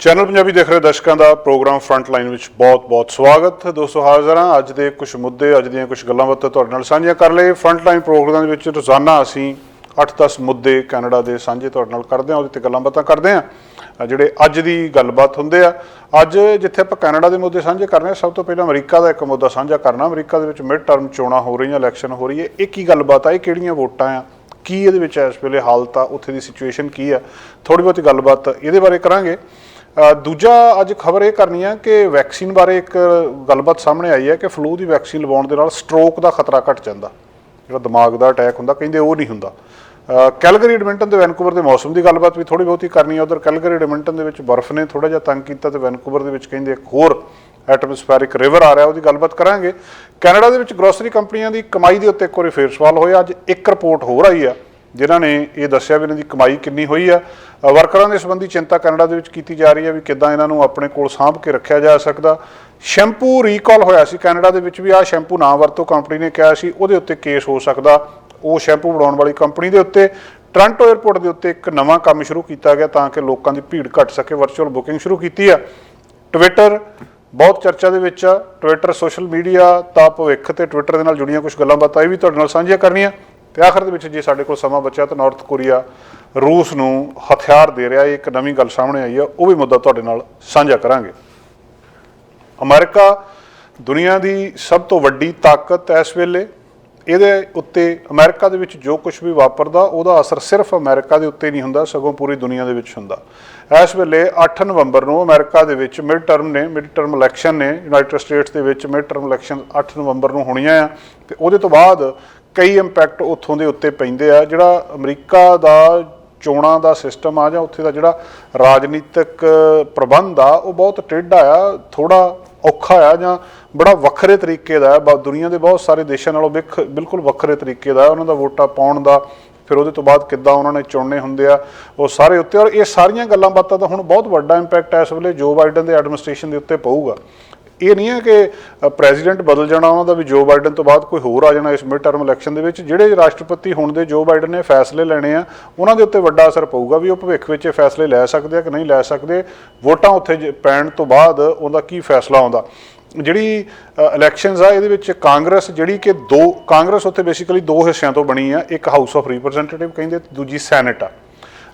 Channel Punjabi ਦੇਖ ਰਹੇ ਦਰਸ਼ਕਾਂ ਦਾ ਪ੍ਰੋਗਰਾਮ ਫਰੰਟ ਲਾਈਨ ਵਿੱਚ ਬਹੁਤ-ਬਹੁਤ ਸਵਾਗਤ। ਦੋਸਤੋ ਹਾਜ਼ਰ ਹਾਂ ਅੱਜ ਦੇ ਕੁਝ ਮੁੱਦੇ, ਅੱਜ ਦੀਆਂ ਕੁਝ ਗੱਲਾਂ ਬਾਤਾਂ ਤੁਹਾਡੇ ਨਾਲ ਸਾਂਝੀਆਂ ਕਰ ਲਏ। ਫਰੰਟ ਲਾਈਨ ਪ੍ਰੋਗਰਾਮ ਦੇ ਵਿੱਚ ਰੋਜ਼ਾਨਾ ਅਸੀਂ 8-10 ਮੁੱਦੇ ਕੈਨੇਡਾ ਦੇ ਸਾਂਝੇ ਤੁਹਾਡੇ ਨਾਲ ਕਰਦੇ ਹਾਂ, ਉਹਦੇ 'ਤੇ ਗੱਲਾਂ ਬਾਤਾਂ ਕਰਦੇ ਹਾਂ ਜਿਹੜੇ ਅੱਜ ਦੀ ਗੱਲਬਾਤ ਹੁੰਦੇ ਆ। ਅੱਜ ਜਿੱਥੇ ਆਪਾਂ ਕੈਨੇਡਾ ਦੇ ਮੁੱਦੇ ਸਾਂਝੇ ਕਰਨੇ ਆ, ਸਭ ਤੋਂ ਪਹਿਲਾਂ ਅਮਰੀਕਾ ਦਾ ਇੱਕ ਮੁੱਦਾ ਸਾਂਝਾ ਕਰਨਾ। ਅਮਰੀਕਾ ਦੇ ਵਿੱਚ ਮਿਡ ਟਰਮ ਚੋਣਾਂ ਹੋ ਰਹੀਆਂ, ਇਲੈਕਸ਼ਨ ਹੋ ਰਹੀ ਹੈ। ਇਹ ਕੀ ਗੱਲਬਾਤ ਆ, ਇਹ ਕਿਹੜੀਆਂ ਵੋਟਾਂ ਆ, ਕੀ ਇਹਦੇ ਵਿੱਚ ਇਸ ਵੇਲੇ ਹਾਲਤ ਆ, ਉੱਥੇ ਦੀ ਸਿਚੁਏਸ਼ਨ ਕੀ ਆ, ਥੋੜ੍ਹੀ ਬਹੁਤੀ ਗੱਲਬਾਤ ਇਹਦੇ ਬਾਰੇ ਕਰਾਂਗੇ। ਦੂਜਾ ਅੱਜ ਖਬਰ ਇਹ ਕਰਨੀ ਆ ਕਿ ਵੈਕਸੀਨ ਬਾਰੇ ਇੱਕ ਗੱਲਬਾਤ ਸਾਹਮਣੇ ਆਈ ਹੈ ਕਿ ਫਲੂ ਦੀ ਵੈਕਸੀਨ ਲਵਾਉਣ ਦੇ ਨਾਲ ਸਟ੍ਰੋਕ ਦਾ ਖਤਰਾ ਘੱਟ ਜਾਂਦਾ, ਜਿਹੜਾ ਦਿਮਾਗ ਦਾ ਅਟੈਕ ਹੁੰਦਾ ਕਹਿੰਦੇ ਉਹ ਨਹੀਂ ਹੁੰਦਾ। ਕੈਲਗਰੀ ਐਡਮਿੰਟਨ ਤੇ ਵੈਨਕੂਵਰ ਦੇ ਮੌਸਮ ਦੀ ਗੱਲਬਾਤ ਵੀ ਥੋੜ੍ਹੀ ਬਹੁਤੀ ਕਰਨੀ ਹੈ। ਉੱਧਰ ਕੈਲਗਰੀ ਐਡਮਿੰਟਨ ਦੇ ਵਿੱਚ ਬਰਫ਼ ਨੇ ਥੋੜ੍ਹਾ ਜਿਹਾ ਤੰਗ ਕੀਤਾ ਤੇ ਵੈਨਕੂਵਰ ਦੇ ਵਿੱਚ ਕਹਿੰਦੇ ਇੱਕ ਹੋਰ ਐਟਮੋਸਫੈਰਿਕ ਰਿਵਰ ਆ ਰਿਹਾ, ਉਹਦੀ ਗੱਲਬਾਤ ਕਰਾਂਗੇ। ਕੈਨੇਡਾ ਦੇ ਵਿੱਚ ਗਰੋਸਰੀ ਕੰਪਨੀਆਂ ਦੀ ਕਮਾਈ ਦੇ ਉੱਤੇ ਇੱਕ ਵਾਰੀ ਫੇਰ ਸਵਾਲ ਹੋਇਆ। ਅੱਜ ਇੱਕ ਰਿਪੋਰਟ ਹੋਰ ਆਈ ਆ ਜਿਨ੍ਹਾਂ ਨੇ ਇਹ ਦੱਸਿਆ ਵੀ ਇਹਨਾਂ ਦੀ ਕਮਾਈ ਕਿੰਨੀ ਹੋਈ ਆ। ਵਰਕਰਾਂ ਦੇ ਸੰਬੰਧੀ ਚਿੰਤਾ ਕੈਨੇਡਾ ਦੇ ਵਿੱਚ ਕੀਤੀ ਜਾ ਰਹੀ ਹੈ ਵੀ ਕਿੱਦਾਂ ਇਹਨਾਂ ਨੂੰ ਆਪਣੇ ਕੋਲ ਸਾਂਭ ਕੇ ਰੱਖਿਆ ਜਾ ਸਕਦਾ। ਸ਼ੈਂਪੂ ਰੀਕਾਲ ਹੋਇਆ ਸੀ ਕੈਨੇਡਾ ਦੇ ਵਿੱਚ ਵੀ, ਆਹ ਸ਼ੈਂਪੂ ਨਾ ਵਰਤੋ ਕੰਪਨੀ ਨੇ ਕਿਹਾ ਸੀ, ਉਹਦੇ ਉੱਤੇ ਕੇਸ ਹੋ ਸਕਦਾ। ਉਹ ਸ਼ੈਂਪੂ ਬਣਾਉਣ ਵਾਲੀ ਕੰਪਨੀ ਦੇ ਉੱਤੇ ਟੋਰਾਂਟੋ ਏਅਰਪੋਰਟ ਦੇ ਉੱਤੇ ਇੱਕ ਨਵਾਂ ਕੰਮ ਸ਼ੁਰੂ ਕੀਤਾ ਗਿਆ ਤਾਂ ਕਿ ਲੋਕਾਂ ਦੀ ਭੀੜ ਘੱਟ ਸਕੇ। ਵਰਚੁਅਲ ਬੁਕਿੰਗ ਸ਼ੁਰੂ ਕੀਤੀ ਆ। ਟਵਿੱਟਰ ਬਹੁਤ ਚਰਚਾ ਦੇ ਵਿੱਚ ਆ। ਟਵਿੱਟਰ ਸੋਸ਼ਲ ਮੀਡੀਆ ਦਾ ਭਵਿੱਖ ਤੇ ਟਵਿੱਟਰ ਦੇ ਨਾਲ ਜੁੜੀਆਂ ਕੁਝ ਗੱਲਾਂ ਬਾਤਾਂ ਇਹ ਵੀ ਤੁਹਾਡੇ ਨਾਲ ਸਾਂਝੀਆਂ ਕਰਨੀਆਂ। ਤੇ ਆਖਰ ਦੇ ਵਿੱਚ ਜੇ ਸਾਡੇ ਕੋਲ ਸਮਾਂ ਬਚਿਆ ਤਾਂ ਨਾਰਥ ਕੋਰੀਆ ਰੂਸ ਨੂੰ ਹਥਿਆਰ ਦੇ ਰਿਹਾ, ਇੱਕ ਨਵੀਂ ਗੱਲ ਸਾਹਮਣੇ ਆਈ ਆ, ਉਹ ਵੀ ਮੁੱਦਾ ਤੁਹਾਡੇ ਨਾਲ ਸਾਂਝਾ ਕਰਾਂਗੇ। ਅਮਰੀਕਾ ਦੁਨੀਆ ਦੀ ਸਭ ਤੋਂ ਵੱਡੀ ਤਾਕਤ ਇਸ ਵੇਲੇ। ਇਹਦੇ ਉੱਤੇ ਅਮਰੀਕਾ ਦੇ ਵਿੱਚ ਜੋ ਕੁਝ ਵੀ ਵਾਪਰਦਾ ਉਹਦਾ ਅਸਰ ਸਿਰਫ ਅਮਰੀਕਾ ਦੇ ਉੱਤੇ ਨਹੀਂ ਹੁੰਦਾ, ਸਗੋਂ ਪੂਰੀ ਦੁਨੀਆ ਦੇ ਵਿੱਚ ਹੁੰਦਾ। ਇਸ ਵੇਲੇ 8 ਨਵੰਬਰ ਨੂੰ ਅਮਰੀਕਾ ਦੇ ਵਿੱਚ ਮਿਡ ਟਰਮ ਇਲੈਕਸ਼ਨ ਨੇ। ਯੂਨਾਈਟਿਡ ਸਟੇਟਸ ਦੇ ਵਿੱਚ ਮਿਡ ਟਰਮ ਇਲੈਕਸ਼ਨ 8 ਨਵੰਬਰ ਨੂੰ ਹੋਣੀਆਂ ਆ ਤੇ ਉਹਦੇ ਤੋਂ ਬਾਅਦ ਕਈ ਇੰਪੈਕਟ ਉੱਥੋਂ ਦੇ ਉੱਤੇ ਪੈਂਦੇ ਆ। ਜਿਹੜਾ ਅਮਰੀਕਾ ਦਾ ਚੋਣਾਂ ਦਾ ਸਿਸਟਮ ਆ ਜਾਂ ਉੱਥੇ ਦਾ ਜਿਹੜਾ ਰਾਜਨੀਤਿਕ ਪ੍ਰਬੰਧ ਆ ਉਹ ਬਹੁਤ ਟੇਢਾ ਆ, ਥੋੜ੍ਹਾ ਔਖਾ ਆ ਜਾਂ ਬੜਾ ਵੱਖਰੇ ਤਰੀਕੇ ਦਾ। ਦੁਨੀਆ ਦੇ ਬਹੁਤ ਸਾਰੇ ਦੇਸ਼ਾਂ ਨਾਲੋਂ ਬਿਲਕੁਲ ਵੱਖਰੇ ਤਰੀਕੇ ਦਾ ਉਹਨਾਂ ਦਾ ਵੋਟਾਂ ਪਾਉਣ ਦਾ, ਫਿਰ ਉਹਦੇ ਤੋਂ ਬਾਅਦ ਕਿੱਦਾਂ ਉਹਨਾਂ ਨੇ ਚੁਣਨੇ ਹੁੰਦੇ ਆ ਉਹ ਸਾਰੇ ਉੱਤੇ। ਔਰ ਇਹ ਸਾਰੀਆਂ ਗੱਲਾਂ ਬਾਤਾਂ ਦਾ ਹੁਣ ਬਹੁਤ ਵੱਡਾ ਇੰਪੈਕਟ ਇਸ ਵੇਲੇ ਜੋ ਬਾਈਡਨ ਦੇ ਐਡਮਿਨਿਸਟ੍ਰੇਸ਼ਨ ਦੇ ਉੱਤੇ ਪਊਗਾ। ਇਹ ਨਹੀਂ ਹੈ ਕਿ ਪ੍ਰੈਜ਼ੀਡੈਂਟ ਬਦਲ ਜਾਣਾ ਉਹਨਾਂ ਦਾ ਵੀ ਜੋ ਬਾਈਡਨ ਤੋਂ ਬਾਅਦ ਕੋਈ ਹੋਰ ਆ ਜਾਣਾ ਇਸ ਮਿਡ ਟਰਮ ਇਲੈਕਸ਼ਨ ਦੇ ਵਿੱਚ। ਜਿਹੜੇ ਰਾਸ਼ਟਰਪਤੀ ਹੁਣ ਦੇ ਜੋ ਬਾਈਡਨ ਨੇ ਫੈਸਲੇ ਲੈਣੇ ਆ ਉਹਨਾਂ ਦੇ ਉੱਤੇ ਵੱਡਾ ਅਸਰ ਪਊਗਾ ਵੀ ਉਹ ਭਵਿੱਖ ਵਿੱਚ ਇਹ ਫੈਸਲੇ ਲੈ ਸਕਦੇ ਆ ਕਿ ਨਹੀਂ ਲੈ ਸਕਦੇ। ਵੋਟਾਂ ਉੱਥੇ ਪੈਣ ਤੋਂ ਬਾਅਦ ਉਹਦਾ ਕੀ ਫੈਸਲਾ ਆਉਂਦਾ। ਜਿਹੜੀ ਇਲੈਕਸ਼ਨਸ ਆ ਇਹਦੇ ਵਿੱਚ ਕਾਂਗਰਸ ਜਿਹੜੀ ਕਿ ਕਾਂਗਰਸ ਉੱਥੇ ਬੇਸਿਕਲੀ ਦੋ ਹਿੱਸਿਆਂ ਤੋਂ ਬਣੀ ਆ, ਇੱਕ ਹਾਊਸ ਆਫ ਰਿਪਰੈਜ਼ੈਂਟੇਟਿਵ ਕਹਿੰਦੇ, ਦੂਜੀ ਸੈਨੇਟ ਆ।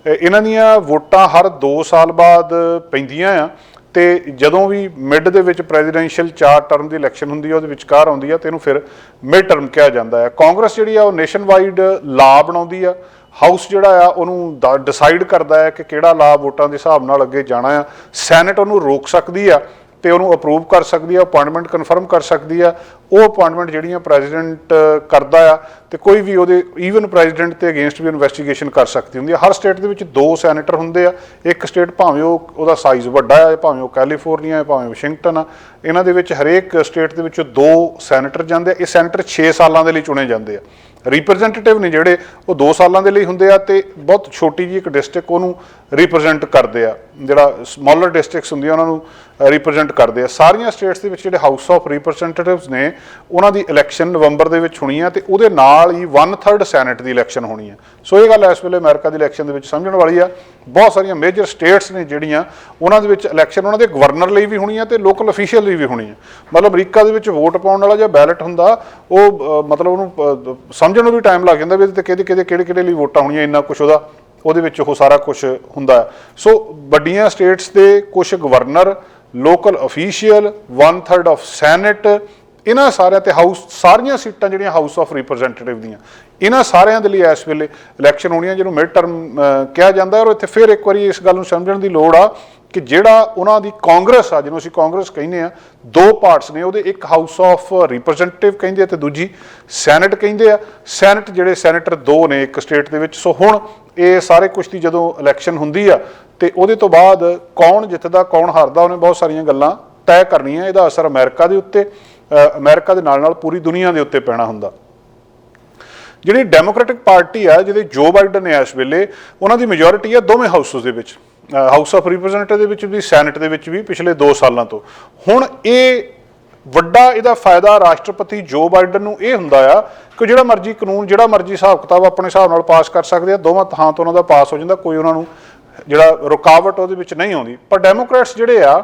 ਇਹਨਾਂ ਦੀਆਂ ਵੋਟਾਂ ਹਰ 2 ਸਾਲ ਬਾਅਦ ਪੈਂਦੀਆਂ ਆ ਤੇ ਜਦੋਂ ਵੀ ਮਿਡ ਦੇ ਵਿੱਚ ਪ੍ਰੈਜ਼ੀਡੈਂਸ਼ੀਅਲ 4 ਟਰਮ ਦੀ ਇਲੈਕਸ਼ਨ ਹੁੰਦੀ ਆ ਉਹਦੇ ਵਿਚਕਾਰ ਆਉਂਦੀ ਆ ਤੇ ਇਹਨੂੰ ਫਿਰ ਮਿਡ ਟਰਮ ਕਿਹਾ ਜਾਂਦਾ ਹੈ। ਕਾਂਗਰਸ ਜਿਹੜੀ ਆ ਉਹ ਨੇਸ਼ਨ ਵਾਈਡ ਲਾ ਬਣਾਉਂਦੀ ਆ। ਹਾਊਸ ਜਿਹੜਾ ਆ ਉਹਨੂੰ ਡਿਸਾਈਡ ਕਰਦਾ ਹੈ ਕਿ ਕਿਹੜਾ ਲਾ ਵੋਟਾਂ ਦੇ ਹਿਸਾਬ ਨਾਲ ਅੱਗੇ ਜਾਣਾ ਆ। ਸੈਨੇਟ ਉਹਨੂੰ ਰੋਕ ਸਕਦੀ ਆ ਤੇ ਉਹਨੂੰ ਅਪਰੂਵ ਕਰ ਸਕਦੀ ਆ, ਅਪੁਆਇੰਟਮੈਂਟ ਕਨਫਰਮ ਕਰ ਸਕਦੀ ਆ। ਉਹ ਅਪੁਆਇੰਟਮੈਂਟ ਜਿਹੜੀਆਂ ਪ੍ਰੈਜ਼ੀਡੈਂਟ ਕਰਦਾ ਆ ਤੇ ਕੋਈ ਵੀ ਉਹਦੇ ਈਵਨ ਪ੍ਰੈਜ਼ੀਡੈਂਟ ਤੇ ਅਗੇਂਸਟ ਵੀ ਇਨਵੈਸਟੀਗੇਸ਼ਨ ਕਰ ਸਕਦੀ ਹੁੰਦੀ ਆ। ਹਰ ਸਟੇਟ ਦੇ ਵਿੱਚ 2 ਸੈਨੇਟਰ ਹੁੰਦੇ ਆ। ਇੱਕ ਸਟੇਟ ਭਾਵੇਂ ਉਹਦਾ ਸਾਈਜ਼ ਵੱਡਾ ਆ, ਭਾਵੇਂ ਉਹ ਕੈਲੀਫੋਰਨੀਆ, ਭਾਵੇਂ ਵਾਸ਼ਿੰਗਟਨ ਆ, ਇਹਨਾਂ ਦੇ ਵਿੱਚ ਹਰੇਕ ਸਟੇਟ ਦੇ ਵਿੱਚ 2 ਸੈਨੇਟਰ ਜਾਂਦੇ ਆ। ਇਹ ਸੈਨੇਟਰ 6 ਸਾਲਾਂ ਦੇ ਲਈ ਚੁਣੇ ਜਾਂਦੇ ਆ। ਰਿਪਰੈਜ਼ੈਂਟੇਟਿਵ ਨੇ ਜਿਹੜੇ ਉਹ 2 ਸਾਲਾਂ ਦੇ ਲਈ ਹੁੰਦੇ ਆ ਤੇ ਬਹੁਤ ਛੋਟੀ ਜਿਹੀ ਇੱਕ ਡਿਸਟ੍ਰਿਕਟ ਉਹਨੂੰ ਰਿਪਰੈਜ਼ੈਂਟ ਕਰਦੇ ਆ। ਜਿਹੜਾ ਸਮਾਲਰ ਡਿਸਟ੍ਰਿਕਟਸ ਹੁੰਦੀਆਂ ਉਹਨਾਂ ਨੂੰ ਰਿਪਰੈਜ਼ੈਂਟ ਕਰਦੇ ਆ। ਸਾਰੀਆਂ ਸਟੇਟਸ ਦੇ ਵਿੱਚ ਜਿਹੜੇ ਹਾਊਸ ਆਫ ਰਿਪਰੈਜ਼ੈਂਟੇਟਿਵਸ ਨੇ ਉਹਨਾਂ ਦੀ ਇਲੈਕਸ਼ਨ ਨਵੰਬਰ ਦੇ ਵਿੱਚ ਹੋਣੀ ਆ ਤੇ ਉਹਦੇ ਨਾਲ ਹੀ 1/3 ਸੈਨੇਟ ਦੀ ਇਲੈਕਸ਼ਨ ਹੋਣੀ ਆ। ਸੋ ਇਹ ਗੱਲ ਇਸ ਵੇਲੇ ਅਮਰੀਕਾ ਦੀ ਇਲੈਕਸ਼ਨ ਦੇ ਵਿੱਚ ਸਮਝਣ ਵਾਲੀ ਆ। ਬਹੁਤ ਸਾਰੀਆਂ ਮੇਜਰ ਸਟੇਟਸ ਨੇ ਜਿਹੜੀਆਂ ਉਹਨਾਂ ਦੇ ਵਿੱਚ ਇਲੈਕਸ਼ਨ ਉਹਨਾਂ ਦੇ ਗਵਰਨਰ ਲਈ ਵੀ ਹੋਣੀ ਆ ਤੇ ਲੋਕਲ ਅਫੀਸ਼ੀਅਲ ਲਈ ਵੀ ਹੋਣੀ ਆ। ਮਤਲਬ ਅਮਰੀਕਾ ਦੇ ਵਿੱਚ ਵੋਟ ਪਾਉਣ ਵਾਲਾ ਜਾਂ ਬੈਲਟ ਹੁੰਦਾ ਉਹ ਮਤਲਬ ਉਹਨੂੰ ਸਮਝਣ ਨੂੰ ਵੀ ਟਾਈਮ ਲੱਗ ਜਾਂਦਾ ਵੀ ਇਹਦੇ ਤੇ ਕਿਹੜੇ ਲਈ ਵੋਟਾਂ ਹੋਣੀਆਂ, ਇੰਨਾ ਕੁਛ ਉਹਦੇ ਵਿੱਚ ਉਹ ਸਾਰਾ ਕੁਛ ਹੁੰਦਾ। ਸੋ ਵੱਡੀਆਂ ਸਟੇਟਸ ਦੇ ਕੁਛ governor, local official, 1/3 of senate, ਇਹਨਾਂ ਸਾਰਿਆਂ ਤੇ ਸਾਰੀਆਂ ਸੀਟਾਂ ਜਿਹੜੀਆਂ ਹਾਊਸ ਆਫ ਰਿਪਰੈਜ਼ੈਂਟੇਟਿਵ ਦੀਆਂ, ਇਹਨਾਂ ਸਾਰਿਆਂ ਦੇ ਲਈ ਇਸ ਵੇਲੇ ਇਲੈਕਸ਼ਨ ਹੋਣੀਆਂ ਜਿਹਨੂੰ ਮਿਡ ਟਰਮ ਕਿਹਾ ਜਾਂਦਾ। ਔਰ ਇੱਥੇ ਫਿਰ ਇੱਕ ਵਾਰੀ ਇਸ ਗੱਲ ਨੂੰ ਸਮਝਣ ਦੀ ਲੋੜ ਆ ਕਿ ਜਿਹੜਾ ਉਹਨਾਂ ਦੀ ਕਾਂਗਰਸ ਆ, ਜਿਹਨੂੰ ਅਸੀਂ ਕਾਂਗਰਸ ਕਹਿੰਦੇ ਆ, 2 ਪਾਰਟਸ ਨੇ ਉਹਦੇ। ਇੱਕ ਹਾਊਸ ਆਫ ਰਿਪਰੈਜ਼ੈਂਟੇਟਿਵ ਕਹਿੰਦੇ ਆ ਤੇ ਦੂਜੀ ਸੈਨੇਟ ਕਹਿੰਦੇ ਆ। ਸੈਨੇਟ ਜਿਹੜੇ ਸੈਨੇਟਰ 2 ਨੇ ਇੱਕ ਸਟੇਟ ਦੇ ਵਿੱਚ। ਸੋ ਹੁਣ ਇਹ ਸਾਰੇ ਕੁਛ ਦੀ ਜਦੋਂ ਇਲੈਕਸ਼ਨ ਹੁੰਦੀ ਆ ਤੇ ਉਹਦੇ ਤੋਂ ਬਾਅਦ ਕੌਣ ਜਿੱਤਦਾ ਕੌਣ ਹਾਰਦਾ ਉਹਨੇ ਬਹੁਤ ਸਾਰੀਆਂ ਗੱਲਾਂ ਤੈਅ ਕਰਨੀਆਂ। ਇਹਦਾ ਅਸਰ ਅਮਰੀਕਾ ਦੇ ਉੱਤੇ, ਅਮਰੀਕਾ ਦੇ ਨਾਲ ਪੂਰੀ ਦੁਨੀਆ ਦੇ ਉੱਤੇ ਪੈਣਾ ਹੁੰਦਾ। ਜਿਹੜੀ ਡੈਮੋਕ੍ਰੈਟਿਕ ਪਾਰਟੀ ਆ, ਜਿਹਦੇ ਜੋ ਬਾਈਡਨ ਨੇ ਇਸ ਵੇਲੇ, ਉਹਨਾਂ ਦੀ ਮੈਜੋਰਿਟੀ ਆ ਦੋਵੇਂ ਹਾਊਸਸ ਦੇ ਵਿੱਚ, ਹਾਊਸ ਆਫ ਰਿਪਰੈਜ਼ੈਂਟੇਟਿਵ ਦੇ ਵਿੱਚ ਵੀ, ਸੈਨੇਟ ਦੇ ਵਿੱਚ ਵੀ ਪਿਛਲੇ 2 ਸਾਲਾਂ ਤੋਂ। ਹੁਣ ਇਹ ਵੱਡਾ ਇਹਦਾ ਫਾਇਦਾ ਰਾਸ਼ਟਰਪਤੀ ਜੋ ਬਾਈਡਨ ਨੂੰ ਇਹ ਹੁੰਦਾ ਆ ਕਿ ਜਿਹੜਾ ਮਰਜ਼ੀ ਕਾਨੂੰਨ, ਜਿਹੜਾ ਮਰਜ਼ੀ ਹਿਸਾਬ ਕਿਤਾਬ ਆਪਣੇ ਹਿਸਾਬ ਨਾਲ ਪਾਸ ਕਰ ਸਕਦੇ ਆ। ਦੋਵਾਂ ਥਾਂ ਤੋਂ ਉਹਨਾਂ ਦਾ ਪਾਸ ਹੋ ਜਾਂਦਾ, ਕੋਈ ਉਹਨਾਂ ਨੂੰ ਜਿਹੜਾ ਰੁਕਾਵਟ ਉਹਦੇ ਵਿੱਚ ਨਹੀਂ ਆਉਂਦੀ। ਪਰ ਡੈਮੋਕ੍ਰੇਟਸ ਜਿਹੜੇ ਆ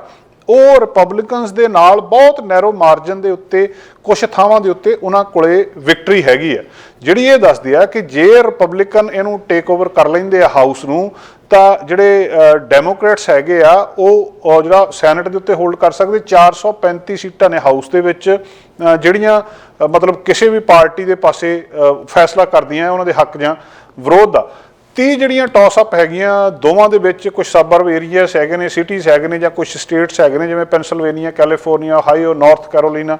ਉਹ ਰਿਪਬਲਿਕਨਸ ਦੇ ਨਾਲ ਬਹੁਤ ਨੈਰੋ ਮਾਰਜਨ ਦੇ ਉੱਤੇ ਕੁਝ ਥਾਵਾਂ ਦੇ ਉੱਤੇ ਉਹਨਾਂ ਕੋਲੇ ਵਿਕਟਰੀ ਹੈਗੀ ਆ, ਜਿਹੜੀ ਇਹ ਦੱਸਦੀ ਆ ਕਿ ਜੇ ਰਿਪਬਲਿਕਨ ਇਹਨੂੰ ਟੇਕ ਓਵਰ ਕਰ ਲੈਂਦੇ ਆ ਹਾਊਸ ਨੂੰ, ਤਾਂ ਜਿਹੜੇ ਡੈਮੋਕ੍ਰੇਟਸ ਹੈਗੇ ਆ ਉਹ ਜਿਹੜਾ ਸੈਨੇਟ ਦੇ ਉੱਤੇ ਹੋਲਡ ਕਰ ਸਕਦੇ। 435 ਸੀਟਾਂ ਨੇ ਹਾਊਸ ਦੇ ਵਿੱਚ, ਜਿਹੜੀਆਂ ਮਤਲਬ ਕਿਸੇ ਵੀ ਪਾਰਟੀ ਦੇ ਪਾਸੇ ਫੈਸਲਾ ਕਰਦੀਆਂ ਉਹਨਾਂ ਦੇ ਹੱਕ ਜਾਂ ਵਿਰੋਧ ਦਾ। 30 ਜਿਹੜੀਆਂ ਟਾਸ ਅਪ ਹੈਗੀਆਂ ਦੋਵਾਂ ਦੇ ਵਿੱਚ, ਕੁਝ ਸਬਰਬ ਏਰੀਆਸ ਹੈਗੇ ਨੇ, ਸਿਟੀਜ਼ ਹੈਗੇ ਨੇ, ਜਾਂ ਕੁਝ ਸਟੇਟਸ ਹੈਗੇ ਨੇ ਜਿਵੇਂ ਪੈਨਸਿਲਵੇਨੀਆ, ਕੈਲੀਫੋਰਨੀਆ, ਓਹਾਈਓ, ਨਾਰਥ ਕੈਰੋਲੀਨਾ,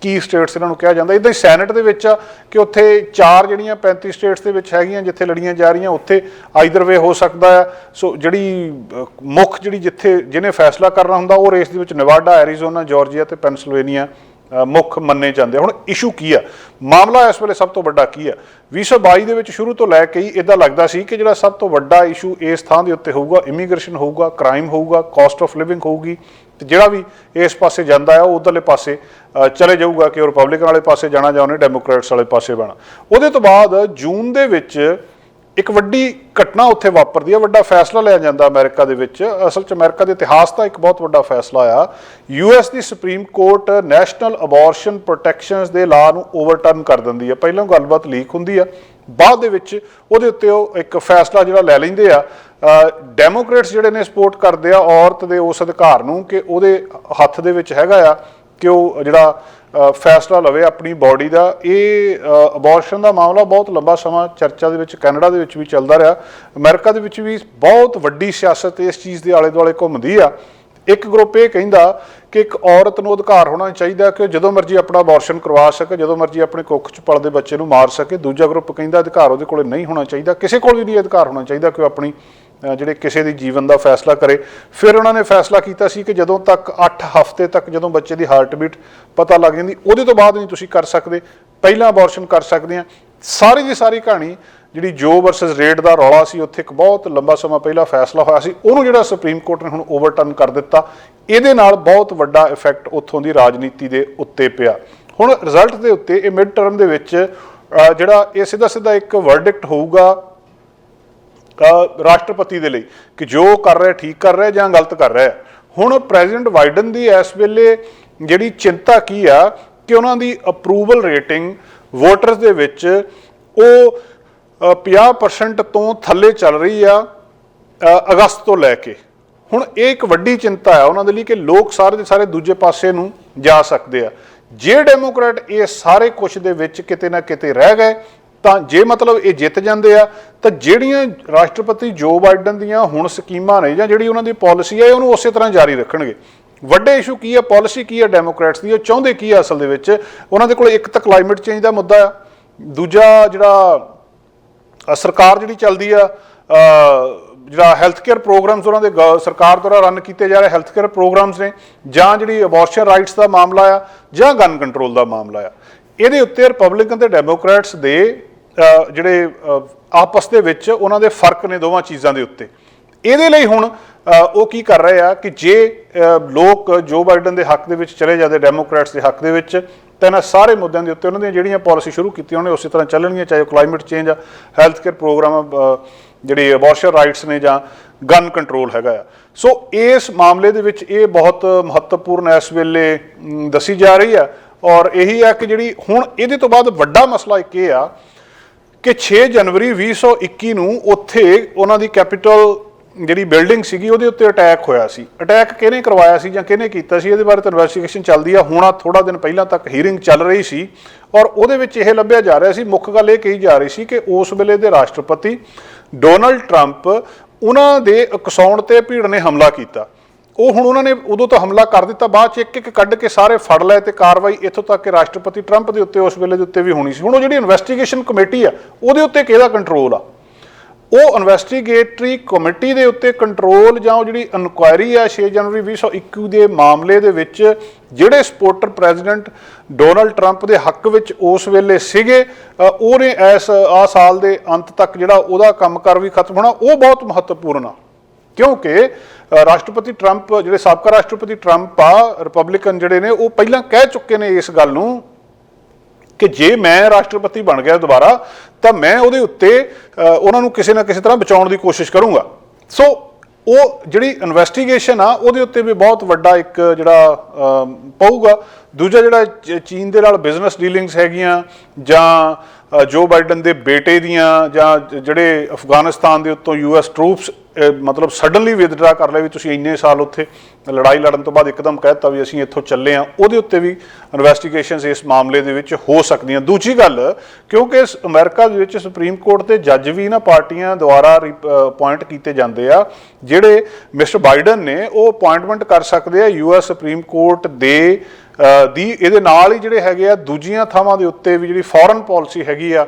ਕੀ ਸਟੇਟਸ ਇਹਨਾਂ ਨੂੰ ਕਿਹਾ ਜਾਂਦਾ। ਇੱਦਾਂ ਹੀ ਸੈਨੇਟ ਦੇ ਵਿੱਚ ਆ ਕਿ ਉੱਥੇ 4 ਜਿਹੜੀਆਂ 35 ਸਟੇਟਸ ਦੇ ਵਿੱਚ ਹੈਗੀਆਂ ਜਿੱਥੇ ਲੜੀਆਂ ਜਾ ਰਹੀਆਂ, ਉੱਥੇ ਆਈਦਰ ਵੇ ਹੋ ਸਕਦਾ ਆ। ਸੋ ਜਿਹੜੀ ਮੁੱਖ ਜਿਹੜੀ ਜਿੱਥੇ ਜਿਹਨੇ ਫੈਸਲਾ ਕਰਨਾ ਹੁੰਦਾ ਉਹ ਰੇਸ ਦੇ ਵਿੱਚ ਨੇਵਾਡਾ, ਐਰੀਜ਼ੋਨਾ, ਜਾਰਜੀਆ ਤੇ ਪੈਨਸਿਲਵੇਨੀਆ ਮੁੱਖ ਮੰਨੇ ਜਾਂਦੇ। ਹੁਣ ਇਸ਼ੂ ਕੀ ਆ, ਮਾਮਲਾ ਇਸ ਵੇਲੇ ਸਭ ਤੋਂ ਵੱਡਾ ਕੀ ਆ? 2022 ਦੇ ਵਿੱਚ ਸ਼ੁਰੂ ਤੋਂ ਲੈ ਕੇ ਹੀ ਇੱਦਾਂ ਲੱਗਦਾ ਸੀ ਕਿ ਜਿਹੜਾ ਸਭ ਤੋਂ ਵੱਡਾ ਇਸ਼ੂ ਇਸ ਥਾਂ ਦੇ ਉੱਤੇ ਹੋਊਗਾ ਇਮੀਗ੍ਰੇਸ਼ਨ ਹੋਊਗਾ, ਕ੍ਰਾਈਮ ਹੋਊਗਾ, ਕਾਸਟ ਆਫ ਲਿਵਿੰਗ ਹੋਊਗੀ, ਤੇ ਜਿਹੜਾ ਵੀ ਇਸ ਪਾਸੇ ਜਾਂਦਾ ਆ ਉਹ ਉਧਰਲੇ ਪਾਸੇ ਚਲੇ ਜਾਊਗਾ ਕਿ ਉਹ ਰਿਪਬਲਿਕਨ ਵਾਲੇ ਪਾਸੇ ਜਾਣਾ ਜਾਂ ਉਹਨੇ ਡੈਮੋਕ੍ਰੇਟਸ ਵਾਲੇ ਪਾਸੇ ਬਣਾ। ਉਹਦੇ ਤੋਂ ਬਾਅਦ ਜੂਨ ਦੇ ਵਿੱਚ ਇੱਕ ਵੱਡੀ ਘਟਨਾ ਉੱਥੇ ਵਾਪਰਦੀ ਹੈ, ਵੱਡਾ ਫੈਸਲਾ ਲਿਆ ਜਾਂਦਾ ਅਮਰੀਕਾ ਦੇ ਵਿੱਚ। ਅਸਲ 'ਚ ਅਮਰੀਕਾ ਦੇ ਇਤਿਹਾਸ ਦਾ ਇੱਕ ਬਹੁਤ ਵੱਡਾ ਫੈਸਲਾ ਆ। US ਦੀ ਸੁਪਰੀਮ ਕੋਰਟ ਨੈਸ਼ਨਲ ਅਬੋਰਸ਼ਨ ਪ੍ਰੋਟੈਕਸ਼ਨਸ ਦੇ ਲਾਅ ਨੂੰ ਓਵਰਟਰਨ ਕਰ ਦਿੰਦੀ ਹੈ। ਪਹਿਲਾਂ ਗੱਲਬਾਤ ਲੀਕ ਹੁੰਦੀ ਆ, ਬਾਅਦ ਦੇ ਵਿੱਚ ਉਹਦੇ ਉੱਤੇ ਉਹ ਇੱਕ ਫੈਸਲਾ ਜਿਹੜਾ ਲੈ ਲੈਂਦੇ ਆ। ਡੈਮੋਕ੍ਰੇਟਸ ਜਿਹੜੇ ਨੇ ਸਪੋਰਟ ਕਰਦੇ ਆ ਔਰਤ ਦੇ ਉਸ ਅਧਿਕਾਰ ਨੂੰ ਕਿ ਉਹਦੇ ਹੱਥ ਦੇ ਵਿੱਚ ਹੈਗਾ ਆ ਕਿ ਉਹ ਜਿਹੜਾ ਫੈਸਲਾ ਲਵੇ ਆਪਣੀ ਬਾਡੀ ਦਾ। ਇਹ ਅਬੋਰਸ਼ਨ ਦਾ ਮਾਮਲਾ ਬਹੁਤ ਲੰਬਾ ਸਮਾਂ ਚਰਚਾ ਦੇ ਵਿੱਚ ਕੈਨੇਡਾ ਦੇ ਵਿੱਚ ਵੀ ਚੱਲਦਾ ਰਿਹਾ, ਅਮਰੀਕਾ ਦੇ ਵਿੱਚ ਵੀ ਬਹੁਤ ਵੱਡੀ ਸਿਆਸਤ ਇਸ ਚੀਜ਼ ਦੇ ਆਲੇ ਦੁਆਲੇ ਘੁੰਮਦੀ ਆ। ਇੱਕ ਗਰੁੱਪ ਇਹ ਕਹਿੰਦਾ ਕਿ ਇੱਕ ਔਰਤ ਨੂੰ ਅਧਿਕਾਰ ਹੋਣਾ ਚਾਹੀਦਾ ਕਿ ਜਦੋਂ ਮਰਜ਼ੀ ਆਪਣਾ ਅਬੋਰਸ਼ਨ ਕਰਵਾ ਸਕੇ, ਜਦੋਂ ਮਰਜ਼ੀ ਆਪਣੇ ਕੁੱਖ 'ਚ ਪਲਦੇ ਬੱਚੇ ਨੂੰ ਮਾਰ ਸਕੇ। ਦੂਜਾ ਗਰੁੱਪ ਕਹਿੰਦਾ ਅਧਿਕਾਰ ਉਹਦੇ ਕੋਲ ਨਹੀਂ ਹੋਣਾ ਚਾਹੀਦਾ, ਕਿਸੇ ਕੋਲ ਵੀ ਨਹੀਂ ਅਧਿਕਾਰ ਹੋਣਾ ਚਾਹੀਦਾ ਕਿ ਉਹ ਆਪਣੀ ਜਿਹੜੇ ਕਿਸੇ ਦੀ ਜੀਵਨ ਦਾ ਫੈਸਲਾ ਕਰੇ। ਫਿਰ ਉਹਨਾਂ ਨੇ ਫੈਸਲਾ ਕੀਤਾ ਸੀ ਕਿ ਜਦੋਂ ਤੱਕ 8 ਹਫ਼ਤੇ ਤੱਕ ਜਦੋਂ ਬੱਚੇ ਦੀ ਹਾਰਟ ਬੀਟ ਪਤਾ ਲੱਗ ਜਾਂਦੀ, ਉਹਦੇ ਤੋਂ ਬਾਅਦ ਨਹੀਂ ਤੁਸੀਂ ਕਰ ਸਕਦੇ, ਪਹਿਲਾਂ ਅਬੋਰਸ਼ਨ ਕਰ ਸਕਦੇ ਆ। ਸਾਰੀ ਦੀ ਸਾਰੀ ਕਹਾਣੀ ਜਿਹੜੀ ਜੋ ਵਰਸਸ ਰੇਡ ਦਾ ਰੌਲਾ ਸੀ, ਉੱਥੇ ਇੱਕ ਬਹੁਤ ਲੰਬਾ ਸਮਾਂ ਪਹਿਲਾਂ ਫੈਸਲਾ ਹੋਇਆ ਸੀ, ਉਹਨੂੰ ਜਿਹੜਾ ਸੁਪਰੀਮ ਕੋਰਟ ਨੇ ਹੁਣ ਓਵਰਟਰਨ ਕਰ ਦਿੱਤਾ। ਇਹਦੇ ਨਾਲ ਬਹੁਤ ਵੱਡਾ ਇਫੈਕਟ ਉੱਥੋਂ ਦੀ ਰਾਜਨੀਤੀ ਦੇ ਉੱਤੇ ਪਿਆ। ਹੁਣ ਰਿਜ਼ਲਟ ਦੇ ਉੱਤੇ ਇਹ ਮਿਡ ਟਰਮ ਦੇ ਵਿੱਚ ਜਿਹੜਾ ਇਹ ਸਿੱਧਾ ਸਿੱਧਾ ਇੱਕ ਵਰਡਿਕਟ ਹੋਊਗਾ ਰਾਸ਼ਟਰਪਤੀ ਦੇ ਲਈ ਕਿ ਜੋ ਕਰ ਰਿਹਾ ਠੀਕ ਕਰ ਰਿਹਾ ਜਾਂ ਗਲਤ ਕਰ ਰਿਹਾ। ਹੁਣ ਪ੍ਰੈਜ਼ੀਡੈਂਟ ਬਾਈਡਨ ਦੀ ਇਸ ਵੇਲੇ ਜਿਹੜੀ ਚਿੰਤਾ ਕੀ ਆ ਕਿ ਉਹਨਾਂ ਦੀ ਅਪਰੂਵਲ ਰੇਟਿੰਗ ਵੋਟਰਸ ਦੇ ਵਿੱਚ ਉਹ 50% ਤੋਂ ਥੱਲੇ ਚੱਲ ਰਹੀ ਆ ਅਗਸਤ ਤੋਂ ਲੈ ਕੇ। ਹੁਣ ਇਹ ਇੱਕ ਵੱਡੀ ਚਿੰਤਾ ਆ ਉਹਨਾਂ ਦੇ ਲਈ ਕਿ ਲੋਕ ਸਾਰੇ ਦੇ ਸਾਰੇ ਦੂਜੇ ਪਾਸੇ ਨੂੰ ਜਾ ਸਕਦੇ ਆ। ਜੇ ਡੈਮੋਕ੍ਰੇਟ ਇਹ ਸਾਰੇ ਕੁਛ ਦੇ ਵਿੱਚ ਕਿਤੇ ਨਾ ਕਿਤੇ ਰਹਿ ਗਏ ਤਾਂ ਜੇ ਮਤਲਬ ਇਹ ਜਿੱਤ ਜਾਂਦੇ ਆ ਤਾਂ ਜਿਹੜੀਆਂ ਰਾਸ਼ਟਰਪਤੀ ਜੋ ਬਾਈਡਨ ਦੀਆਂ ਹੁਣ ਸਕੀਮਾਂ ਨੇ ਜਾਂ ਜਿਹੜੀ ਉਹਨਾਂ ਦੀ ਪਾਲਿਸੀ ਹੈ ਉਹਨੂੰ ਉਸੇ ਤਰ੍ਹਾਂ ਜਾਰੀ ਰੱਖਣਗੇ। ਵੱਡੇ ਇਸ਼ੂ ਕੀ ਆ, ਪਾਲਿਸੀ ਕੀ ਆ ਡੈਮੋਕ੍ਰੇਟਸ ਦੀ, ਉਹ ਚਾਹੁੰਦੇ ਕੀ ਆ ਅਸਲ ਦੇ ਵਿੱਚ? ਉਹਨਾਂ ਦੇ ਕੋਲ ਇੱਕ ਤਾਂ ਕਲਾਈਮੇਟ ਚੇਂਜ ਦਾ ਮੁੱਦਾ ਆ, ਦੂਜਾ ਜਿਹੜਾ ਸਰਕਾਰ ਜਿਹੜੀ ਚੱਲਦੀ ਆ, ਜਿਹੜਾ ਹੈਲਥ ਕੇਅਰ ਪ੍ਰੋਗਰਾਮਸ ਉਹਨਾਂ ਦੇ ਸਰਕਾਰ ਦੁਆਰਾ ਰਨ ਕੀਤੇ ਜਾ ਰਹੇ ਹੈਲਥ ਕੇਅਰ ਪ੍ਰੋਗਰਾਮਸ ਨੇ, ਜਾਂ ਜਿਹੜੀ ਅਬੋਰਸ਼ਨ ਰਾਈਟਸ ਦਾ ਮਾਮਲਾ ਆ, ਜਾਂ ਗਨ ਕੰਟਰੋਲ ਦਾ ਮਾਮਲਾ ਆ। ਇਹਦੇ ਉੱਤੇ ਰਿਪਬਲਿਕਨ ਤੇ ਡੈਮੋਕ੍ਰੇਟਸ ਦੇ ਜਿਹੜੇ ਆਪਸ ਦੇ ਵਿੱਚ ਉਹਨਾਂ ਦੇ ਫਰਕ ਨੇ ਦੋਵਾਂ ਚੀਜ਼ਾਂ ਦੇ ਉੱਤੇ। ਇਹਦੇ ਲਈ ਹੁਣ ਉਹ ਕੀ ਕਰ ਰਹੇ ਆ ਕਿ ਜੇ ਲੋਕ ਜੋ ਬਾਈਡਨ ਦੇ ਹੱਕ ਦੇ ਵਿੱਚ ਚਲੇ ਜਾਂਦੇ, ਡੈਮੋਕ੍ਰੇਟਸ ਦੇ ਹੱਕ ਦੇ ਵਿੱਚ, ਤਾਂ ਇਹਨਾਂ ਸਾਰੇ ਮੁੱਦਿਆਂ ਦੇ ਉੱਤੇ ਉਹਨਾਂ ਦੀਆਂ ਜਿਹੜੀਆਂ ਪਾਲਿਸੀ ਸ਼ੁਰੂ ਕੀਤੀਆਂ ਉਹਨੇ ਉਸੇ ਤਰ੍ਹਾਂ ਚੱਲਣਗੀਆਂ, ਚਾਹੇ ਉਹ ਕਲਾਈਮੇਟ ਚੇਂਜ ਆ, ਹੈਲਥ ਕੇਅਰ ਪ੍ਰੋਗਰਾਮ, ਜਿਹੜੇ ਅਬੋਰਸ਼ਨ ਰਾਈਟਸ ਨੇ, ਜਾਂ ਗਨ ਕੰਟਰੋਲ ਹੈਗਾ ਆ। ਸੋ ਇਸ ਮਾਮਲੇ ਦੇ ਵਿੱਚ ਇਹ ਬਹੁਤ ਮਹੱਤਵਪੂਰਨ ਇਸ ਵੇਲੇ ਦੱਸੀ ਜਾ ਰਹੀ ਆ। ਔਰ ਇਹੀ ਹੈ ਕਿ ਜਿਹੜੀ ਹੁਣ ਇਹਦੇ ਤੋਂ ਬਾਅਦ ਵੱਡਾ ਮਸਲਾ ਇੱਕ ਇਹ ਆ ਕਿ 6 ਜਨਵਰੀ 2021 ਨੂੰ ਉੱਥੇ ਉਹਨਾਂ ਦੀ ਕੈਪੀਟਲ ਜਿਹੜੀ ਬਿਲਡਿੰਗ ਸੀਗੀ ਉਹਦੇ ਉੱਤੇ ਅਟੈਕ ਹੋਇਆ ਸੀ। ਅਟੈਕ ਕਿਹਨੇ ਕਰਵਾਇਆ ਸੀ ਜਾਂ ਕਿਹਨੇ ਕੀਤਾ ਸੀ, ਇਹਦੇ ਬਾਰੇ ਤਾਂ ਇਨਵੈਸਟੀਗੇਸ਼ਨ ਚੱਲਦੀ ਆ। ਹੁਣ ਥੋੜਾ ਦਿਨ ਪਹਿਲਾਂ ਤੱਕ ਹੀਅਰਿੰਗ ਚੱਲ ਰਹੀ ਸੀ ਔਰ ਉਹਦੇ ਵਿੱਚ ਇਹ ਲੱਭਿਆ ਜਾ ਰਿਹਾ ਸੀ, ਮੁੱਖ ਗੱਲ ਇਹ ਕਹੀ ਜਾ ਰਹੀ ਸੀ ਕਿ ਉਸ ਵੇਲੇ ਦੇ ਰਾਸ਼ਟਰਪਤੀ ਡੋਨਲਡ ਟਰੰਪ ਉਹਨਾਂ ਦੇ ਉਕਸਾਉਣ ਤੇ ਭੀੜ ਨੇ ਹਮਲਾ ਕੀਤਾ। ਉਹ ਹੁਣ ਉਹਨਾਂ ਨੇ ਉਦੋਂ ਤਾਂ ਹਮਲਾ ਕਰ ਦਿੱਤਾ, ਬਾਅਦ 'ਚ ਇੱਕ ਇੱਕ ਕੱਢ ਕੇ ਸਾਰੇ ਫੜ ਲਏ ਤੇ ਕਾਰਵਾਈ ਇੱਥੋਂ ਤੱਕ ਕਿ ਰਾਸ਼ਟਰਪਤੀ ਟਰੰਪ ਦੇ ਉੱਤੇ ਉਸ ਵੇਲੇ ਦੇ ਉੱਤੇ ਵੀ ਹੋਣੀ ਸੀ। ਹੁਣ ਉਹ ਜਿਹੜੀ ਇਨਵੈਸਟੀਗੇਸ਼ਨ ਕਮੇਟੀ ਆ ਉਹਦੇ ਉੱਤੇ ਕਿਹਦਾ ਕੰਟਰੋਲ ਆ? ਉਹ ਇਨਵੈਸਟੀਗੇਟਰੀ ਕਮੇਟੀ ਦੇ ਉੱਤੇ ਕੰਟਰੋਲ, ਜਾਂ ਉਹ ਜਿਹੜੀ ਇਨਕੁਆਇਰੀ ਆ 6 ਜਨਵਰੀ 2021 ਦੇ ਮਾਮਲੇ ਦੇ ਵਿੱਚ ਜਿਹੜੇ ਸਪੋਰਟਰ ਪ੍ਰੈਜ਼ੀਡੈਂਟ ਡੋਨਲਡ ਟਰੰਪ ਦੇ ਹੱਕ ਵਿੱਚ ਉਸ ਵੇਲੇ ਸੀਗੇ, ਉਹਨੇ ਆ ਸਾਲ ਦੇ ਅੰਤ ਤੱਕ ਜਿਹੜਾ ਉਹਦਾ ਕੰਮਕਾਰ ਵੀ ਖਤਮ ਹੋਣਾ, ਉਹ ਬਹੁਤ ਮਹੱਤਵਪੂਰਨ ਆ। ਕਿਉਂਕਿ ਰਾਸ਼ਟਰਪਤੀ ਟਰੰਪ, ਜਿਹੜੇ ਸਾਬਕਾ ਰਾਸ਼ਟਰਪਤੀ ਟਰੰਪ ਆ, ਰਿਪਬਲਿਕਨ ਜਿਹੜੇ ਨੇ, ਉਹ ਪਹਿਲਾਂ ਕਹਿ ਚੁੱਕੇ ਨੇ ਇਸ ਗੱਲ ਨੂੰ ਕਿ ਜੇ ਮੈਂ ਰਾਸ਼ਟਰਪਤੀ ਬਣ ਗਿਆ ਦੁਬਾਰਾ ਤਾਂ ਮੈਂ ਉਹਦੇ ਉੱਤੇ ਉਹਨਾਂ ਨੂੰ ਕਿਸੇ ਨਾ ਕਿਸੇ ਤਰ੍ਹਾਂ ਬਚਾਉਣ ਦੀ ਕੋਸ਼ਿਸ਼ ਕਰੂੰਗਾ। ਸੋ ਉਹ ਜਿਹੜੀ ਇਨਵੈਸਟੀਗੇਸ਼ਨ ਆ ਉਹਦੇ ਉੱਤੇ ਵੀ ਬਹੁਤ ਵੱਡਾ ਇੱਕ ਜਿਹੜਾ ਪਊਗਾ। ਦੂਜਾ ਜਿਹੜਾ ਚੀਨ ਦੇ ਨਾਲ ਬਿਜ਼ਨਸ ਡੀਲਿੰਗਸ ਹੈਗੀਆਂ ਜਾਂ ਜੋ ਬਾਈਡਨ ਦੇ ਬੇਟੇ ਦੀਆਂ ਜਾਂ ਜਿਹੜੇ ਅਫਗਾਨਿਸਤਾਨ ਦੇ ਉੱਤੋਂ US ਟਰੂਪਸ ਮਤਲਬ ਸਡਨਲੀ ਵਿਦਡਰਾ ਕਰ ਲਿਆ ਵੀ ਤੁਸੀਂ ਇੰਨੇ ਸਾਲ ਉੱਥੇ ਲੜਾਈ ਲੜਨ ਤੋਂ ਬਾਅਦ ਇੱਕਦਮ ਕਹਿ ਦਿੱਤਾ ਵੀ ਅਸੀਂ ਇੱਥੋਂ ਚੱਲੇ ਹਾਂ, ਉਹਦੇ ਉੱਤੇ ਵੀ ਇਨਵੈਸਟੀਗੇਸ਼ਨਸ ਇਸ ਮਾਮਲੇ ਦੇ ਵਿੱਚ ਹੋ ਸਕਦੀਆਂ। ਦੂਜੀ ਗੱਲ, ਕਿਉਂਕਿ ਅਮਰੀਕਾ ਦੇ ਵਿੱਚ ਸੁਪਰੀਮ ਕੋਰਟ ਦੇ ਜੱਜ ਵੀ ਨਾ ਪਾਰਟੀਆਂ ਦੁਆਰਾ ਅਪੁਆਇੰਟ ਕੀਤੇ ਜਾਂਦੇ ਆ, ਜਿਹੜੇ ਮਿਸਟਰ ਬਾਈਡਨ ਨੇ ਉਹ ਅਪੁਆਇੰਟਮੈਂਟ ਕਰ ਸਕਦੇ ਆ US ਸੁਪਰੀਮ ਕੋਰਟ ਦੇ ਦੀ ਇਹਦੇ ਨਾਲ ਹੀ ਜਿਹੜੇ ਹੈਗੇ ਆ ਦੂਜੀਆਂ ਥਾਵਾਂ ਦੇ ਉੱਤੇ ਵੀ ਜਿਹੜੀ ਫੋਰਨ ਪਾਲਿਸੀ ਹੈਗੀ ਆ,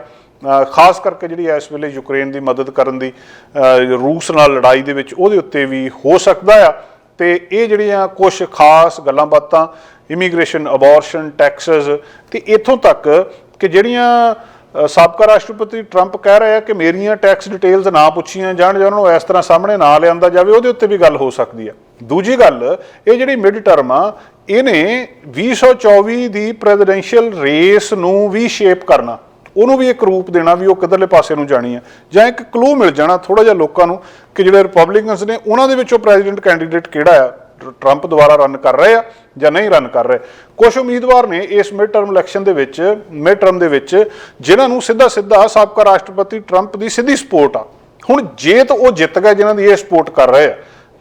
ਖਾਸ ਕਰਕੇ ਜਿਹੜੀ ਇਸ ਵੇਲੇ ਯੂਕਰੇਨ ਦੀ ਮਦਦ ਕਰਨ ਦੀ ਰੂਸ ਨਾਲ ਲੜਾਈ ਦੇ ਵਿੱਚ ਉਹਦੇ ਉੱਤੇ ਵੀ ਹੋ ਸਕਦਾ ਆ। ਤੇ ਇਹ ਜਿਹੜੀਆਂ ਕੁਝ ਖਾਸ ਗੱਲਾਂ ਬਾਤਾਂ ਇਮੀਗ੍ਰੇਸ਼ਨ, ਅਬੋਰਸ਼ਨ, ਟੈਕਸਸ ਤੇ ਇੱਥੋਂ ਤੱਕ ਕਿ ਜਿਹੜੀਆਂ ਸਾਬਕਾ ਰਾਸ਼ਟਰਪਤੀ ਟਰੰਪ ਕਹਿ ਰਹੇ ਆ ਕਿ ਮੇਰੀਆਂ ਟੈਕਸ ਡਿਟੇਲਸ ਨਾ ਪੁੱਛੀਆਂ ਜਾਣ ਜਾਂ ਉਹਨਾਂ ਨੂੰ ਇਸ ਤਰ੍ਹਾਂ ਸਾਹਮਣੇ ਨਾ ਲਿਆਂਦਾ ਜਾਵੇ, ਉਹਦੇ ਉੱਤੇ ਵੀ ਗੱਲ ਹੋ ਸਕਦੀ ਆ। ਦੂਜੀ ਗੱਲ, ਇਹ ਜਿਹੜੀ ਮਿਡ ਟਰਮ ਆ ਇਹਨੇ 2024 ਦੀ ਪ੍ਰੈਜ਼ੀਡੈਂਸ਼ੀਅਲ ਰੇਸ ਨੂੰ ਵੀ ਸ਼ੇਪ ਕਰਨਾ, ਉਹਨੂੰ ਵੀ ਇੱਕ ਰੂਪ ਦੇਣਾ ਵੀ ਉਹ ਕਿੱਧਰਲੇ ਪਾਸੇ ਨੂੰ ਜਾਣੀ ਆ, ਜਾਂ ਇੱਕ ਕਲੂ ਮਿਲ ਜਾਣਾ ਥੋੜਾ ਜਿਹਾ ਲੋਕਾਂ ਨੂੰ ਕਿ ਜਿਹੜੇ ਰਿਪਬਲਿਕਨਸ ਨੇ ਉਹਨਾਂ ਦੇ ਵਿੱਚੋਂ ਪ੍ਰੈਜ਼ੀਡੈਂਟ ਕੈਂਡੀਡੇਟ ਕਿਹੜਾ ਆ, ਟਰੰਪ ਦੁਆਰਾ ਰਨ ਕਰ ਰਹੇ ਆ ਜਾਂ ਨਹੀਂ ਰਨ ਕਰ ਰਹੇ। ਕੁਝ ਉਮੀਦਵਾਰ ਨੇ ਇਸ ਮਿਡ ਟਰਮ ਇਲੈਕਸ਼ਨ ਦੇ ਵਿੱਚ, ਮਿਡ ਟਰਮ ਦੇ ਵਿੱਚ, ਜਿਨ੍ਹਾਂ ਨੂੰ ਸਿੱਧਾ ਸਾਬਕਾ ਰਾਸ਼ਟਰਪਤੀ ਟਰੰਪ ਦੀ ਸਿੱਧੀ ਸਪੋਰਟ ਆ। ਹੁਣ ਜੇ ਤਾਂ ਉਹ ਜਿੱਤ ਗਏ ਜਿਨ੍ਹਾਂ ਦੀ ਇਹ ਸਪੋਰਟ ਕਰ ਰਹੇ ਆ,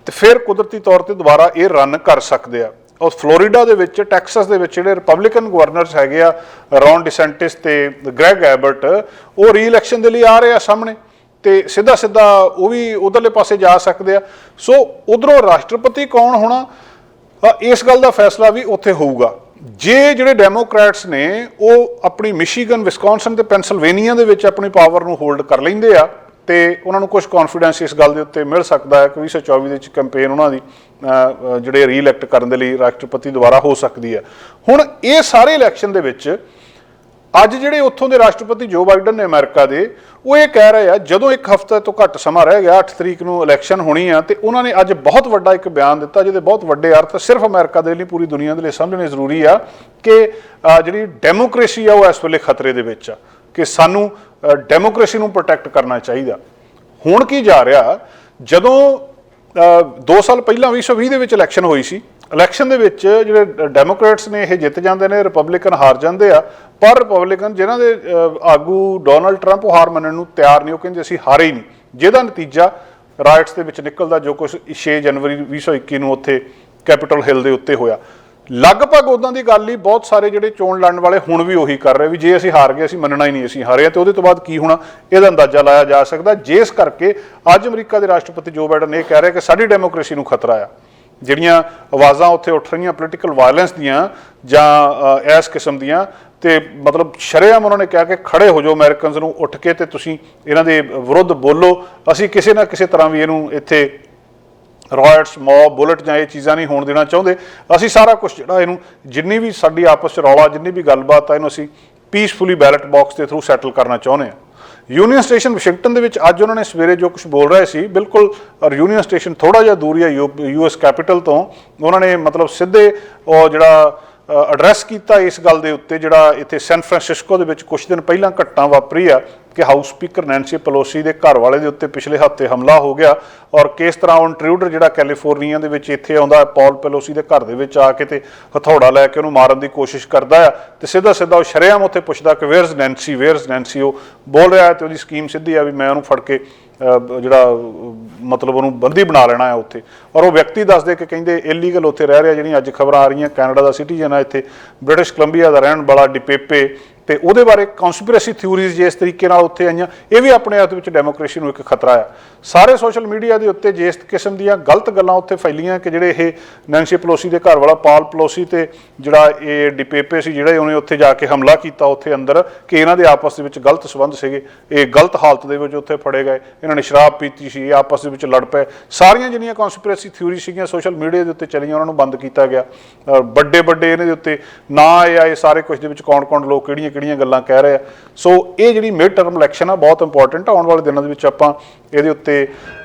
ਤੇ ਫਿਰ ਕੁਦਰਤੀ ਤੌਰ ਤੇ ਦੁਬਾਰਾ ਇਹ ਰਨ ਕਰ ਸਕਦੇ ਆ। ਔਰ ਫਲੋਰੀਡਾ ਦੇ ਵਿੱਚ, ਟੈਕਸਸ ਦੇ ਵਿੱਚ ਜਿਹੜੇ ਰਿਪਬਲਿਕਨ ਗਵਰਨਰਸ ਹੈਗੇ ਆ, ਰੌਨ ਡਿਸੈਂਟਿਸ ਤੇ ਗ੍ਰੈਗ ਐਬਰਟ, ਉਹ ਰੀ-ਇਲੈਕਸ਼ਨ ਦੇ ਲਈ ਆ ਰਹੇ ਆ ਸਾਹਮਣੇ, ਤੇ ਸਿੱਧਾ ਉਹ ਵੀ ਉਧਰਲੇ ਪਾਸੇ ਜਾ ਸਕਦੇ ਆ। ਸੋ ਉਧਰੋਂ ਰਾਸ਼ਟਰਪਤੀ ਕੌਣ ਹੋਣਾ, ਇਸ ਗੱਲ ਦਾ ਫੈਸਲਾ ਵੀ ਉੱਥੇ ਹੋਊਗਾ। ਜੇ ਜਿਹੜੇ ਡੈਮੋਕ੍ਰੈਟਸ ਨੇ ਉਹ ਆਪਣੀ ਮਿਸ਼ੀਗਨ, ਵਿਸਕੌਨਸਨ ਤੇ ਪੈਨਸਿਲਵੇਨੀਆ ਦੇ ਵਿੱਚ ਆਪਣੀ ਪਾਵਰ ਨੂੰ ਹੋਲਡ ਕਰ ਲੈਂਦੇ ਆ ਤੇ ਉਹਨਾਂ ਨੂੰ ਕੁਝ ਕੌਨਫੀਡੈਂਸ ਇਸ ਗੱਲ ਦੇ ਉੱਤੇ ਮਿਲ ਸਕਦਾ ਹੈ ਕਿ 2024 ਦੇ ਵਿੱਚ ਕੈਂਪੇਨ ਉਹਨਾਂ ਦੀ ਜਿਹੜੇ ਰੀ-ਇਲੈਕਟ ਕਰਨ ਦੇ ਲਈ ਰਾਸ਼ਟਰਪਤੀ ਦੁਆਰਾ ਹੋ ਸਕਦੀ ਹੈ। ਹੁਣ ਇਹ ਸਾਰੇ ਇਲੈਕਸ਼ਨ ਦੇ ਵਿੱਚ ਅੱਜ ਜਿਹੜੇ ਉੱਥੋਂ ਦੇ ਰਾਸ਼ਟਰਪਤੀ ਜੋ ਬਾਈਡਨ ਨੇ ਅਮਰੀਕਾ ਦੇ, ਉਹ ਇਹ ਕਹਿ ਰਹੇ ਆ ਜਦੋਂ ਇੱਕ ਹਫ਼ਤੇ ਤੋਂ ਘੱਟ ਸਮਾਂ ਰਹਿ ਗਿਆ, 8 ਤਰੀਕ ਨੂੰ ਇਲੈਕਸ਼ਨ ਹੋਣੀ ਆ, ਤੇ ਉਹਨਾਂ ਨੇ ਅੱਜ ਬਹੁਤ ਵੱਡਾ ਇੱਕ ਬਿਆਨ ਦਿੱਤਾ ਜਿਹਦੇ ਬਹੁਤ ਵੱਡੇ ਅਰਥ ਸਿਰਫ ਅਮਰੀਕਾ ਦੇ ਲਈ, ਪੂਰੀ ਦੁਨੀਆ ਦੇ ਲਈ ਸਮਝਣੇ ਜ਼ਰੂਰੀ ਆ ਕਿ ਜਿਹੜੀ ਡੈਮੋਕ੍ਰੇਸੀ ਆ ਉਹ ਇਸ ਵੇਲੇ ਖਤਰੇ ਦੇ ਵਿੱਚ ਆ, ਕਿ ਸਾਨੂੰ ਡੈਮੋਕ੍ਰੇਸੀ ਨੂੰ ਪ੍ਰੋਟੈਕਟ ਕਰਨਾ ਚਾਹੀਦਾ। ਹੁਣ ਕੀ ਜਾ ਰਿਹਾ, ਜਦੋਂ 2 ਸਾਲ ਪਹਿਲਾਂ 2020 ਦੇ ਵਿੱਚ ਇਲੈਕਸ਼ਨ ਹੋਈ ਸੀ, ਇਲੈਕਸ਼ਨ ਦੇ ਵਿੱਚ ਜਿਹੜੇ ਡੈਮੋਕ੍ਰੇਟਸ ਨੇ ਇਹ ਜਿੱਤ ਜਾਂਦੇ ਨੇ, ਰਿਪਬਲਿਕਨ ਹਾਰ ਜਾਂਦੇ ਆ, ਪਰ ਰਿਪਬਲਿਕਨ ਜਿਨ੍ਹਾਂ ਦੇ ਆਗੂ ਡੋਨਲਡ ਟਰੰਪ ਉਹ ਹਾਰ ਮੰਨਣ ਨੂੰ ਤਿਆਰ ਨਹੀਂ, ਉਹ ਕਹਿੰਦੇ ਅਸੀਂ ਹਾਰੇ ਹੀ ਨਹੀਂ, ਜਿਹਦਾ ਨਤੀਜਾ ਰਾਈਟਸ ਦੇ ਵਿੱਚ ਨਿਕਲਦਾ ਜੋ ਕੁਝ 6 ਜਨਵਰੀ 2021 ਨੂੰ ਉੱਥੇ ਕੈਪੀਟਲ ਹਿੱਲ ਦੇ ਉੱਤੇ ਹੋਇਆ। ਲਗਭਗ ਉਦਾਂ ਦੀ ਗੱਲ ਹੀ ਬਹੁਤ ਸਾਰੇ ਜਿਹੜੇ ਚੋਣ ਲੜਨ ਵਾਲੇ ਹੁਣ ਵੀ ਉਹੀ ਕਰ ਰਹੇ ਵੀ ਜੇ ਅਸੀਂ ਹਾਰ ਗਏ ਅਸੀਂ ਮੰਨਣਾ ਹੀ ਨਹੀਂ ਅਸੀਂ ਹਾਰੇ ਆ, ਤੇ ਉਹਦੇ ਤੋਂ ਬਾਅਦ ਕੀ ਹੋਣਾ ਇਹਦਾ ਅੰਦਾਜ਼ਾ ਲਾਇਆ ਜਾ ਸਕਦਾ। ਜਿਸ ਕਰਕੇ ਅੱਜ ਅਮਰੀਕਾ ਦੇ ਰਾਸ਼ਟਰਪਤੀ ਜੋ ਬਾਈਡਨ ਇਹ ਕਹਿ ਰਿਹਾ ਕਿ ਸਾਡੀ ਡੈਮੋਕ੍ਰੇਸੀ ਨੂੰ ਖਤਰਾ ਆ। ਜਿਹੜੀਆਂ ਆਵਾਜ਼ਾਂ ਉੱਥੇ ਉੱਠ ਰਹੀਆਂ ਪੋਲੀਟੀਕਲ ਵਾਇਲੈਂਸ ਦੀਆਂ ਜਾਂ ਇਸ ਕਿਸਮ ਦੀਆਂ, ਤੇ ਮਤਲਬ ਸ਼ਰੇਆਮ ਉਹਨਾਂ ਨੇ ਕਿਹਾ ਕਿ ਖੜੇ ਹੋ ਜਾਓ ਅਮਰੀਕਨਸ ਨੂੰ, ਉੱਠ ਕੇ ਤੇ ਤੁਸੀਂ ਇਹਨਾਂ ਦੇ ਵਿਰੁੱਧ ਬੋਲੋ, ਅਸੀਂ ਕਿਸੇ ਨਾ ਕਿਸੇ ਤਰ੍ਹਾਂ ਵੀ ਇਹਨੂੰ ਇੱਥੇ ਰਾਇਟਸ, ਮੌਬ, ਬੁਲਟ ਜਾਂ ਇਹ ਚੀਜ਼ਾਂ ਨਹੀਂ ਹੋਣ ਦੇਣਾ ਚਾਹੁੰਦੇ। ਅਸੀਂ ਸਾਰਾ ਕੁਝ ਜਿਹੜਾ ਇਹਨੂੰ ਜਿੰਨੀ ਵੀ ਸਾਡੀ ਆਪਸ 'ਚ ਰੌਲਾ, ਜਿੰਨੀ ਵੀ ਗੱਲਬਾਤ ਆ, ਇਹਨੂੰ ਅਸੀਂ ਪੀਸਫੁਲੀ ਬੈਲਟ ਬਾਕਸ ਦੇ ਥਰੂ ਸੈਟਲ ਕਰਨਾ ਚਾਹੁੰਦੇ ਹਾਂ। ਯੂਨੀਅਨ ਸਟੇਸ਼ਨ ਵਾਸ਼ਿੰਗਟਨ ਦੇ ਵਿੱਚ ਅੱਜ ਉਹਨਾਂ ਨੇ ਸਵੇਰੇ ਜੋ ਕੁਝ ਬੋਲ ਰਹੇ ਸੀ, ਬਿਲਕੁਲ ਯੂਨੀਅਨ ਸਟੇਸ਼ਨ ਥੋੜ੍ਹਾ ਜਿਹਾ ਦੂਰ ਹੈ US ਕੈਪੀਟਲ ਤੋਂ, ਉਹਨਾਂ ਨੇ ਮਤਲਬ ਸਿੱਧੇ ਉਹ ਜਿਹੜਾ ਐਡਰੈਸ ਕੀਤਾ ਇਸ ਗੱਲ ਦੇ ਉੱਤੇ ਜਿਹੜਾ ਇੱਥੇ ਸੈਨ ਫਰਾਂਸਿਸਕੋ ਦੇ ਵਿੱਚ ਕੁਝ ਦਿਨ ਪਹਿਲਾਂ ਘਟਨਾ ਵਾਪਰੀ ਆ ਕਿ ਹਾਊਸ ਸਪੀਕਰ ਨੈਂਸੀ ਪੈਲੋਸੀ ਦੇ ਘਰ ਵਾਲੇ ਦੇ ਉੱਤੇ ਪਿਛਲੇ ਹਫ਼ਤੇ ਹਮਲਾ ਹੋ ਗਿਆ, ਔਰ ਕਿਸ ਤਰ੍ਹਾਂ ਉਹ ਇੰਟਰੂਡਰ ਜਿਹੜਾ ਕੈਲੀਫੋਰਨੀਆ ਦੇ ਵਿੱਚ ਇੱਥੇ ਆਉਂਦਾ, ਪੌਲ ਪੈਲੋਸੀ ਦੇ ਘਰ ਦੇ ਵਿੱਚ ਆ ਕੇ ਤੇ ਹਥੌੜਾ ਲੈ ਕੇ ਉਹਨੂੰ ਮਾਰਨ ਦੀ ਕੋਸ਼ਿਸ਼ ਕਰਦਾ ਆ, ਤੇ ਸਿੱਧਾ ਉਹ ਸ਼ਰੇਆਮ ਉੱਥੇ ਪੁੱਛਦਾ ਕਿ ਵੇਅਰਜ਼ ਨੈਂਸੀ, ਉਹ ਬੋਲ ਰਿਹਾ ਤੇ ਉਹਦੀ ਸਕੀਮ ਸਿੱਧੀ ਆ ਵੀ ਮੈਂ ਉਹਨੂੰ ਫੜ ਕੇ ਜਿਹੜਾ ਮਤਲਬ ਉਹਨੂੰ ਬੰਦੀ ਬਣਾ ਲੈਣਾ ਹੈ ਉੱਥੇ। ਔਰ ਉਹ ਵਿਅਕਤੀ ਦੱਸਦੇ ਕਿ ਕਹਿੰਦੇ ਇਲੀਗਲ ਉੱਥੇ ਰਹਿ ਰਿਹਾ, ਜਿਹੜੀਆਂ ਅੱਜ ਖਬਰਾਂ ਆ ਰਹੀਆਂ ਕੈਨੇਡਾ ਦਾ ਸਿਟੀਜ਼ਨ ਆ, ਇੱਥੇ ਬ੍ਰਿਟਿਸ਼ ਕੋਲੰਬੀਆ ਦਾ ਰਹਿਣ ਵਾਲਾ ਡਿਪੇਪੇ, ਤੇ ਉਹਦੇ ਬਾਰੇ ਕਨਸਪੀਰੇਸੀ ਥਿਊਰੀਜ਼ ਜਿਸ ਤਰੀਕੇ ਨਾਲ ਉੱਥੇ ਆਈਆਂ, ਇਹ ਵੀ ਆਪਣੇ ਆਪ ਵਿੱਚ ਡੈਮੋਕ੍ਰੇਸੀ ਨੂੰ ਇੱਕ ਖਤਰਾ ਆ। ਸਾਰੇ ਸੋਸ਼ਲ ਮੀਡੀਆ ਦੇ ਉੱਤੇ ਜਿਸ ਕਿਸਮ ਦੀਆਂ ਗਲਤ ਗੱਲਾਂ ਉੱਥੇ ਫੈਲੀਆਂ ਕਿ ਜਿਹੜੇ ਇਹ ਨੈਂਸੀ ਪੈਲੋਸੀ ਦੇ ਘਰ ਵਾਲਾ ਪਾਲ ਪੈਲੋਸੀ ਤੇ ਜਿਹੜਾ ਇਹ ਡਿਪੇਪੇ ਸੀ, ਜਿਹੜੇ ਉਹਨੇ ਉੱਥੇ ਜਾ ਕੇ ਹਮਲਾ ਕੀਤਾ ਉੱਥੇ ਅੰਦਰ, ਕਿ ਇਹਨਾਂ ਦੇ ਆਪਸ ਦੇ ਵਿੱਚ ਗਲਤ ਸੰਬੰਧ ਸੀਗੇ, ਇਹ ਗਲਤ ਹਾਲਤ ਦੇ ਵਿੱਚ ਉੱਥੇ ਫੜੇ ਗਏ, ਇਹਨਾਂ ਨੇ ਸ਼ਰਾਬ ਪੀਤੀ ਸੀ, ਆਪਸ ਦੇ ਵਿੱਚ ਲੜ ਪਏ। ਸਾਰੀਆਂ ਜਿਹੜੀਆਂ ਕਨਸਪੀਰੇਸੀ ਥਿਊਰੀ ਸੀਗੀਆਂ ਸੋਸ਼ਲ ਮੀਡੀਆ ਦੇ ਉੱਤੇ ਚੱਲੀਆਂ, ਉਹਨਾਂ ਨੂੰ ਬੰਦ ਕੀਤਾ ਗਿਆ। ਵੱਡੇ ਇਹਨਾਂ ਦੇ ਉੱਤੇ ਨਾ ਇਹ ਸਾਰੇ ਕੁਝ ਦੇ ਵਿੱਚ ਕੌਣ ਲੋਕ ਕਿਹੜੀਆਂ ਗੱਲਾਂ ਕਹਿ ਰਹੇ ਆ। ਸੋ ਇਹ ਜਿਹੜੀ ਮਿਡ ਟਰਮ ਇਲੈਕਸ਼ਨ ਆ ਬਹੁਤ ਇੰਪੋਰਟੈਂਟ ਆ। ਆਉਣ ਵਾਲੇ ਦਿਨਾਂ ਦੇ ਵਿੱਚ ਆਪਾਂ ਇਹਦੇ ਉੱਤੇ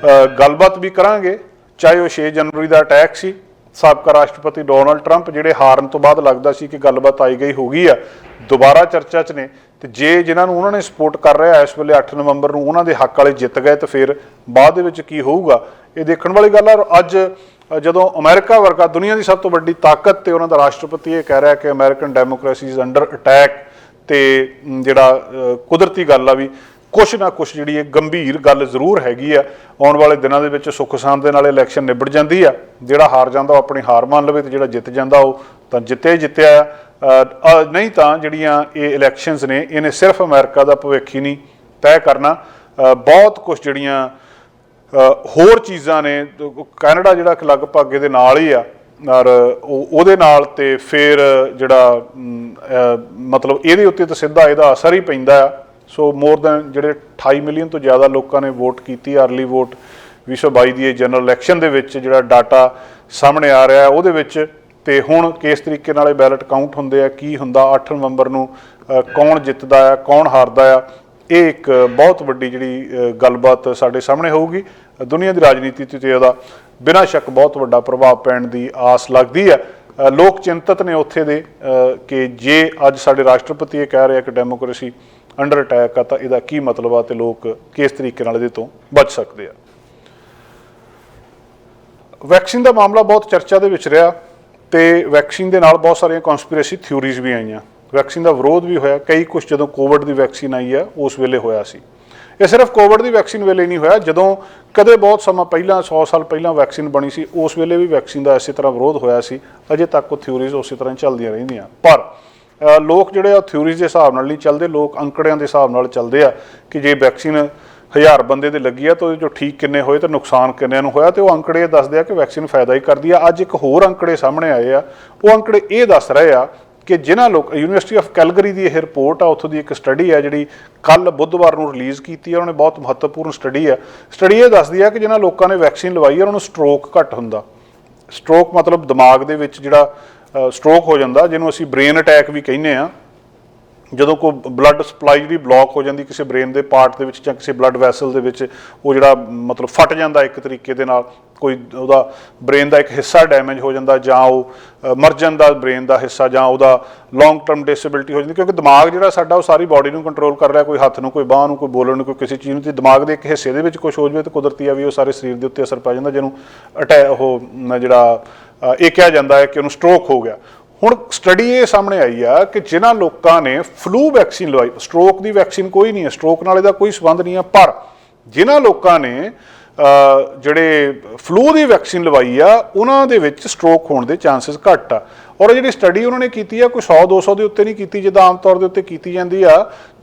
ਗੱਲਬਾਤ ਵੀ ਕਰਾਂਗੇ। ਚਾਹੇ ਉਹ 6 ਜਨਵਰੀ ਦਾ ਅਟੈਕ ਸੀ, ਸਾਬਕਾ ਰਾਸ਼ਟਰਪਤੀ ਡੋਨਲਡ ਟਰੰਪ ਜਿਹੜੇ ਹਾਰਨ ਤੋਂ ਬਾਅਦ ਲੱਗਦਾ ਸੀ ਕਿ ਗੱਲਬਾਤ ਆਈ ਗਈ ਹੋ ਗਈ ਆ, ਦੁਬਾਰਾ ਚਰਚਾ 'ਚ ਨੇ। ਤੇ ਜੇ ਜਿਨ੍ਹਾਂ ਨੂੰ ਉਹਨਾਂ ਨੇ ਸਪੋਰਟ ਕਰ ਰਿਹਾ ਇਸ ਵੇਲੇ 8 ਨਵੰਬਰ ਨੂੰ ਉਹਨਾਂ ਦੇ ਹੱਕ ਵਾਲੇ ਜਿੱਤ ਗਏ ਤਾਂ ਫਿਰ ਬਾਅਦ ਦੇ ਵਿੱਚ ਕੀ ਹੋਊਗਾ, ਇਹ ਦੇਖਣ ਵਾਲੀ ਗੱਲ ਆ। ਅੱਜ ਜਦੋਂ ਅਮਰੀਕਾ ਵਰਗਾ ਦੁਨੀਆ ਦੀ ਸਭ ਤੋਂ ਵੱਡੀ ਤਾਕਤ ਤੇ ਉਹਨਾਂ ਦਾ ਰਾਸ਼ਟਰਪਤੀ ਇਹ ਕਹਿ ਰਿਹਾ ਕਿ American democracy is under attack, ਤੇ ਜਿਹੜਾ ਕੁਦਰਤੀ ਗੱਲ ਆ ਵੀ ਕੁਛ ਨਾ ਕੁਛ ਜਿਹੜੀ ਇਹ ਗੰਭੀਰ ਗੱਲ ਜ਼ਰੂਰ ਹੈਗੀ ਆ। ਆਉਣ ਵਾਲੇ ਦਿਨਾਂ ਦੇ ਵਿੱਚ ਸੁੱਖ ਸ਼ਾਂਤੀ ਦੇ ਨਾਲ ਇਲੈਕਸ਼ਨ ਨਿਬੜ ਜਾਂਦੀ ਆ। ਜਿਹੜਾ ਹਾਰ ਜਾਂਦਾ ਉਹ ਆਪਣੀ ਹਾਰ ਮੰਨ ਲਵੇ ਤੇ ਜਿਹੜਾ ਜਿੱਤ ਜਾਂਦਾ ਉਹ ਤਾਂ ਜਿੱਤਿਆ ਆ। ਨਹੀਂ ਤਾਂ ਜਿਹੜੀਆਂ ਇਹ ਇਲੈਕਸ਼ਨਸ ਨੇ ਇਹਨੇ ਸਿਰਫ ਅਮਰੀਕਾ ਦਾ ਭਵਿੱਖ ਹੀ ਨਹੀਂ ਤੈਅ ਕਰਨਾ, ਬਹੁਤ ਕੁਛ ਜਿਹੜੀਆਂ ਹੋਰ ਚੀਜ਼ਾਂ ਨੇ। ਕੈਨੇਡਾ ਜਿਹੜਾ ਕਿ ਲਗਭਗ ਇਹਦੇ ਨਾਲ ਹੀ ਆ, ਔਰ ਉਹਦੇ ਨਾਲ ਤੇ ਫਿਰ ਜਿਹੜਾ ਮਤਲਬ ਇਹਦੇ ਉੱਤੇ ਤਾਂ ਸਿੱਧਾ ਇਹਦਾ ਅਸਰ ਹੀ ਪੈਂਦਾ ਆ। ਸੋ ਮੋਰ ਦੈਨ ਜਿਹੜੇ 28 ਮਿਲੀਅਨ ਤੋਂ ਜ਼ਿਆਦਾ ਲੋਕਾਂ ਨੇ ਵੋਟ ਕੀਤੀ ਅਰਲੀ ਵੋਟ 2022 ਦੀ ਇਹ ਜਨਰਲ ਇਲੈਕਸ਼ਨ ਦੇ ਵਿੱਚ, ਜਿਹੜਾ ਡਾਟਾ ਸਾਹਮਣੇ ਆ ਰਿਹਾ ਉਹਦੇ ਵਿੱਚ। ਤੇ ਹੁਣ ਕਿਸ ਤਰੀਕੇ ਨਾਲ ਇਹ ਬੈਲਟ ਕਾਊਂਟ ਹੁੰਦੇ ਆ, ਕੀ ਹੁੰਦਾ 8 ਨਵੰਬਰ ਨੂੰ, ਕੌਣ ਜਿੱਤਦਾ ਆ ਕੌਣ ਹਾਰਦਾ ਆ, ਇਹ ਇੱਕ ਬਹੁਤ ਵੱਡੀ ਜਿਹੜੀ ਗੱਲਬਾਤ ਸਾਡੇ ਸਾਹਮਣੇ ਹੋਊਗੀ। ਦੁਨੀਆ ਦੀ ਰਾਜਨੀਤੀ 'ਤੇ ਇਹਦਾ ਬਿਨਾਂ ਸ਼ੱਕ ਬਹੁਤ ਵੱਡਾ ਪ੍ਰਭਾਵ ਪੈਣ ਦੀ ਆਸ ਲੱਗਦੀ ਆ। ਲੋਕ ਚਿੰਤਤ ਨੇ ਉੱਥੇ ਦੇ ਕਿ ਜੇ ਅੱਜ ਸਾਡੇ ਰਾਸ਼ਟਰਪਤੀ ਇਹ ਕਹਿ ਰਿਹਾ ਕਿ ਡੈਮੋਕ੍ਰੇਸੀ ਅੰਡਰ ਅਟੈਕ ਆ ਤਾਂ ਇਹਦਾ ਕੀ ਮਤਲਬ ਆ ਤੇ ਲੋਕ ਕਿਸ ਤਰੀਕੇ ਨਾਲ ਇਹਦੇ ਤੋਂ ਬਚ ਸਕਦੇ ਆ। ਵੈਕਸੀਨ ਦਾ ਮਾਮਲਾ ਬਹੁਤ ਚਰਚਾ ਦੇ ਵਿੱਚ ਰਿਹਾ ਤੇ ਵੈਕਸੀਨ ਦੇ ਨਾਲ ਬਹੁਤ ਸਾਰੀਆਂ ਕਨਸਪੀਰੇਸੀ ਥਿਊਰੀਜ਼ ਵੀ ਆਈਆਂ। ਵੈਕਸੀਨ ਦਾ ਵਿਰੋਧ ਵੀ ਹੋਇਆ ਕਈ ਕੁਛ। ਜਦੋਂ ਕੋਵਿਡ ਦੀ ਵੈਕਸੀਨ ਆਈ ਆ ਉਸ ਵੇਲੇ ਹੋਇਆ ਸੀ। ਇਹ ਸਿਰਫ ਕੋਵਿਡ ਦੀ ਵੈਕਸੀਨ ਵੇਲੇ ਨਹੀਂ ਹੋਇਆ, ਜਦੋਂ ਕਦੇ ਬਹੁਤ ਸਮਾਂ ਪਹਿਲਾਂ 100 ਸਾਲ ਪਹਿਲਾਂ ਵੈਕਸੀਨ ਬਣੀ ਸੀ ਉਸ ਵੇਲੇ ਵੀ ਵੈਕਸੀਨ ਦਾ ਇਸੇ ਤਰ੍ਹਾਂ ਵਿਰੋਧ ਹੋਇਆ ਸੀ। ਅਜੇ ਤੱਕ ਉਹ ਥਿਊਰੀਜ਼ ਉਸੇ ਤਰ੍ਹਾਂ ਚੱਲਦੀਆਂ ਰਹਿੰਦੀਆਂ। ਪਰ ਲੋਕ ਜਿਹੜੇ ਆ ਥਿਊਰੀਜ਼ ਦੇ ਹਿਸਾਬ ਨਾਲ ਨਹੀਂ ਚੱਲਦੇ, ਲੋਕ ਅੰਕੜਿਆਂ ਦੇ ਹਿਸਾਬ ਨਾਲ ਚੱਲਦੇ ਆ ਕਿ ਜੇ ਵੈਕਸੀਨ 1000 ਬੰਦੇ ਦੇ ਲੱਗੀ ਆ ਤਾਂ ਉਹਦੇ 'ਚੋਂ ਠੀਕ ਕਿੰਨੇ ਹੋਏ ਤੇ ਨੁਕਸਾਨ ਕਿੰਨਿਆਂ ਨੂੰ ਹੋਇਆ, ਤੇ ਉਹ ਅੰਕੜੇ ਦੱਸਦੇ ਆ ਕਿ ਵੈਕਸੀਨ ਫਾਇਦਾ ਹੀ ਕਰਦੀ ਆ। ਅੱਜ ਇੱਕ ਹੋਰ ਅੰਕੜੇ ਸਾਹਮਣੇ ਆਏ ਆ, ਉਹ ਅੰਕੜੇ ਇਹ ਦੱਸ ਰਹੇ ਆ ਕਿ ਜਿਨ੍ਹਾਂ ਲੋਕ ਯੂਨੀਵਰਸਿਟੀ ਆਫ ਕੈਲਗਰੀ ਦੀ ਇਹ ਰਿਪੋਰਟ ਆ, ਉੱਥੋਂ ਦੀ ਇੱਕ ਸਟੱਡੀ ਆ ਜਿਹੜੀ ਕੱਲ੍ਹ ਬੁੱਧਵਾਰ ਨੂੰ ਰਿਲੀਜ਼ ਕੀਤੀ ਆ। ਉਹਨਾਂ ਨੇ ਬਹੁਤ ਮਹੱਤਵਪੂਰਨ ਸਟੱਡੀ ਆ। ਸਟੱਡੀ ਇਹ ਦੱਸਦੀ ਆ ਕਿ ਜਿਨ੍ਹਾਂ ਲੋਕਾਂ ਨੇ ਵੈਕਸੀਨ ਲਵਾਈ ਆ ਉਹਨਾਂ ਨੂੰ ਸਟ੍ਰੋਕ ਘੱਟ ਹੁੰਦਾ। ਸਟ੍ਰੋਕ ਮਤਲਬ ਦਿਮਾਗ ਦੇ ਵਿੱਚ ਜਿਹੜਾ ਸਟ੍ਰੋਕ ਹੋ ਜਾਂਦਾ, ਜਿਹਨੂੰ ਅਸੀਂ ਬ੍ਰੇਨ ਅਟੈਕ ਵੀ ਕਹਿੰਦੇ ਆ। ਜਦੋਂ ਕੋਈ ਬਲੱਡ ਸਪਲਾਈ ਜਿਹੜੀ ਬਲੌਕ ਹੋ ਜਾਂਦੀ ਕਿਸੇ ਬ੍ਰੇਨ ਦੇ ਪਾਰਟ ਦੇ ਵਿੱਚ ਜਾਂ ਕਿਸੇ ਬਲੱਡ ਵੈਸਲ ਦੇ ਵਿੱਚ, ਉਹ ਜਿਹੜਾ ਮਤਲਬ ਫਟ ਜਾਂਦਾ ਇੱਕ ਤਰੀਕੇ ਦੇ ਨਾਲ, ਕੋਈ ਉਹਦਾ ਬ੍ਰੇਨ ਦਾ ਇੱਕ ਹਿੱਸਾ ਡੈਮੇਜ ਹੋ ਜਾਂਦਾ ਜਾਂ ਉਹ ਮਰ ਜਾਂਦਾ ਬ੍ਰੇਨ ਦਾ ਹਿੱਸਾ, ਜਾਂ ਉਹਦਾ ਲੌਂਗ ਟਰਮ ਡਿਸੇਬਿਲਿਟੀ ਹੋ ਜਾਂਦੀ। ਕਿਉਂਕਿ ਦਿਮਾਗ ਜਿਹੜਾ ਸਾਡਾ ਉਹ ਸਾਰੀ ਬਾਡੀ ਨੂੰ ਕੰਟਰੋਲ ਕਰ ਰਿਹਾ, ਕੋਈ ਹੱਥ ਨੂੰ, ਕੋਈ ਬਾਂਹ ਨੂੰ, ਕੋਈ ਬੋਲਣ ਨੂੰ, ਕੋਈ ਕਿਸੇ ਚੀਜ਼ ਨੂੰ। ਤੇ ਦਿਮਾਗ ਦੇ ਇੱਕ ਹਿੱਸੇ ਦੇ ਵਿੱਚ ਕੁਛ ਹੋ ਜਾਵੇ ਤਾਂ ਕੁਦਰਤੀ ਆ ਵੀ ਉਹ ਸਾਰੇ ਸਰੀਰ ਦੇ ਉੱਤੇ ਅਸਰ ਪੈ ਜਾਂਦਾ, ਜਿਹਨੂੰ ਉਹ ਜਿਹੜਾ ਇਹ ਕਿਹਾ ਜਾਂਦਾ ਹੈ ਕਿ ਉਹਨੂੰ ਸਟ੍ਰੋਕ ਹੋ ਗਿਆ। ਹੁਣ ਸਟੱਡੀ ਇਹ ਸਾਹਮਣੇ ਆਈ ਆ ਕਿ ਜਿਨ੍ਹਾਂ ਲੋਕਾਂ ਨੇ ਫਲੂ ਵੈਕਸੀਨ ਲਵਾਈ, ਸਟ੍ਰੋਕ ਦੀ ਵੈਕਸੀਨ ਕੋਈ ਨਹੀਂ ਹੈ, ਸਟ੍ਰੋਕ ਨਾਲ ਇਹਦਾ ਕੋਈ ਸੰਬੰਧ ਨਹੀਂ ਆ, ਪਰ ਜਿਨ੍ਹਾਂ ਲੋਕਾਂ ਨੇ ਜਿਹੜੇ ਫਲੂ ਦੀ ਵੈਕਸੀਨ ਲਵਾਈ ਆ ਉਹਨਾਂ ਦੇ ਵਿੱਚ ਸਟ੍ਰੋਕ ਹੋਣ ਦੇ ਚਾਂਸਸ ਘੱਟ ਆ। ਔਰ ਜਿਹੜੀ ਸਟੱਡੀ ਉਹਨਾਂ ਨੇ ਕੀਤੀ ਆ ਕੋਈ 100-200 ਦੇ ਉੱਤੇ ਨਹੀਂ ਕੀਤੀ ਜਿੱਦਾਂ ਆਮ ਤੌਰ ਦੇ ਉੱਤੇ ਕੀਤੀ ਜਾਂਦੀ ਆ।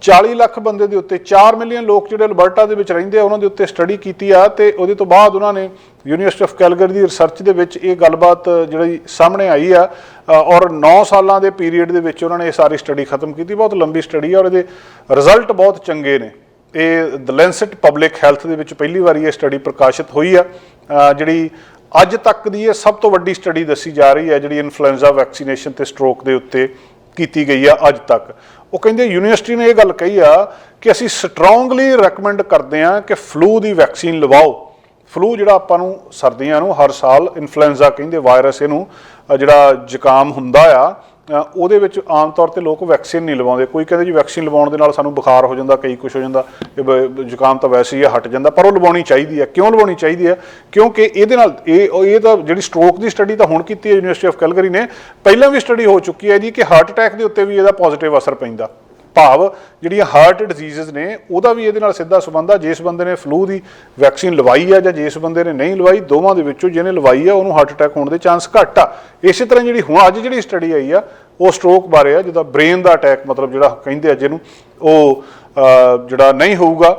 40 ਲੱਖ ਬੰਦੇ ਦੇ ਉੱਤੇ 4 ਮਿਲੀਅਨ ਲੋਕ ਜਿਹੜੇ ਅਲਬਰਟਾ ਦੇ ਵਿੱਚ ਰਹਿੰਦੇ ਆ ਉਹਨਾਂ ਦੇ ਉੱਤੇ ਸਟੱਡੀ ਕੀਤੀ ਆ। ਤੇ ਉਹਦੇ ਤੋਂ ਬਾਅਦ ਉਹਨਾਂ ਨੇ university of Calgary the research ਦੇ ਵਿੱਚ ਇਹ ਗੱਲਬਾਤ ਜਿਹੜੀ ਸਾਹਮਣੇ ਆਈ ਆ, ਔਰ 9 ਸਾਲਾਂ ਦੇ ਪੀਰੀਅਡ ਦੇ ਵਿੱਚ ਉਹਨਾਂ ਨੇ ਇਹ ਸਾਰੀ ਸਟੱਡੀ ਖਤਮ ਕੀਤੀ। ਬਹੁਤ ਲੰਬੀ ਸਟੱਡੀ ਆ ਔਰ ਇਹਦੇ ਰਿਜ਼ਲਟ ਬਹੁਤ ਚੰਗੇ ਨੇ। ਇਹ ਦ ਲੈਂਸਟ ਪਬਲਿਕ ਹੈਲਥ ਦੇ ਵਿੱਚ ਪਹਿਲੀ ਵਾਰੀ ਇਹ ਸਟੱਡੀ ਪ੍ਰਕਾਸ਼ਿਤ ਹੋਈ ਆ, ਜਿਹੜੀ ਅੱਜ ਤੱਕ ਦੀ ਇਹ ਸਭ ਤੋਂ ਵੱਡੀ ਸਟੱਡੀ ਦੱਸੀ ਜਾ ਰਹੀ ਹੈ ਜਿਹੜੀ ਇਨਫਲੂਐਂਜ਼ਾ ਵੈਕਸੀਨੇਸ਼ਨ ਤੇ ਸਟ੍ਰੋਕ ਦੇ ਉੱਤੇ ਕੀਤੀ ਗਈ ਆ ਅੱਜ ਤੱਕ। ਉਹ ਕਹਿੰਦੇ ਯੂਨੀਵਰਸਿਟੀ ਨੇ ਇਹ ਗੱਲ ਕਹੀ ਆ ਕਿ ਅਸੀਂ ਸਟਰੋਂਗਲੀ ਰეკਮੈਂਡ ਕਰਦੇ ਹਾਂ ਕਿ ਫਲੂ ਦੀ ਵੈਕਸੀਨ ਲਵਾਓ। ਫਲੂ ਜਿਹੜਾ ਆਪਾਂ ਨੂੰ ਸਰਦੀਆਂ ਨੂੰ ਹਰ ਸਾਲ ਇਨਫਲੂਐਂਜ਼ਾ ਕਹਿੰਦੇ ਵਾਇਰਸ, ਇਹਨੂੰ ਜਿਹੜਾ ਜ਼ੁਕਾਮ ਹੁੰਦਾ ਆ, ਉਹਦੇ ਵਿੱਚ ਆਮ ਤੌਰ ਤੇ ਲੋਕ ਵੈਕਸੀਨ ਨਹੀਂ ਲਵਾਉਂਦੇ। ਕੋਈ ਕਹਿੰਦੇ ਜੀ ਵੈਕਸੀਨ ਲਵਾਉਣ ਦੇ ਨਾਲ ਸਾਨੂੰ ਬੁਖਾਰ ਹੋ ਜਾਂਦਾ, ਕਈ ਕੁਛ ਹੋ ਜਾਂਦਾ, ਜ਼ੁਕਾਮ ਤਾਂ ਵੈਸੇ ਹੀ ਹਟ ਜਾਂਦਾ, ਪਰ ਉਹ ਲਵਾਉਣੀ ਚਾਹੀਦੀ ਹੈ। ਕਿਉਂ ਲਵਾਉਣੀ ਚਾਹੀਦੀ ਹੈ? ਕਿਉਂਕਿ ਇਹਦੇ ਨਾਲ ਇਹ ਤਾਂ ਜਿਹੜੀ ਸਟ੍ਰੋਕ ਦੀ ਸਟੱਡੀ ਤਾਂ ਹੁਣ ਕੀਤੀ ਹੈ ਯੂਨੀਵਰਸਿਟੀ ਆਫ ਕੈਲਗਰੀ ਨੇ, ਪਹਿਲਾਂ ਵੀ ਸਟੱਡੀ ਹੋ ਚੁੱਕੀ ਹੈ ਜੀ ਕਿ ਹਾਰਟ ਅਟੈਕ ਦੇ ਉੱਤੇ ਵੀ ਇਹਦਾ ਪੋਜ਼ਿਟਿਵ ਅਸਰ ਪੈਂਦਾ। ਭਾਵ ਜਿਹੜੀਆਂ ਹਾਰਟ ਡਿਜ਼ੀਜ਼ਸ ਨੇ ਉਹਦਾ ਵੀ ਇਹਦੇ ਨਾਲ ਸਿੱਧਾ ਸੰਬੰਧ ਆ। ਜਿਸ ਬੰਦੇ ਨੇ ਫਲੂ ਦੀ ਵੈਕਸੀਨ ਲਵਾਈ ਆ ਜਾਂ ਜਿਸ ਬੰਦੇ ਨੇ ਨਹੀਂ ਲਵਾਈ, ਦੋਵਾਂ ਦੇ ਵਿੱਚੋਂ ਜਿਹਨੇ ਲਵਾਈ ਆ ਉਹਨੂੰ ਹਾਰਟ ਅਟੈਕ ਹੋਣ ਦੇ ਚਾਂਸ ਘੱਟ ਆ। ਇਸੇ ਤਰ੍ਹਾਂ ਜਿਹੜੀ ਹੁਣ ਅੱਜ ਜਿਹੜੀ ਸਟੱਡੀ ਆਈ ਆ ਉਹ ਸਟ੍ਰੋਕ ਬਾਰੇ ਆ, ਜਿਹਦਾ ਬ੍ਰੇਨ ਦਾ ਅਟੈਕ ਮਤਲਬ ਜਿਹੜਾ ਕਹਿੰਦੇ ਆ ਜਿਹਨੂੰ, ਉਹ ਜਿਹੜਾ ਨਹੀਂ ਹੋਊਗਾ।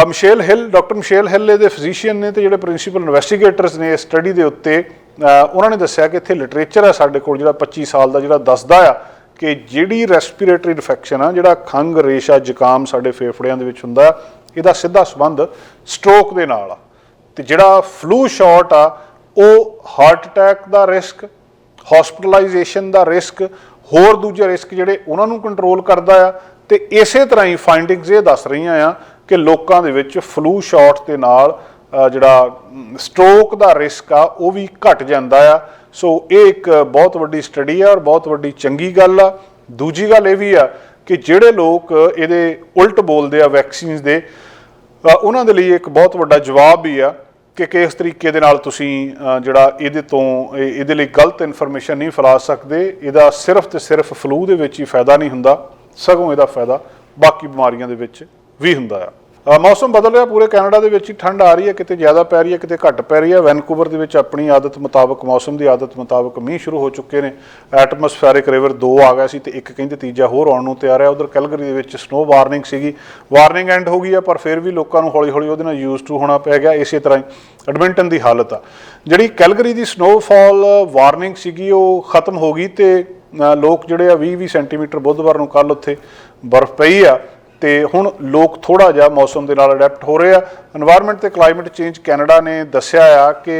ਮਿਸ਼ੇਲ ਹਿੱਲ, ਡਾਕਟਰ ਮਿਸ਼ੇਲ ਹਿੱਲ ਇਹਦੇ ਫਿਜ਼ੀਸ਼ੀਅਨ ਨੇ ਤੇ ਜਿਹੜੇ ਪ੍ਰਿੰਸੀਪਲ ਇਨਵੈਸਟੀਗੇਟਰਸ ਨੇ ਇਸ ਸਟੱਡੀ ਦੇ ਉੱਤੇ, ਉਹਨਾਂ ਨੇ ਦੱਸਿਆ ਕਿ ਇੱਥੇ ਲਿਟਰੇਚਰ ਆ ਸਾਡੇ ਕੋਲ ਜਿਹੜਾ 25 ਸਾਲ ਦਾ, ਜਿਹੜਾ ਦੱਸਦਾ ਆ ਕਿ ਜਿਹੜੀ ਰੈਸਪੀਰੇਟਰੀ ਇਨਫੈਕਸ਼ਨ ਆ, ਜਿਹੜਾ ਖੰਘ, ਰੇਸ਼ਾ, ਜ਼ੁਕਾਮ ਸਾਡੇ ਫੇਫੜਿਆਂ ਦੇ ਵਿੱਚ ਹੁੰਦਾ, ਇਹਦਾ ਸਿੱਧਾ ਸੰਬੰਧ ਸਟ੍ਰੋਕ ਦੇ ਨਾਲ ਆ। ਤੇ ਜਿਹੜਾ ਫਲੂ ਸ਼ਾਟ ਆ ਉਹ ਹਾਰਟ ਅਟੈਕ ਦਾ ਰਿਸਕ, ਹੌਸਪੀਟਲਾਈਜੇਸ਼ਨ ਦਾ ਰਿਸਕ, ਹੋਰ ਦੂਜੇ ਰਿਸਕ ਜਿਹੜੇ ਉਹਨਾਂ ਨੂੰ ਕੰਟਰੋਲ ਕਰਦਾ ਆ। ਤੇ ਇਸੇ ਤਰ੍ਹਾਂ ਹੀ ਫਾਈਂਡਿੰਗਸ ਇਹ ਦੱਸ ਰਹੀਆਂ ਆ ਕਿ ਲੋਕਾਂ ਦੇ ਵਿੱਚ ਫਲੂ ਸ਼ਾਟ ਦੇ ਨਾਲ ਜਿਹੜਾ ਸਟ੍ਰੋਕ ਦਾ ਰਿਸਕ ਆ ਉਹ ਵੀ ਘਟ ਜਾਂਦਾ ਆ। ਸੋ ਇਹ ਇੱਕ ਬਹੁਤ ਵੱਡੀ ਸਟੱਡੀ ਆ ਔਰ ਬਹੁਤ ਵੱਡੀ ਚੰਗੀ ਗੱਲ ਆ। ਦੂਜੀ ਗੱਲ ਇਹ ਵੀ ਆ कि ਜਿਹੜੇ ਲੋਕ ਇਹਦੇ ਉਲਟ ਬੋਲਦੇ ਆ ਵੈਕਸੀਨਸ ਦੇ ਉਹਨਾਂ ਦੇ ਲਈ ਇੱਕ ਬਹੁਤ ਵੱਡਾ ਜਵਾਬ ਵੀ ਆ ਕਿ ਕਿਸ ਤਰੀਕੇ ਦੇ ਨਾਲ ਤੁਸੀਂ ਜਿਹੜਾ ਇਹਦੇ ਲਈ ਗਲਤ ਇਨਫੋਰਮੇਸ਼ਨ ਨਹੀਂ ਫੈਲਾ ਸਕਦੇ। ਇਹਦਾ ਸਿਰਫ ਤੇ ਸਿਰਫ ਫਲੂ ਦੇ ਵਿੱਚ ਹੀ ਫਾਇਦਾ ਨਹੀਂ ਹੁੰਦਾ, ਸਗੋਂ ਇਹਦਾ ਫਾਇਦਾ ਬਾਕੀ ਬਿਮਾਰੀਆਂ ਦੇ ਵਿੱਚ ਵੀ ਹੁੰਦਾ ਆ। ਮੌਸਮ ਬਦਲ ਰਿਹਾ, ਪੂਰੇ ਕੈਨੇਡਾ ਦੇ ਵਿੱਚ ਹੀ ਠੰਡ ਆ ਰਹੀ ਹੈ, ਕਿਤੇ ਜ਼ਿਆਦਾ ਪੈ ਰਹੀ ਹੈ, ਕਿਤੇ ਘੱਟ ਪੈ ਰਹੀ ਹੈ। ਵੈਨਕੂਵਰ ਦੇ ਵਿੱਚ ਆਪਣੀ ਆਦਤ ਮੁਤਾਬਕ, ਮੌਸਮ ਦੀ ਆਦਤ ਮੁਤਾਬਕ ਮੀਂਹ ਸ਼ੁਰੂ ਹੋ ਚੁੱਕੇ ਨੇ। ਐਟਮੋਸਫੈਰਿਕ ਰਿਵਰ 2 ਆ ਗਿਆ ਸੀ ਤੇ ਇੱਕ ਕਹਿੰਦੇ ਤੀਜਾ ਹੋਰ ਆਉਣ ਨੂੰ ਤਿਆਰ ਹੈ। ਉਧਰ ਕੈਲਗਰੀ ਦੇ ਵਿੱਚ ਸਨੋ ਵਾਰਨਿੰਗ ਸੀਗੀ, ਵਾਰਨਿੰਗ ਐਂਡ ਹੋ ਗਈ ਆ, ਪਰ ਫਿਰ ਵੀ ਲੋਕਾਂ ਨੂੰ ਹੌਲੀ ਹੌਲੀ ਉਹਦੇ ਨਾਲ ਯੂਜ਼ ਟੂ ਹੋਣਾ ਪੈ ਗਿਆ। ਇਸੇ ਤਰ੍ਹਾਂ ਹੀ ਐਡਮਿੰਟਨ ਦੀ ਹਾਲਤ ਆ, ਜਿਹੜੀ ਕੈਲਗਰੀ ਦੀ ਸਨੋਫਾਲ ਵਾਰਨਿੰਗ ਸੀਗੀ ਉਹ ਖਤਮ ਹੋ ਗਈ ਤੇ ਲੋਕ ਜਿਹੜੇ ਆ 20-20 ਸੈਂਟੀਮੀਟਰ ਬੁੱਧਵਾਰ ਨੂੰ ਕੱਲ੍ਹ ਉੱਥੇ ਬਰਫ਼ ਪਈ ਆ ਤੇ ਹੁਣ ਲੋਕ ਥੋੜਾ ਜਿਹਾ ਮੌਸਮ ਦੇ ਨਾਲ ਅਡੈਪਟ ਹੋ ਰਹੇ ਆ। এনवायरमेंट ਤੇ ਕਲਾਈਮੇਟ ਚੇਂਜ ਕੈਨੇਡਾ ਨੇ ਦੱਸਿਆ ਆ ਕਿ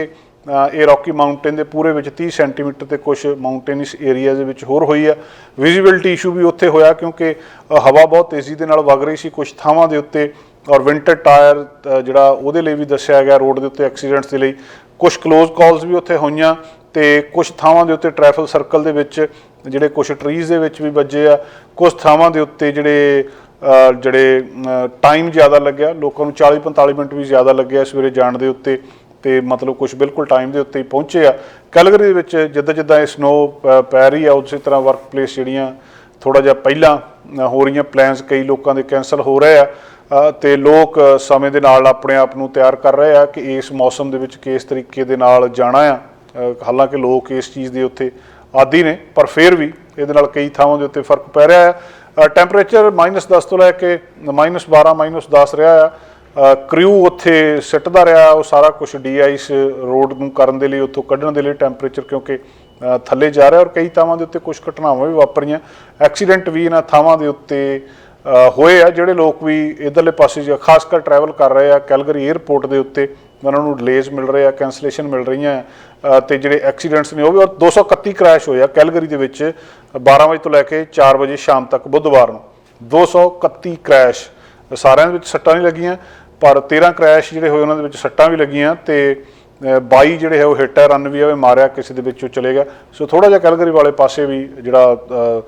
ਇਹ ਰੌਕੀ ਮਾਊਂਟੇਨ ਦੇ ਪੂਰੇ ਵਿੱਚ 30 ਸੈਂਟੀਮੀਟਰ ਤੇ ਕੁਝ ਮਾਊਂਟੇਨਸ ਏਰੀਆ ਦੇ ਵਿੱਚ ਹੋਰ ਹੋਈ ਆ। ਵਿਜ਼ੀਬਿਲਿਟੀ ਇਸ਼ੂ ਵੀ ਉੱਥੇ ਹੋਇਆ ਕਿਉਂਕਿ ਹਵਾ ਬਹੁਤ ਤੇਜ਼ੀ ਦੇ ਨਾਲ ਵਗ ਰਹੀ ਸੀ ਕੁਝ ਥਾਵਾਂ ਦੇ ਉੱਤੇ, ਔਰ ਵਿੰਟਰ ਟਾਇਰ ਜਿਹੜਾ ਉਹਦੇ ਲਈ ਵੀ ਦੱਸਿਆ ਗਿਆ ਰੋਡ ਦੇ ਉੱਤੇ ਐਕਸੀਡੈਂਟਸ ਦੇ ਲਈ। ਕੁਝ ਕਲੋਜ਼ ਕਾਲਸ ਵੀ ਉੱਥੇ ਹੋਈਆਂ ਤੇ ਕੁਝ ਥਾਵਾਂ ਦੇ ਉੱਤੇ ਟ੍ਰੈਫਿਕ ਸਰਕਲ ਦੇ ਵਿੱਚ ਜਿਹੜੇ ਕੁਝ ਟਰੀਜ਼ ਦੇ ਵਿੱਚ ਵੀ ਵੱਜੇ ਆ। ਕੁਝ ਥਾਵਾਂ ਦੇ ਉੱਤੇ ਜਿਹੜੇ ਟਾਈਮ ਜ਼ਿਆਦਾ ਲੱਗਿਆ, ਲੋਕਾਂ ਨੂੰ 40-45 ਮਿੰਟ ਵੀ ਜ਼ਿਆਦਾ ਲੱਗਿਆ ਸਵੇਰੇ ਜਾਣ ਦੇ ਉੱਤੇ, ਤੇ ਮਤਲਬ ਕੁਝ ਬਿਲਕੁਲ ਟਾਈਮ ਦੇ ਉੱਤੇ ਹੀ ਪਹੁੰਚੇ ਆ। ਕੈਲਗਰੀ ਦੇ ਵਿੱਚ ਜਿੱਦਾਂ ਇਹ ਸਨੋ ਪੈ ਰਹੀ ਆ ਉਸੇ ਤਰ੍ਹਾਂ ਵਰਕ ਪਲੇਸ ਜਿਹੜੀਆਂ ਥੋੜ੍ਹਾ ਜਿਹਾ ਪਹਿਲਾਂ ਹੋ ਰਹੀਆਂ ਪਲਾਨਸ ਕਈ ਲੋਕਾਂ ਦੇ ਕੈਂਸਲ ਹੋ ਰਹੇ ਆ ਤੇ ਲੋਕ ਸਮੇਂ ਦੇ ਨਾਲ ਆਪਣੇ ਆਪ ਨੂੰ ਤਿਆਰ ਕਰ ਰਹੇ ਆ ਕਿ ਇਸ ਮੌਸਮ ਦੇ ਵਿੱਚ ਕਿਸ ਤਰੀਕੇ ਦੇ ਨਾਲ ਜਾਣਾ ਆ। ਹਾਲਾਂਕਿ ਲੋਕ ਇਸ ਚੀਜ਼ ਦੇ ਉੱਤੇ ਆਦੀ ਨੇ, ਪਰ ਫਿਰ ਵੀ ਇਹਦੇ ਨਾਲ ਕਈ ਥਾਵਾਂ ਦੇ ਉੱਤੇ ਫਰਕ ਪੈ ਰਿਹਾ ਹੈ। ਟੈਂਪਰੇਚਰ -10 ਤੋਂ ਲੈ ਕੇ -12 -10 ਰਿਹਾ ਆ। ਕਰਿਊ ਉੱਥੇ ਸਿੱਟਦਾ ਰਿਹਾ ਉਹ ਸਾਰਾ ਕੁਝ ਡੀ-ਆਈਸ ਰੋਡ ਨੂੰ ਕਰਨ ਦੇ ਲਈ, ਉੱਥੋਂ ਕੱਢਣ ਦੇ ਲਈ ਟੈਂਪਰੇਚਰ ਕਿਉਂਕਿ ਥੱਲੇ ਜਾ ਰਿਹਾ, ਔਰ ਕਈ ਥਾਵਾਂ ਦੇ ਉੱਤੇ ਕੁਝ ਘਟਨਾਵਾਂ ਵੀ ਵਾਪਰੀਆਂ। ਐਕਸੀਡੈਂਟ ਵੀ ਇਹਨਾਂ ਥਾਵਾਂ ਦੇ ਉੱਤੇ ਹੋਏ ਆ। ਜਿਹੜੇ ਲੋਕ ਵੀ ਇੱਧਰਲੇ ਪਾਸੇ ਖਾਸ ਕਰ ਟਰੈਵਲ ਕਰ ਰਹੇ ਆ ਕੈਲਗਰੀ ਏਅਰਪੋਰਟ ਦੇ ਉੱਤੇ, ਉਹਨਾਂ ਨੂੰ ਡਿਲੇਜ਼ ਮਿਲ ਰਹੇ ਆ, ਕੈਂਸਲੇਸ਼ਨ ਮਿਲ ਰਹੀਆਂ ਤੇ ਜਿਹੜੇ ਐਕਸੀਡੈਂਟਸ ਨੇ ਉਹ ਵੀ। ਔਰ 231 ਕ੍ਰੈਸ਼ ਹੋਏ ਆ ਕੈਲਗਰੀ ਦੇ ਵਿੱਚ 12 ਵਜੇ ਤੋਂ ਲੈ ਕੇ 4 ਵਜੇ ਸ਼ਾਮ ਤੱਕ ਬੁੱਧਵਾਰ ਨੂੰ। 231 ਕ੍ਰੈਸ਼, ਸਾਰਿਆਂ ਦੇ ਵਿੱਚ ਸੱਟਾਂ ਨਹੀਂ ਲੱਗੀਆਂ, ਪਰ 13 ਕ੍ਰੈਸ਼ ਜਿਹੜੇ ਹੋਏ ਉਹਨਾਂ ਦੇ ਵਿੱਚ ਸੱਟਾਂ ਵੀ ਲੱਗੀਆਂ ਤੇ 22 ਜਿਹੜੇ ਹੈ ਉਹ ਹਿੱਟ ਐ ਰਨ ਵੀ ਆ, ਮਾਰਿਆ ਕਿਸੇ ਦੇ ਵਿੱਚੋਂ ਚਲੇਗਾ। ਸੋ ਥੋੜ੍ਹਾ ਜਿਹਾ ਕੈਲਗਰੀ ਵਾਲੇ ਪਾਸੇ ਵੀ ਜਿਹੜਾ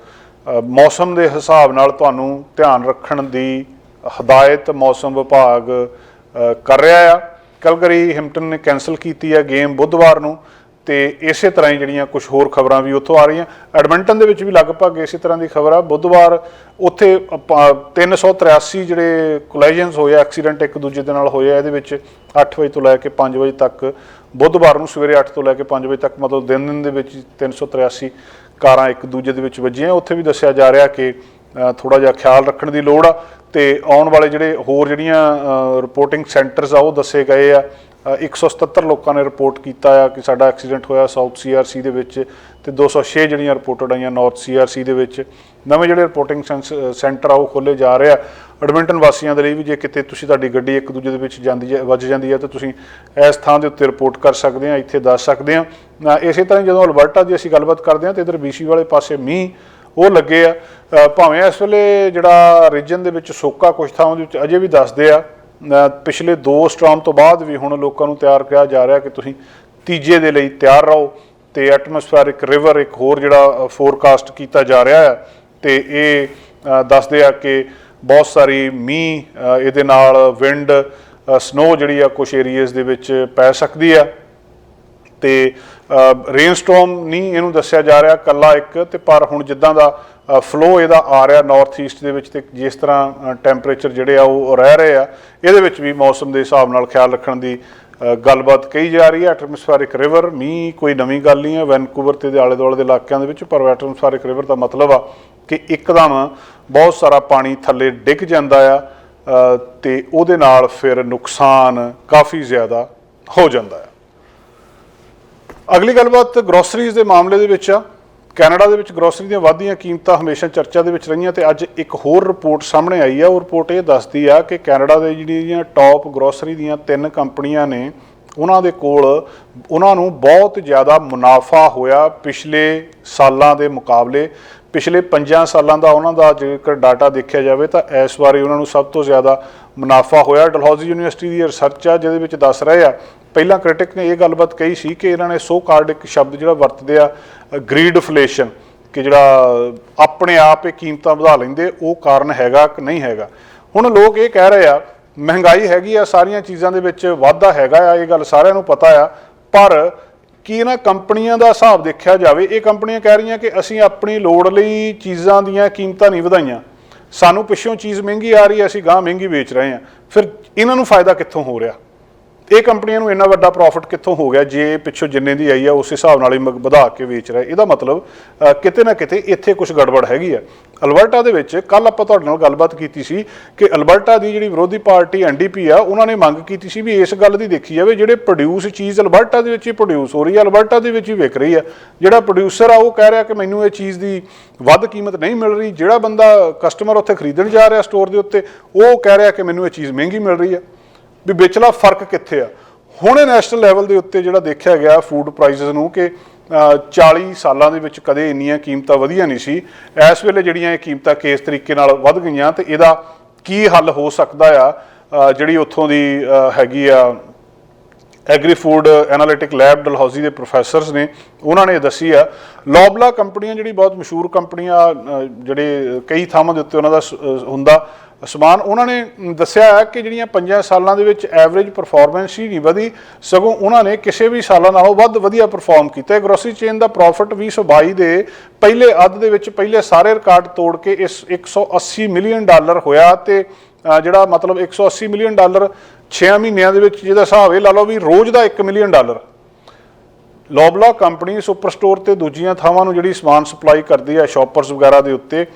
ਮੌਸਮ ਦੇ ਹਿਸਾਬ ਨਾਲ ਤੁਹਾਨੂੰ ਧਿਆਨ ਰੱਖਣ ਦੀ ਹਦਾਇਤ ਮੌਸਮ ਵਿਭਾਗ ਕਰ ਰਿਹਾ ਆ। ਕੈਲਗਰੀ ਹਿੰਪਟਨ ਨੇ ਕੈਂਸਲ ਕੀਤੀ ਆ ਗੇਮ ਬੁੱਧਵਾਰ ਨੂੰ ਤੇ ਇਸੇ ਤਰ੍ਹਾਂ ਹੀ ਜਿਹੜੀਆਂ ਕੁਝ ਹੋਰ ਖਬਰਾਂ ਵੀ ਉੱਥੋਂ ਆ ਰਹੀਆਂ। ਐਡਮਿੰਟਨ ਦੇ ਵਿੱਚ ਵੀ ਲਗਭਗ ਇਸੇ ਤਰ੍ਹਾਂ ਦੀ ਖਬਰ ਆ। ਬੁੱਧਵਾਰ ਉੱਥੇ 383 ਜਿਹੜੇ ਕੋਲਾਈਜਨਸ ਹੋਏ, ਐਕਸੀਡੈਂਟ ਇੱਕ ਦੂਜੇ ਦੇ ਨਾਲ ਹੋਏ ਆ। ਇਹਦੇ ਵਿੱਚ 8 ਵਜੇ ਤੋਂ ਲੈ ਕੇ 5 ਵਜੇ ਤੱਕ, ਬੁੱਧਵਾਰ ਨੂੰ ਸਵੇਰੇ 8 ਤੋਂ ਲੈ ਕੇ 5 ਵਜੇ ਤੱਕ, ਮਤਲਬ ਦਿਨ ਦੇ ਵਿੱਚ 383 ਕਾਰਾਂ ਇੱਕ ਦੂਜੇ ਦੇ ਵਿੱਚ ਵੱਜੀਆਂ। ਉੱਥੇ ਵੀ ਦੱਸਿਆ ਜਾ ਰਿਹਾ ਕਿ ਥੋੜ੍ਹਾ ਜਿਹਾ ਖਿਆਲ ਰੱਖਣ ਦੀ ਲੋੜ ਆ ਤੇ ਆਉਣ ਵਾਲੇ ਜਿਹੜੇ ਹੋਰ ਜਿਹੜੀਆਂ ਰਿਪੋਰਟਿੰਗ ਸੈਂਟਰਸ ਆ ਉਹ ਦੱਸੇ ਗਏ ਆ। 177 ਲੋਕਾਂ ਨੇ ਰਿਪੋਰਟ ਕੀਤਾ ਆ ਕਿ ਸਾਡਾ ਐਕਸੀਡੈਂਟ ਹੋਇਆ ਸਾਊਥ CRC ਦੇ ਵਿੱਚ, ਤੇ 206 ਜਿਹੜੀਆਂ ਰਿਪੋਰਟਡ ਆਈਆਂ ਨਾਰਥ CRC ਦੇ ਵਿੱਚ। ਨਵੇਂ ਜਿਹੜੇ ਰਿਪੋਰਟਿੰਗ ਸੈਂਟਰ ਆ ਉਹ ਖੋਲ੍ਹੇ ਜਾ ਰਹੇ ਆ ਐਡਮਿੰਟਨ ਵਾਸੀਆਂ ਦੇ ਲਈ ਵੀ। ਜੇ ਕਿਤੇ ਤੁਹਾਡੀ ਗੱਡੀ ਇੱਕ ਦੂਜੇ ਦੇ ਵਿੱਚ ਵੱਜ ਜਾਂਦੀ ਹੈ ਤਾਂ ਤੁਸੀਂ ਇਸ ਥਾਂ ਦੇ ਉੱਤੇ ਰਿਪੋਰਟ ਕਰ ਸਕਦੇ ਆ, ਇੱਥੇ ਦੱਸ ਸਕਦੇ ਆ। ਇਸੇ ਤਰ੍ਹਾਂ ਜਦੋਂ ਅਲਬਰਟਾ ਦੀ ਅਸੀਂ ਗੱਲਬਾਤ ਕਰਦੇ ਹਾਂ ਤਾਂ ਇੱਧਰ BC ਵਾਲੇ ਪਾਸੇ ਮੀਂਹ ਉਹ ਲੱਗੇ ਆ। ਭਾਵੇਂ ਇਸ ਵੇਲੇ ਜਿਹੜਾ ਰੀਜਨ ਦੇ ਵਿੱਚ ਸੋਕਾ ਕੁਝ ਥਾਵਾਂ ਦੇ ਵਿੱਚ ਅਜੇ ਵੀ ਦੱਸਦੇ ਆ। ਪਿਛਲੇ 2 ਸਟਾਰਮ ਤੋਂ ਬਾਅਦ ਵੀ ਹੁਣ ਲੋਕਾਂ ਨੂੰ ਤਿਆਰ ਕਿਹਾ ਜਾ ਰਿਹਾ ਕਿ ਤੁਸੀਂ ਤੀਜੇ ਦੇ ਲਈ ਤਿਆਰ ਰਹੋ। ਤੇ ਐਟਮੋਸਫੈਰਿਕ ਰਿਵਰ ਇੱਕ ਹੋਰ ਜਿਹੜਾ ਫੋਰਕਾਸਟ ਕੀਤਾ ਜਾ ਰਿਹਾ ਹੈ ਤੇ ਇਹ ਦੱਸਦੇ ਆ ਕਿ ਬਹੁਤ ਸਾਰੀ ਮੀਂਹ ਇਹਦੇ ਨਾਲ ਵਿੰਡ ਸਨੋ ਜਿਹੜੀ ਆ ਕੁਝ ਏਰੀਆਜ਼ ਦੇ ਵਿੱਚ ਪੈ ਸਕਦੀ ਆ ਤੇ ਰੇਨ ਸਟੋਰਮ ਨਹੀਂ ਇਹਨੂੰ ਦੱਸਿਆ ਜਾ ਰਿਹਾ ਇਕੱਲਾ ਇੱਕ, ਤੇ ਪਰ ਹੁਣ ਜਿੱਦਾਂ ਦਾ ਫਲੋ ਇਹਦਾ ਆ ਰਿਹਾ ਨਾਰਥ ਈਸਟ ਦੇ ਵਿੱਚ ਤੇ ਜਿਸ ਤਰ੍ਹਾਂ ਟੈਂਪਰੇਚਰ ਜਿਹੜੇ ਆ ਉਹ ਰਹਿ ਰਹੇ ਆ, ਇਹਦੇ ਵਿੱਚ ਵੀ ਮੌਸਮ ਦੇ ਹਿਸਾਬ ਨਾਲ ਖਿਆਲ ਰੱਖਣ ਦੀ ਗੱਲਬਾਤ ਕਹੀ ਜਾ ਰਹੀ ਹੈ। ਐਟਮੋਸਫੈਰਿਕ ਰਿਵਰ ਮੀਂਹ ਕੋਈ ਨਵੀਂ ਗੱਲ ਨਹੀਂ ਹੈ ਵੈਨਕੂਵਰ ਤੇ ਆਲੇ ਦੁਆਲੇ ਦੇ ਇਲਾਕਿਆਂ ਦੇ ਵਿੱਚ, ਪਰ ਐਟਮੋਸਫੈਰਿਕ ਰਿਵਰ ਦਾ ਮਤਲਬ ਆ ਕਿ ਇੱਕਦਮ ਬਹੁਤ ਸਾਰਾ ਪਾਣੀ ਥੱਲੇ ਡਿੱਗ ਜਾਂਦਾ ਆ ਤੇ ਉਹਦੇ ਨਾਲ ਫਿਰ ਨੁਕਸਾਨ ਕਾਫੀ ਜ਼ਿਆਦਾ ਹੋ ਜਾਂਦਾ ਹੈ। ਅਗਲੀ ਗੱਲਬਾਤ ਗਰੋਸਰੀਜ਼ ਦੇ ਮਾਮਲੇ ਦੇ ਵਿੱਚ ਆ। ਕੈਨੇਡਾ ਦੇ ਵਿੱਚ ਗਰੋਸਰੀ ਦੀਆਂ ਵੱਧਦੀਆਂ ਕੀਮਤਾਂ ਹਮੇਸ਼ਾ ਚਰਚਾ ਦੇ ਵਿੱਚ ਰਹੀਆਂ ਤੇ ਅੱਜ ਇੱਕ ਹੋਰ ਰਿਪੋਰਟ ਸਾਹਮਣੇ ਆਈ ਆ। ਉਹ ਰਿਪੋਰਟ ਇਹ ਦੱਸਦੀ ਆ ਕਿ ਕੈਨੇਡਾ ਦੇ ਜਿਹੜੀਆਂ ਟੌਪ ਗਰੋਸਰੀ ਦੀਆਂ 3 ਕੰਪਨੀਆਂ ਨੇ ਉਹਨਾਂ ਨੂੰ ਬਹੁਤ ਜ਼ਿਆਦਾ ਮੁਨਾਫਾ ਹੋਇਆ ਪਿਛਲੇ ਸਾਲਾਂ ਦੇ ਮੁਕਾਬਲੇ। ਪਿਛਲੇ 5 ਸਾਲਾਂ ਦਾ ਉਹਨਾਂ ਦਾ ਜੇਕਰ ਡਾਟਾ ਦੇਖਿਆ ਜਾਵੇ ਤਾਂ ਇਸ ਵਾਰੀ ਉਹਨਾਂ ਨੂੰ ਸਭ ਤੋਂ ਜ਼ਿਆਦਾ ਮੁਨਾਫਾ ਹੋਇਆ। ਡਲਹੌਜ਼ੀ ਯੂਨੀਵਰਸਿਟੀ ਦੀ ਰਿਸਰਚ ਆ ਜਿਹਦੇ ਵਿੱਚ ਦੱਸ ਰਹੇ ਆ। ਪਹਿਲਾਂ ਕ੍ਰਿਟਿਕ ਨੇ ਇਹ ਗੱਲਬਾਤ ਕਹੀ ਸੀ ਕਿ ਇਹਨਾਂ ਨੇ ਸੋ ਕਾਲਡ ਇੱਕ ਸ਼ਬਦ ਜਿਹੜਾ ਵਰਤਦੇ ਆ ਗ੍ਰੀਡਫਲੇਸ਼ਨ, ਕਿ ਜਿਹੜਾ ਆਪਣੇ ਆਪ ਇਹ ਕੀਮਤਾਂ ਵਧਾ ਲੈਂਦੇ ਉਹ ਕਾਰਨ ਹੈਗਾ ਕਿ ਨਹੀਂ ਹੈਗਾ। ਹੁਣ ਲੋਕ ਇਹ ਕਹਿ ਰਹੇ ਆ ਮਹਿੰਗਾਈ ਹੈਗੀ ਆ, ਸਾਰੀਆਂ ਚੀਜ਼ਾਂ ਦੇ ਵਿੱਚ ਵਾਧਾ ਹੈਗਾ ਆ, ਇਹ ਗੱਲ ਸਾਰਿਆਂ ਨੂੰ ਪਤਾ ਆ, ਪਰ ਕੀ ਇਹਨਾਂ ਕੰਪਨੀਆਂ ਦਾ ਹਿਸਾਬ ਦੇਖਿਆ ਜਾਵੇ, ਇਹ ਕੰਪਨੀਆਂ ਕਹਿ ਰਹੀਆਂ ਕਿ ਅਸੀਂ ਆਪਣੀ ਲੋੜ ਲਈ ਚੀਜ਼ਾਂ ਦੀਆਂ ਕੀਮਤਾਂ ਨਹੀਂ ਵਧਾਈਆਂ, ਸਾਨੂੰ ਪਿੱਛੋਂ ਚੀਜ਼ ਮਹਿੰਗੀ ਆ ਰਹੀ ਹੈ, ਅਸੀਂ ਗਾਂਹ ਮਹਿੰਗੀ ਵੇਚ ਰਹੇ ਹਾਂ, ਫਿਰ ਇਹਨਾਂ ਨੂੰ ਫਾਇਦਾ ਕਿੱਥੋਂ ਹੋ ਰਿਹਾ? ਇਹ ਕੰਪਨੀਆਂ ਨੂੰ ਇੰਨਾ ਵੱਡਾ ਪ੍ਰੋਫਿਟ ਕਿੱਥੋਂ ਹੋ ਗਿਆ ਜੇ ਪਿੱਛੋਂ ਜਿੰਨੇ ਦੀ ਆਈ ਆ ਉਸ ਹਿਸਾਬ ਨਾਲ ਹੀ ਵਧਾ ਕੇ ਵੇਚ ਰਿਹਾ? ਇਹਦਾ ਮਤਲਬ ਕਿਤੇ ਨਾ ਕਿਤੇ ਇੱਥੇ ਕੁਝ ਗੜਬੜ ਹੈਗੀ ਆ। ਅਲਬਰਟਾ ਦੇ ਵਿੱਚ ਕੱਲ ਆਪਾਂ ਤੁਹਾਡੇ ਨਾਲ ਗੱਲਬਾਤ ਕੀਤੀ ਸੀ ਕਿ ਅਲਬਰਟਾ ਦੀ ਜਿਹੜੀ ਵਿਰੋਧੀ ਪਾਰਟੀ NDP ਆ, ਉਹਨਾਂ ਨੇ ਮੰਗ ਕੀਤੀ ਸੀ ਵੀ ਇਸ ਗੱਲ ਦੀ ਦੇਖੀ ਜਾਵੇ ਜਿਹੜੇ ਪ੍ਰੋਡਿਊਸ ਚੀਜ਼ ਅਲਬਰਟਾ ਦੇ ਵਿੱਚ ਹੀ ਪ੍ਰੋਡਿਊਸ ਹੋ ਰਹੀ ਹੈ, ਅਲਬਰਟਾ ਦੇ ਵਿੱਚ ਹੀ ਵਿਕ ਰਹੀ ਆ, ਜਿਹੜਾ ਪ੍ਰੋਡਿਊਸਰ ਆ ਉਹ ਕਹਿ ਰਿਹਾ ਕਿ ਮੈਨੂੰ ਇਹ ਚੀਜ਼ ਦੀ ਵੱਧ ਕੀਮਤ ਨਹੀਂ ਮਿਲ ਰਹੀ, ਜਿਹੜਾ ਬੰਦਾ ਕਸਟਮਰ ਉੱਥੇ ਖਰੀਦਣ ਜਾ ਰਿਹਾ ਸਟੋਰ ਦੇ ਉੱਤੇ ਉਹ ਕਹਿ ਰਿਹਾ ਕਿ ਮੈਨੂੰ ਇਹ ਚੀਜ਼ ਮਹਿੰਗੀ ਮਿਲ ਰਹੀ ਆ, ਵੀ ਵਿਚਲਾ ਫਰਕ ਕਿੱਥੇ ਆ? ਹੁਣ ਨੈਸ਼ਨਲ ਲੈਵਲ ਦੇ ਉੱਤੇ ਜਿਹੜਾ ਦੇਖਿਆ ਗਿਆ ਫੂਡ ਪ੍ਰਾਈਸਿਸ ਨੂੰ ਕਿ 40 ਸਾਲਾਂ ਦੇ ਵਿੱਚ ਕਦੇ ਇੰਨੀਆਂ ਕੀਮਤਾਂ ਵਧੀਆਂ ਨਹੀਂ ਸੀ, ਇਸ ਵੇਲੇ ਜਿਹੜੀਆਂ ਇਹ ਕੀਮਤਾਂ ਕਿਸ ਤਰੀਕੇ ਨਾਲ ਵੱਧ ਗਈਆਂ ਤੇ ਇਹਦਾ ਕੀ ਹੱਲ ਹੋ ਸਕਦਾ ਆ? ਜਿਹੜੀ ਉੱਥੋਂ ਦੀ ਹੈਗੀ ਆ agri food analytic lab Dalhousie ਦੇ ਪ੍ਰੋਫੈਸਰਸ ਨੇ, ਉਹਨਾਂ ਨੇ ਦੱਸੀ ਆ। ਲੋਬਲਾ ਕੰਪਨੀਆਂ ਜਿਹੜੀ ਬਹੁਤ ਮਸ਼ਹੂਰ ਕੰਪਨੀਆਂ ਜਿਹੜੇ ਕਈ ਥਾਵਾਂ ਦੇ ਉੱਤੇ ਉਹਨਾਂ ਦਾ ਹੁੰਦਾ ਸਮਾਨ, ਉਹਨਾਂ ਨੇ ਦੱਸਿਆ ਹੈ ਕਿ ਜਿਹੜੀਆਂ 5 ਸਾਲਾਂ ਦੇ ਵਿੱਚ ਐਵਰੇਜ ਪਰਫਾਰਮੈਂਸ ਹੀ ਨਹੀਂ ਵਧੀ, ਸਗੋਂ ਉਹਨਾਂ ਨੇ ਕਿਸੇ ਵੀ ਸਾਲਾਂ ਨਾਲੋਂ ਵੱਧ ਵਧੀਆ ਪਰਫਾਰਮ ਕੀਤਾ। ਗਰੋਸਰੀ ਚੇਨ ਦਾ ਪ੍ਰੋਫਿਟ 2022 ਦੇ ਪਹਿਲੇ ਅੱਧ ਦੇ ਵਿੱਚ ਪਹਿਲੇ ਸਾਰੇ ਰਿਕਾਰਡ ਤੋੜ ਕੇ ਇਸ $180 ਮਿਲੀਅਨ ਹੋਇਆ ਤੇ ਜਿਹੜਾ ਮਤਲਬ $180 ਮਿਲੀਅਨ 6 ਮਹੀਨਿਆਂ ਦੇ ਵਿੱਚ ਜਿਹਦਾ ਹਿਸਾਬ ਇਹ ਲਾ ਲਓ ਵੀ ਰੋਜ਼ ਦਾ $1 ਮਿਲੀਅਨ। ਲੋਬਲਾ ਕੰਪਨੀ ਸੁਪਰ ਸਟੋਰ ਤੇ ਦੂਜੀਆਂ ਥਾਵਾਂ ਨੂੰ ਜਿਹੜੀ ਸਮਾਨ ਸਪਲਾਈ ਕਰਦੀ ਹੈ ਸ਼ਾਪਰਸ ਵਗੈਰਾ ਦੇ ਉੱਤੇ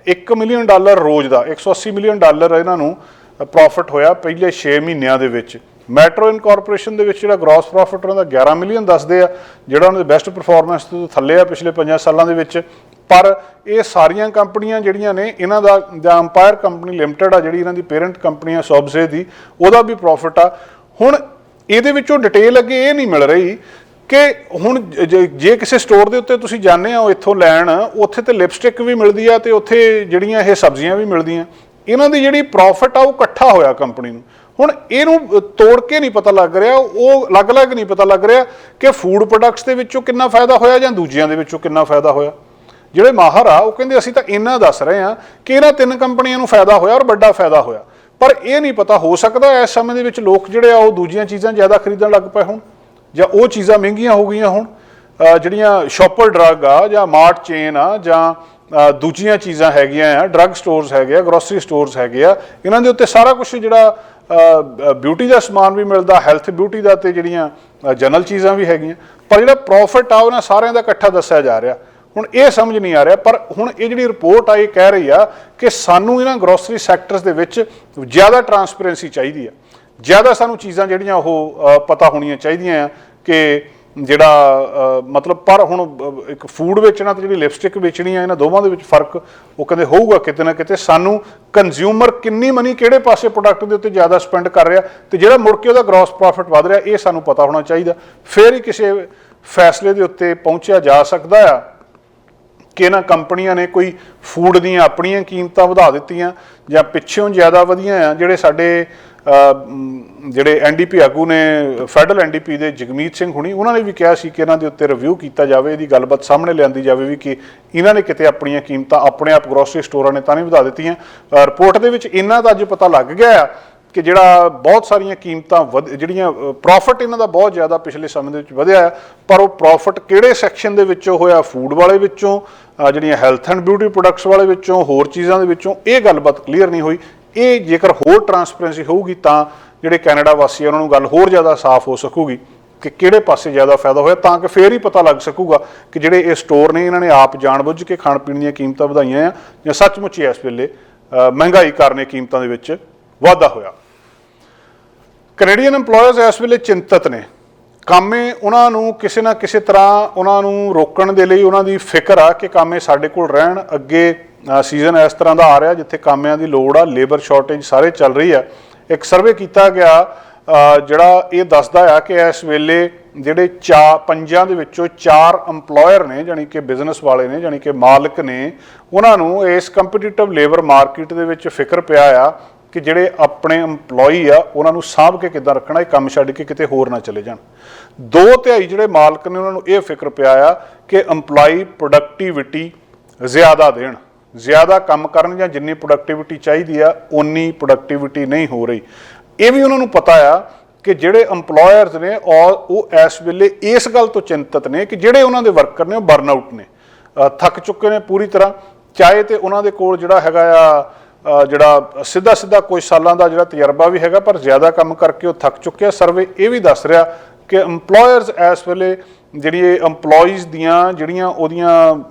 $1 ਮਿਲੀਅਨ ਰੋਜ਼ ਦਾ $180 ਮਿਲੀਅਨ ਇਹਨਾਂ ਨੂੰ ਪ੍ਰੋਫਿਟ ਹੋਇਆ ਪਹਿਲੇ 6 ਮਹੀਨਿਆਂ ਦੇ ਵਿੱਚ। ਮੈਟਰੋ ਇਨਕਾਰਪੋਰੇਸ਼ਨ ਦੇ ਵਿੱਚ ਜਿਹੜਾ ਗ੍ਰੋਸ ਪ੍ਰੋਫਿਟ ਉਹਨਾਂ ਦਾ 11 ਮਿਲੀਅਨ ਦੱਸਦੇ ਆ, ਜਿਹੜਾ ਉਹਨਾਂ ਦੇ ਬੈਸਟ ਪਰਫਾਰਮੈਂਸ ਤੋਂ ਥੱਲੇ ਆ ਪਿਛਲੇ 5 ਸਾਲਾਂ ਦੇ ਵਿੱਚ। ਪਰ ਇਹ ਸਾਰੀਆਂ ਕੰਪਨੀਆਂ ਜਿਹੜੀਆਂ ਨੇ ਇਹਨਾਂ ਦਾ ਜਾਂ ਅੰਪਾਇਰ ਕੰਪਨੀ ਲਿਮਟਿਡ ਆ ਜਿਹੜੀ ਇਹਨਾਂ ਦੀ ਪੇਰੈਂਟ ਕੰਪਨੀ ਆ ਸੌਬਜ਼ੇ ਦੀ, ਉਹਦਾ ਵੀ ਪ੍ਰੋਫਿਟ ਆ। ਹੁਣ ਇਹਦੇ ਵਿੱਚੋਂ ਡਿਟੇਲ ਅੱਗੇ ਇਹ ਨਹੀਂ ਮਿਲ ਰਹੀ ਕਿ ਹੁਣ ਜੇ ਕਿਸੇ ਸਟੋਰ ਦੇ ਉੱਤੇ ਤੁਸੀਂ ਜਾਂਦੇ ਹੋ ਇੱਥੋਂ ਲੈਣ, ਉੱਥੇ ਤੇ ਲਿਪਸਟਿਕ ਵੀ ਮਿਲਦੀ ਆ ਤੇ ਉੱਥੇ ਜਿਹੜੀਆਂ ਇਹ ਸਬਜ਼ੀਆਂ ਵੀ ਮਿਲਦੀਆਂ, ਇਹਨਾਂ ਦੀ ਜਿਹੜੀ ਪ੍ਰੋਫਿਟ ਆ ਉਹ ਇਕੱਠਾ ਹੋਇਆ ਕੰਪਨੀ ਨੂੰ। ਹੁਣ ਇਹਨੂੰ ਤੋੜ ਕੇ ਨਹੀਂ ਪਤਾ ਲੱਗ ਰਿਹਾ, ਉਹ ਅਲੱਗ-ਅਲੱਗ ਨਹੀਂ ਪਤਾ ਲੱਗ ਰਿਹਾ ਕਿ ਫੂਡ ਪ੍ਰੋਡਕਟਸ ਦੇ ਵਿੱਚੋਂ ਕਿੰਨਾ ਫਾਇਦਾ ਹੋਇਆ ਜਾਂ ਦੂਜਿਆਂ ਦੇ ਵਿੱਚੋਂ ਕਿੰਨਾ ਫਾਇਦਾ ਹੋਇਆ। ਜਿਹੜੇ ਮਾਹਰ ਆ ਉਹ ਕਹਿੰਦੇ ਅਸੀਂ ਤਾਂ ਇੰਨਾ ਦੱਸ ਰਹੇ ਹਾਂ ਕਿ ਇਹਨਾਂ 3 ਕੰਪਨੀਆਂ ਨੂੰ ਫਾਇਦਾ ਹੋਇਆ ਔਰ ਵੱਡਾ ਫਾਇਦਾ ਹੋਇਆ, ਪਰ ਇਹ ਨਹੀਂ ਪਤਾ ਹੋ ਸਕਦਾ ਇਸ ਸਮੇਂ ਦੇ ਵਿੱਚ ਲੋਕ ਜਿਹੜੇ ਆ ਉਹ ਦੂਜੀਆਂ ਚੀਜ਼ਾਂ ਜ਼ਿਆਦਾ ਖਰੀਦਣ ਲੱਗ ਪਏ ਹੋਣ ਜਾਂ ਉਹ ਚੀਜ਼ਾਂ ਮਹਿੰਗੀਆਂ ਹੋ ਗਈਆਂ ਹੋਣ। ਜਿਹੜੀਆਂ ਸ਼ੌਪਰ ਡਰੱਗ ਆ ਜਾਂ ਮਾਰਟ ਚੇਨ ਆ ਜਾਂ ਦੂਜੀਆਂ ਚੀਜ਼ਾਂ ਹੈਗੀਆਂ ਆ, ਡਰੱਗ ਸਟੋਰਸ ਹੈਗੇ ਆ, ਗਰੋਸਰੀ ਸਟੋਰਸ ਹੈਗੇ ਆ, ਇਹਨਾਂ ਦੇ ਉੱਤੇ ਸਾਰਾ ਕੁਝ ਜਿਹੜਾ ਬਿਊਟੀ ਦਾ ਸਮਾਨ ਵੀ ਮਿਲਦਾ, ਹੈਲਥ ਬਿਊਟੀ ਦਾ, ਤੇ ਜਿਹੜੀਆਂ ਜਨਰਲ ਚੀਜ਼ਾਂ ਵੀ ਹੈਗੀਆਂ, ਪਰ ਜਿਹੜਾ ਪ੍ਰੋਫਿਟ ਆ ਉਹਨਾਂ ਸਾਰਿਆਂ ਦਾ ਇਕੱਠਾ ਦੱਸਿਆ ਜਾ ਰਿਹਾ। ਹੁਣ ਇਹ ਸਮਝ ਨਹੀਂ ਆ ਰਿਹਾ, ਪਰ ਹੁਣ ਇਹ ਜਿਹੜੀ ਰਿਪੋਰਟ ਆ ਇਹ ਕਹਿ ਰਹੀ ਆ ਕਿ ਸਾਨੂੰ ਇਹਨਾਂ ਗਰੋਸਰੀ ਸੈਕਟਰਸ ਦੇ ਵਿੱਚ ਜ਼ਿਆਦਾ ਟਰਾਂਸਪੇਰੈਂਸੀ ਚਾਹੀਦੀ ਆ, ਜ਼ਿਆਦਾ ਸਾਨੂੰ ਚੀਜ਼ਾਂ ਜਿਹੜੀਆਂ ਉਹ ਪਤਾ ਹੋਣੀਆਂ ਚਾਹੀਦੀਆਂ ਆ ਕਿ ਜਿਹੜਾ ਮਤਲਬ। ਪਰ ਹੁਣ ਇੱਕ ਫੂਡ ਵੇਚਣਾ ਤੇ ਜਿਹੜੀ ਲਿਪਸਟਿਕ ਵੇਚਣੀ ਆ, ਇਹਨਾਂ ਦੋਵਾਂ ਦੇ ਵਿੱਚ ਫਰਕ ਉਹ ਕਹਿੰਦੇ ਹੋਊਗਾ ਕਿਤੇ ਨਾ ਕਿਤੇ। ਸਾਨੂੰ ਕੰਜ਼ਿਊਮਰ ਕਿੰਨੀ ਮਨੀ ਕਿਹੜੇ ਪਾਸੇ ਪ੍ਰੋਡਕਟ ਦੇ ਉੱਤੇ ਜ਼ਿਆਦਾ ਸਪੈਂਡ ਕਰ ਰਿਹਾ ਤੇ ਜਿਹੜਾ ਮੁੜ ਕੇ ਉਹਦਾ ਗ੍ਰੋਸ ਪ੍ਰੋਫਿਟ ਵਧ ਰਿਹਾ, ਇਹ ਸਾਨੂੰ ਪਤਾ ਹੋਣਾ ਚਾਹੀਦਾ। ਫਿਰ ਹੀ ਕਿਸੇ ਫੈਸਲੇ ਦੇ ਉੱਤੇ ਪਹੁੰਚਿਆ ਜਾ ਸਕਦਾ ਆ ਕਿ ਇਹਨਾਂ ਕੰਪਨੀਆਂ ਨੇ ਕੋਈ ਫੂਡ ਦੀਆਂ ਆਪਣੀਆਂ ਕੀਮਤਾਂ ਵਧਾ ਦਿੱਤੀਆਂ ਜਾਂ ਪਿੱਛੋਂ ਜ਼ਿਆਦਾ ਵਧੀਆਂ ਆ। ਜਿਹੜੇ ਸਾਡੇ ਜਿਹੜੇ NDP ਆਗੂ ਨੇ, ਫੈਡਰਲ NDP ਦੇ ਜਗਮੀਤ ਸਿੰਘ ਹੁਣੀ, ਉਹਨਾਂ ਨੇ ਵੀ ਕਿਹਾ ਸੀ ਕਿ ਇਹਨਾਂ ਦੇ ਉੱਤੇ ਰਿਵਿਊ ਕੀਤਾ ਜਾਵੇ, ਇਹਦੀ ਗੱਲਬਾਤ ਸਾਹਮਣੇ ਲਿਆਂਦੀ ਜਾਵੇ ਵੀ ਕਿ ਇਹਨਾਂ ਨੇ ਕਿਤੇ ਆਪਣੀਆਂ ਕੀਮਤਾਂ ਆਪਣੇ ਆਪ ਗਰੋਸਰੀ ਸਟੋਰਾਂ ਨੇ ਤਾਂ ਨਹੀਂ ਵਧਾ ਦਿੱਤੀਆਂ। ਰਿਪੋਰਟ ਦੇ ਵਿੱਚ ਇਹਨਾਂ ਦਾ ਅੱਜ ਪਤਾ ਲੱਗ ਗਿਆ ਕਿ ਜਿਹੜਾ ਬਹੁਤ ਸਾਰੀਆਂ ਕੀਮਤਾਂ ਜਿਹੜੀਆਂ ਪ੍ਰੋਫਿਟ ਇਹਨਾਂ ਦਾ ਬਹੁਤ ਜ਼ਿਆਦਾ ਪਿਛਲੇ ਸਮੇਂ ਦੇ ਵਿੱਚ ਵਧਿਆ, ਪਰ ਉਹ ਪ੍ਰੋਫਿਟ ਕਿਹੜੇ ਸੈਕਸ਼ਨ ਦੇ ਵਿੱਚੋਂ ਹੋਇਆ, ਫੂਡ ਵਾਲੇ ਵਿੱਚੋਂ, ਜਿਹੜੀਆਂ ਹੈਲਥ ਐਂਡ ਬਿਊਟੀ ਪ੍ਰੋਡਕਟਸ ਵਾਲੇ ਵਿੱਚੋਂ, ਹੋਰ ਚੀਜ਼ਾਂ ਦੇ ਵਿੱਚੋਂ, ਇਹ ਗੱਲਬਾਤ ਕਲੀਅਰ ਨਹੀਂ ਹੋਈ। ਇਹ ਜੇਕਰ ਹੋਰ ਟਰਾਂਸਪੇਰੈਂਸੀ ਹੋਊਗੀ ਤਾਂ ਜਿਹੜੇ ਕੈਨੇਡਾ ਵਾਸੀ ਉਹਨਾਂ ਨੂੰ ਗੱਲ ਹੋਰ ਜ਼ਿਆਦਾ ਸਾਫ਼ ਹੋ ਸਕੂਗੀ ਕਿ ਕਿਹੜੇ ਪਾਸੇ ਜ਼ਿਆਦਾ ਫਾਇਦਾ ਹੋਇਆ, ਤਾਂ ਕਿ ਫੇਰ ਹੀ ਪਤਾ ਲੱਗ ਸਕੂਗਾ ਕਿ ਜਿਹੜੇ ਇਹ ਸਟੋਰ ਨੇ ਇਹਨਾਂ ਨੇ ਆਪ ਜਾਣਬੁੱਝ ਕੇ ਖਾਣ ਪੀਣ ਦੀਆਂ ਕੀਮਤਾਂ ਵਧਾਈਆਂ ਆ ਜਾਂ ਸੱਚਮੁੱਚ ਹੀ ਇਸ ਵੇਲੇ ਮਹਿੰਗਾਈ ਕਾਰਨ ਕੀਮਤਾਂ ਦੇ ਵਿੱਚ ਵਾਧਾ ਹੋਇਆ। ਕੈਨੇਡੀਅਨ ਇੰਪਲੋਇਰਸ ਇਸ ਵੇਲੇ ਚਿੰਤਤ ਨੇ। ਕਾਮੇ ਉਹਨਾਂ ਨੂੰ ਕਿਸੇ ਨਾ ਕਿਸੇ ਤਰ੍ਹਾਂ ਉਹਨਾਂ ਨੂੰ ਰੋਕਣ ਦੇ ਲਈ ਉਹਨਾਂ ਦੀ ਫਿਕਰ ਆ ਕਿ ਕਾਮੇ ਸਾਡੇ ਕੋਲ ਰਹਿਣ। ਅੱਗੇ ਸੀਜ਼ਨ ਇਸ ਤਰ੍ਹਾਂ ਦਾ ਆ ਰਿਹਾ ਜਿੱਥੇ ਕਾਮਿਆਂ ਦੀ ਲੋੜ ਆ, ਲੇਬਰ ਸ਼ਾਰਟੇਜ ਸਾਰੇ ਚੱਲ ਰਹੀ ਆ। ਇੱਕ ਸਰਵੇ ਕੀਤਾ ਗਿਆ ਜਿਹੜਾ ਇਹ ਦੱਸਦਾ ਆ ਕਿ ਇਸ ਵੇਲੇ ਜਿਹੜੇ 5 ਦੇ ਵਿੱਚੋਂ 4 ਇੰਪਲੋਇਰ ਨੇ, ਜਾਣੀ ਕਿ ਬਿਜ਼ਨਸ ਵਾਲੇ ਨੇ, ਜਾਣੀ ਕਿ ਮਾਲਕ ਨੇ, ਉਹਨਾਂ ਨੂੰ ਇਸ ਕੰਪੀਟੀਟਿਵ ਲੇਬਰ ਮਾਰਕੀਟ ਦੇ ਵਿੱਚ ਫਿਕਰ ਪਿਆ ਆ ਕਿ ਜਿਹੜੇ ਆਪਣੇ EMPLOYE ਆ ਉਹਨਾਂ ਨੂੰ ਸਾਂਭ ਕੇ ਕਿੱਦਾਂ ਰੱਖਣਾ, ਇਹ ਕੰਮ ਛੱਡ ਕੇ ਕਿਤੇ ਹੋਰ ਨਾ ਚਲੇ ਜਾਣ। 2/3 ਜਿਹੜੇ ਮਾਲਕ ਨੇ ਉਹਨਾਂ ਨੂੰ ਇਹ ਫਿਕਰ ਪਿਆ ਆ ਕਿ EMPLOYE ਪ੍ਰੋਡਕਟੀਵਿਟੀ ਜ਼ਿਆਦਾ ਦੇਣ, ਜ਼ਿਆਦਾ ਕੰਮ ਕਰਨ, ਜਾਂ ਜਿੰਨੀ ਪ੍ਰੋਡਕਟੀਵਿਟੀ ਚਾਹੀਦੀ ਆ ਉਨੀ ਪ੍ਰੋਡਕਟੀਵਿਟੀ ਨਹੀਂ ਹੋ ਰਹੀ। ਇਹ ਵੀ ਉਹਨਾਂ ਨੂੰ ਪਤਾ ਆ ਕਿ ਜਿਹੜੇ EMPLOYERS ਨੇ ਉਹ ਇਸ ਵੇਲੇ ਇਸ ਗੱਲ ਤੋਂ ਚਿੰਤਤ ਨੇ ਕਿ ਜਿਹੜੇ ਉਹਨਾਂ ਦੇ ਵਰਕਰ ਨੇ ਉਹ ਬਰਨਆਊਟ ਨੇ, ਥੱਕ ਚੁੱਕੇ ਨੇ ਪੂਰੀ ਤਰ੍ਹਾਂ। ਚਾਹੇ ਤੇ ਉਹਨਾਂ ਦੇ ਕੋਲ ਜਿਹੜਾ ਹੈਗਾ ਆ ਜਿਹੜਾ ਸਿੱਧਾ ਕੁਝ ਸਾਲਾਂ ਦਾ ਜਿਹੜਾ ਤਜਰਬਾ ਵੀ ਹੈਗਾ, ਪਰ ਜ਼ਿਆਦਾ ਕੰਮ ਕਰਕੇ ਉਹ ਥੱਕ ਚੁੱਕੇ ਆ। ਸਰਵੇ ਇਹ ਵੀ ਦੱਸ ਰਿਹਾ ਕਿ EMPLOYERS ਇਸ ਵੇਲੇ ਜਿਹੜੀ EMPLOYEES ਦੀਆਂ ਜਿਹੜੀਆਂ ਉਹਦੀਆਂ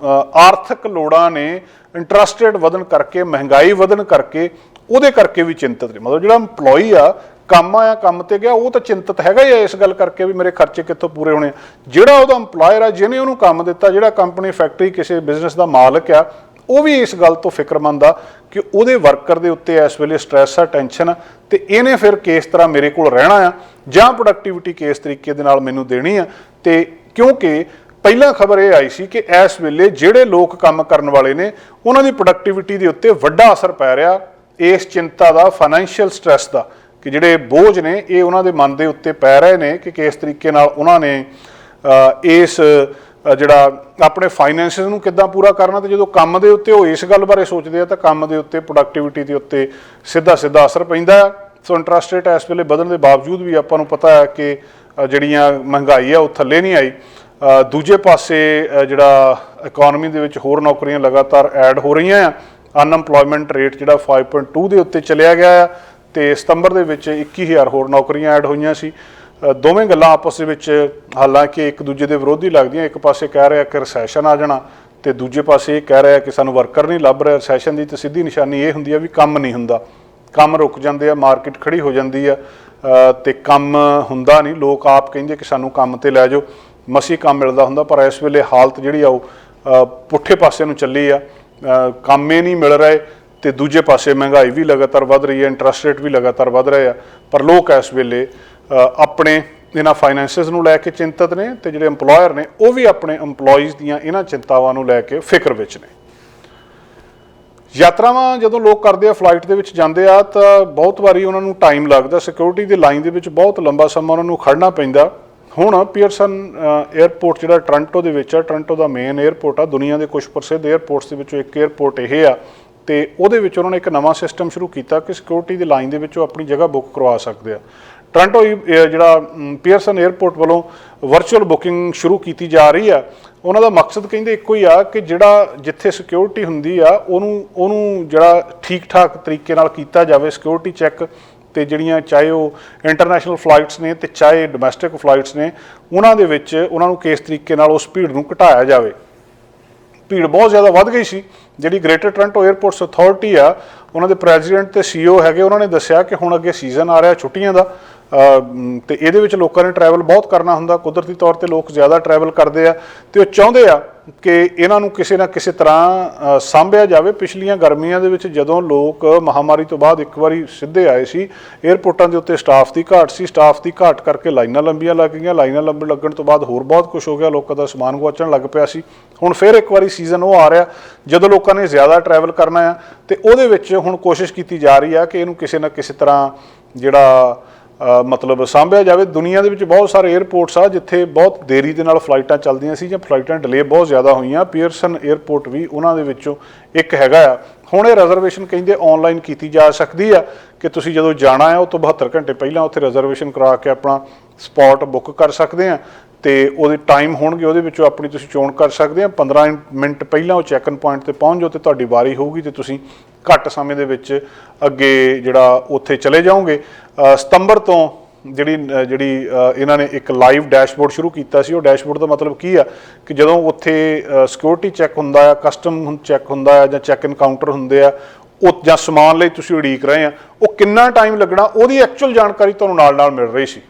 ਆਰਥਿਕ ਲੋੜਾਂ ਨੇ, ਇੰਟਰਸਟ ਰੇਟ ਵਧਣ ਕਰਕੇ, ਮਹਿੰਗਾਈ ਵਧਣ ਕਰਕੇ, ਉਹਦੇ ਕਰਕੇ ਵੀ ਚਿੰਤਤ ਨੇ। ਮਤਲਬ ਜਿਹੜਾ EMPLOYE ਆ ਕੰਮ ਆਇਆ, ਕੰਮ ਤੇ ਗਿਆ, ਉਹ ਤਾਂ ਚਿੰਤਤ ਹੈਗਾ ਹੀ ਆ ਇਸ ਗੱਲ ਕਰਕੇ ਵੀ ਮੇਰੇ ਖਰਚੇ ਕਿੱਥੋਂ ਪੂਰੇ ਹੋਣੇ। ਜਿਹੜਾ ਉਹਦਾ EMPLOYER ਆ, ਜਿਹਨੇ ਉਹਨੂੰ ਕੰਮ ਦਿੱਤਾ, ਜਿਹੜਾ ਕੰਪਨੀ, ਫੈਕਟਰੀ, ਕਿਸੇ ਬਿਜ਼ਨਸ ਦਾ ਮਾਲਕ ਆ, ਉਹ ਵੀ ਇਸ ਗੱਲ ਤੋਂ ਫਿਕਰਮੰਦ ਆ ਕਿ ਉਹਦੇ ਵਰਕਰ ਦੇ ਉੱਤੇ ਇਸ ਵੇਲੇ ਸਟ੍ਰੈਸ ਆ, ਟੈਨਸ਼ਨ ਆ, ਤੇ ਇਹਨੇ ਫਿਰ ਕਿਸ ਤਰ੍ਹਾਂ ਮੇਰੇ ਕੋਲ ਰਹਿਣਾ ਆ, ਜਾਂ ਪ੍ਰੋਡਕਟੀਵਿਟੀ ਕਿਸ ਤਰੀਕੇ ਦੇ ਨਾਲ ਮੈਨੂੰ ਦੇਣੀ ਆ। ਤੇ ਕਿਉਂਕਿ ਪਹਿਲਾਂ ਖਬਰ ਇਹ ਆਈ ਸੀ ਕਿ ਇਸ ਵੇਲੇ ਜਿਹੜੇ ਲੋਕ ਕੰਮ ਕਰਨ ਵਾਲੇ ਨੇ ਉਹਨਾਂ ਦੀ ਪ੍ਰੋਡਕਟੀਵਿਟੀ ਦੇ ਉੱਤੇ ਵੱਡਾ ਅਸਰ ਪੈ ਰਿਹਾ ਇਸ ਚਿੰਤਾ ਦਾ, ਫਾਈਨੈਂਸ਼ੀਅਲ ਸਟ੍ਰੈਸ ਦਾ, ਕਿ ਜਿਹੜੇ ਬੋਝ ਨੇ ਇਹ ਉਹਨਾਂ ਦੇ ਮਨ ਦੇ ਉੱਤੇ ਪੈ ਰਹੇ ਨੇ ਕਿ ਕਿਸ ਤਰੀਕੇ ਨਾਲ ਉਹਨਾਂ ਨੇ ਇਸ ਜਿਹੜਾ ਆਪਣੇ ਫਾਈਨੈਂਸਿਸ ਨੂੰ ਕਿੱਦਾਂ ਪੂਰਾ ਕਰਨਾ। ਤੇ ਜਦੋਂ ਕੰਮ ਦੇ ਉੱਤੇ ਉਹ ਇਸ ਗੱਲ ਬਾਰੇ ਸੋਚਦੇ ਆ ਤਾਂ ਕੰਮ ਦੇ ਉੱਤੇ, ਪ੍ਰੋਡਕਟੀਵਿਟੀ ਦੇ ਉੱਤੇ ਸਿੱਧਾ ਅਸਰ ਪੈਂਦਾ ਹੈ। ਸੋ ਇੰਟਰਸਟ ਰੇਟ ਇਸ ਵੇਲੇ ਵਧਣ ਦੇ ਬਾਵਜੂਦ ਵੀ ਆਪਾਂ ਨੂੰ ਪਤਾ ਹੈ ਕਿ ਜਿਹੜੀਆਂ ਮਹਿੰਗਾਈ ਆ ਉਹ ਥੱਲੇ ਨਹੀਂ ਆਈ। ਦੂਜੇ ਪਾਸੇ ਜਿਹੜਾ ਇਕੋਨਮੀ ਦੇ ਵਿੱਚ ਹੋਰ ਨੌਕਰੀਆਂ ਲਗਾਤਾਰ ਐਡ ਹੋ ਰਹੀਆਂ ਆ। ਅਨਐਮਪਲੋਇਮੈਂਟ ਰੇਟ ਜਿਹੜਾ 5.2 ਦੇ ਉੱਤੇ ਚਲਿਆ ਗਿਆ ਆ, ਤੇ ਸਤੰਬਰ ਦੇ ਵਿੱਚ 21,000 ਹੋਰ ਨੌਕਰੀਆਂ ਐਡ ਹੋਈਆਂ ਸੀ। ਦੋਵੇਂ ਗੱਲਾਂ ਆਪਸ ਦੇ ਵਿੱਚ ਹਾਲਾਂਕਿ ਇੱਕ ਦੂਜੇ ਦੇ ਵਿਰੋਧੀ ਲੱਗਦੀਆਂ। ਇੱਕ ਪਾਸੇ ਕਹਿ ਰਿਹਾ ਕਿ ਰਿਸੈਸ਼ਨ ਆ ਜਾਣਾ, ਤੇ ਦੂਜੇ ਪਾਸੇ ਇਹ ਕਹਿ ਰਿਹਾ ਕਿ ਸਾਨੂੰ ਵਰਕਰ ਨਹੀਂ ਲੱਭ ਰਿਹਾ। ਰਿਸੈਸ਼ਨ ਦੀ ਤਾਂ ਸਿੱਧੀ ਨਿਸ਼ਾਨੀ ਇਹ ਹੁੰਦੀ ਆ ਵੀ ਕੰਮ ਨਹੀਂ ਹੁੰਦਾ, ਕੰਮ ਰੁਕ ਜਾਂਦੇ ਆ, ਮਾਰਕੀਟ ਖੜੀ ਹੋ ਜਾਂਦੀ ਆ, ਤੇ ਕੰਮ ਹੁੰਦਾ ਨਹੀਂ। ਲੋਕ ਆਪ ਕਹਿੰਦੇ ਕਿ ਸਾਨੂੰ ਕੰਮ ਤੇ ਲੈ ਜਾਓ, ਮਸੀਂ ਕੰਮ ਮਿਲਦਾ ਹੁੰਦਾ। ਪਰ ਇਸ ਵੇਲੇ ਹਾਲਤ ਜਿਹੜੀ ਆ ਉਹ ਪੁੱਠੇ ਪਾਸੇ ਨੂੰ ਚੱਲੀ ਆ, ਕੰਮ ਹੀ ਨਹੀਂ ਮਿਲ ਰਹੇ, ਤੇ ਦੂਜੇ ਪਾਸੇ ਮਹਿੰਗਾਈ ਵੀ ਲਗਾਤਾਰ ਵੱਧ ਰਹੀ ਹੈ, ਇੰਟਰਸਟ ਰੇਟ ਵੀ ਲਗਾਤਾਰ ਵੱਧ ਰਹੇ ਆ। ਪਰ ਲੋਕ ਇਸ ਵੇਲੇ ਆਪਣੇ ਇਹਨਾਂ ਫਾਈਨੈਂਸਿਸ ਨੂੰ ਲੈ ਕੇ ਚਿੰਤਤ ਨੇ, ਤੇ ਜਿਹੜੇ EMPLOYER ਨੇ ਉਹ ਵੀ ਆਪਣੇ EMPLOYEES ਦੀਆਂ ਇਹਨਾਂ ਚਿੰਤਾਵਾਂ ਨੂੰ ਲੈ ਕੇ ਫਿਕਰ ਵਿੱਚ ਨੇ। ਯਾਤਰਾਵਾਂ ਜਦੋਂ ਲੋਕ ਕਰਦੇ ਆ, ਫਲਾਈਟ ਦੇ ਵਿੱਚ ਜਾਂਦੇ ਆ, ਤਾਂ ਬਹੁਤ ਵਾਰੀ ਉਹਨਾਂ ਨੂੰ ਟਾਈਮ ਲੱਗਦਾ, ਸਿਕਿਉਰਿਟੀ ਦੀ ਲਾਈਨ ਦੇ ਵਿੱਚ ਬਹੁਤ ਲੰਬਾ ਸਮਾਂ ਉਹਨਾਂ ਨੂੰ ਖੜ੍ਹਨਾ ਪੈਂਦਾ। ਹੁਣ ਪੀਅਰਸਨ ਏਅਰਪੋਰਟ ਜਿਹੜਾ ਟੋਰਾਂਟੋ ਦੇ ਵਿੱਚ ਆ, ਟੋਰਾਂਟੋ ਦਾ ਮੇਨ ਏਅਰਪੋਰਟ ਆ, ਦੁਨੀਆ ਦੇ ਕੁਝ ਪ੍ਰਸਿੱਧ ਏਅਰਪੋਰਟਸ ਦੇ ਵਿੱਚੋਂ ਇੱਕ ਏਅਰਪੋਰਟ ਇਹ ਆ, ਤੇ ਉਹਦੇ ਵਿੱਚ ਉਹਨਾਂ ਨੇ ਇੱਕ ਨਵਾਂ ਸਿਸਟਮ ਸ਼ੁਰੂ ਕੀਤਾ ਕਿ ਸਿਕਿਉਰਿਟੀ ਦੀ ਲਾਈਨ ਦੇ ਵਿੱਚ ਉਹ ਆਪਣੀ ਜਗ੍ਹਾ ਬੁੱਕ ਕਰਵਾ ਸਕਦੇ ਆ। ਟੋਰਾਂਟੋ ਜਿਹੜਾ ਪੀਅਰਸਨ ਏਅਰਪੋਰਟ ਵੱਲੋਂ ਵਰਚੁਅਲ ਬੁਕਿੰਗ ਸ਼ੁਰੂ ਕੀਤੀ ਜਾ ਰਹੀ ਆ। ਉਹਨਾਂ ਦਾ ਮਕਸਦ ਕਹਿੰਦੇ ਇੱਕੋ ਹੀ ਆ ਕਿ ਜਿਹੜਾ ਜਿੱਥੇ ਸਿਕਿਉਰਿਟੀ ਹੁੰਦੀ ਆ ਉਹਨੂੰ ਜਿਹੜਾ ਠੀਕ ਠਾਕ ਤਰੀਕੇ ਨਾਲ ਕੀਤਾ ਜਾਵੇ, ਸਿਕਿਉਰਿਟੀ ਚੈੱਕ, ਤੇ ਜਿਹੜੀਆਂ ਚਾਹੇ ਉਹ ਇੰਟਰਨੈਸ਼ਨਲ ਫਲਾਈਟਸ ਨੇ ਤੇ ਚਾਹੇ ਡੋਮੈਸਟਿਕ ਫਲਾਈਟਸ ਨੇ, ਉਹਨਾਂ ਦੇ ਵਿੱਚ ਉਹਨਾਂ ਨੂੰ ਕਿਸ ਤਰੀਕੇ ਨਾਲ ਉਸ ਭੀੜ ਨੂੰ ਘਟਾਇਆ ਜਾਵੇ। ਭੀੜ ਬਹੁਤ ਜ਼ਿਆਦਾ ਵੱਧ ਗਈ ਸੀ। ਜਿਹੜੀ ਗ੍ਰੇਟਰ ਟੋਰਾਂਟੋ ਏਅਰਪੋਰਟਸ ਅਥਾਰਟੀ ਆ, ਉਹਨਾਂ ਦੇ ਪ੍ਰੈਜ਼ੀਡੈਂਟ ਤੇ CEO ਹੈਗੇ, ਉਹਨਾਂ ਨੇ ਦੱਸਿਆ ਕਿ ਹੁਣ ਅੱਗੇ ਸੀਜ਼ਨ ਆ ਰਿਹਾ ਛੁੱਟੀਆਂ ਦਾ, ਤੇ ਇਹਦੇ ਵਿੱਚ ਲੋਕਾਂ ਨੇ ਟਰੈਵਲ ਬਹੁਤ ਕਰਨਾ ਹੁੰਦਾ। ਕੁਦਰਤੀ ਤੌਰ ਤੇ ਲੋਕ ਜ਼ਿਆਦਾ ਟਰੈਵਲ ਕਰਦੇ ਆ, ਤੇ ਉਹ ਚਾਹੁੰਦੇ ਆ ਕਿ ਇਹਨਾਂ ਨੂੰ ਕਿਸੇ ਨਾ ਕਿਸੇ ਤਰ੍ਹਾਂ ਸਾਂਭਿਆ ਜਾਵੇ। ਪਿਛਲੀਆਂ ਗਰਮੀਆਂ ਦੇ ਵਿੱਚ ਜਦੋਂ ਲੋਕ ਮਹਾਮਾਰੀ ਤੋਂ ਬਾਅਦ ਇੱਕ ਵਾਰੀ ਸਿੱਧੇ ਆਏ ਸੀ, ਏਅਰਪੋਰਟਾਂ ਦੇ ਉੱਤੇ ਸਟਾਫ ਦੀ ਘਾਟ ਸੀ। ਸਟਾਫ ਦੀ ਘਾਟ ਕਰਕੇ ਲਾਈਨਾਂ ਲੰਬੀਆਂ ਲੱਗ ਗਈਆਂ। ਲਾਈਨਾਂ ਲੱਗਣ ਤੋਂ ਬਾਅਦ ਹੋਰ ਬਹੁਤ ਕੁਝ ਹੋ ਗਿਆ, ਲੋਕਾਂ ਦਾ ਸਮਾਨ ਗੁਆਚਣ ਲੱਗ ਪਿਆ ਸੀ। ਹੁਣ ਫਿਰ ਇੱਕ ਵਾਰੀ ਸੀਜ਼ਨ ਉਹ ਆ ਰਿਹਾ ਜਦੋਂ ਲੋਕਾਂ ਨੇ ਜ਼ਿਆਦਾ ਟਰੈਵਲ ਕਰਨਾ ਆ, ਤੇ ਉਹਦੇ ਵਿੱਚ ਹੁਣ ਕੋਸ਼ਿਸ਼ ਕੀਤੀ ਜਾ ਰਹੀ ਆ ਕਿ ਇਹਨੂੰ ਕਿਸੇ ਨਾ ਕਿਸੇ ਤਰ੍ਹਾਂ ਜਿਹੜਾ ਮਤਲਬ ਸਾਂਭਿਆ ਜਾਵੇ। ਦੁਨੀਆ ਦੇ ਵਿੱਚ ਬਹੁਤ ਸਾਰੇ ਏਅਰਪੋਰਟਸ ਆ ਜਿੱਥੇ ਬਹੁਤ ਦੇਰੀ ਦੇ ਨਾਲ ਫਲਾਈਟਾਂ ਚੱਲਦੀਆਂ ਸੀ ਜਾਂ ਫਲਾਈਟਾਂ ਡਿਲੇ ਬਹੁਤ ਜ਼ਿਆਦਾ ਹੋਈਆਂ। ਪੀਅਰਸਨ ਏਅਰਪੋਰਟ ਵੀ ਉਹਨਾਂ ਦੇ ਵਿੱਚੋਂ ਇੱਕ ਹੈਗਾ ਆ। ਹੁਣ ਇਹ ਰਿਜ਼ਰਵੇਸ਼ਨ ਕਹਿੰਦੇ ਆਨਲਾਈਨ ਕੀਤੀ ਜਾ ਸਕਦੀ ਆ ਕਿ ਤੁਸੀਂ ਜਦੋਂ ਜਾਣਾ ਆ ਉਹ ਤੋਂ 72 ਘੰਟੇ ਪਹਿਲਾਂ ਉੱਥੇ ਰਿਜ਼ਰਵੇਸ਼ਨ ਕਰਾ ਕੇ ਆਪਣਾ ਸਪੌਟ ਬੁੱਕ ਕਰ ਸਕਦੇ ਆ, ਤੇ ਉਹਦੇ ਟਾਈਮ ਹੋਣਗੇ ਉਹਦੇ ਵਿੱਚੋਂ ਆਪਣੀ ਤੁਸੀਂ ਚੋਣ ਕਰ ਸਕਦੇ ਆ। 15 ਮਿੰਟ ਪਹਿਲਾਂ ਉਹ ਚੈੱਕ ਇਨ ਪੁਆਇੰਟ ਤੇ ਪਹੁੰਚ ਜਾਓ ਤੇ ਤੁਹਾਡੀ ਵਾਰੀ ਹੋਊਗੀ ਤੇ ਤੁਸੀਂ ਘੱਟ ਸਮੇਂ ਦੇ ਵਿੱਚ ਅੱਗੇ ਜਿਹੜਾ ਉੱਥੇ ਚਲੇ ਜਾਓਗੇ। ਸਤੰਬਰ ਤੋਂ ਜਿਹੜੀ ਇਹਨਾਂ ਨੇ ਇੱਕ ਲਾਈਵ ਡੈਸ਼ਬੋਰਡ ਸ਼ੁਰੂ ਕੀਤਾ ਸੀ। ਉਹ ਡੈਸ਼ਬੋਰਡ ਦਾ ਮਤਲਬ ਕੀ ਆ ਕਿ ਜਦੋਂ ਉੱਥੇ ਸਿਕਿਉਰਿਟੀ ਚੈੱਕ ਹੁੰਦਾ ਆ, ਕਸਟਮ ਚੈੱਕ ਹੁੰਦਾ ਆ, ਜਾਂ ਚੈੱਕ ਇਨ ਕਾਊਂਟਰ ਹੁੰਦੇ ਆ, ਉਹ ਜਾਂ ਸਮਾਨ ਲਈ ਤੁਸੀਂ ਉਡੀਕ ਰਹੇ ਆ, ਉਹ ਕਿੰਨਾ ਟਾਈਮ ਲੱਗਣਾ ਉਹਦੀ ਐਕਚੁਅਲ ਜਾਣਕਾਰੀ ਤੁਹਾਨੂੰ ਨਾਲ ਮਿਲ ਰਹੀ ਸੀ।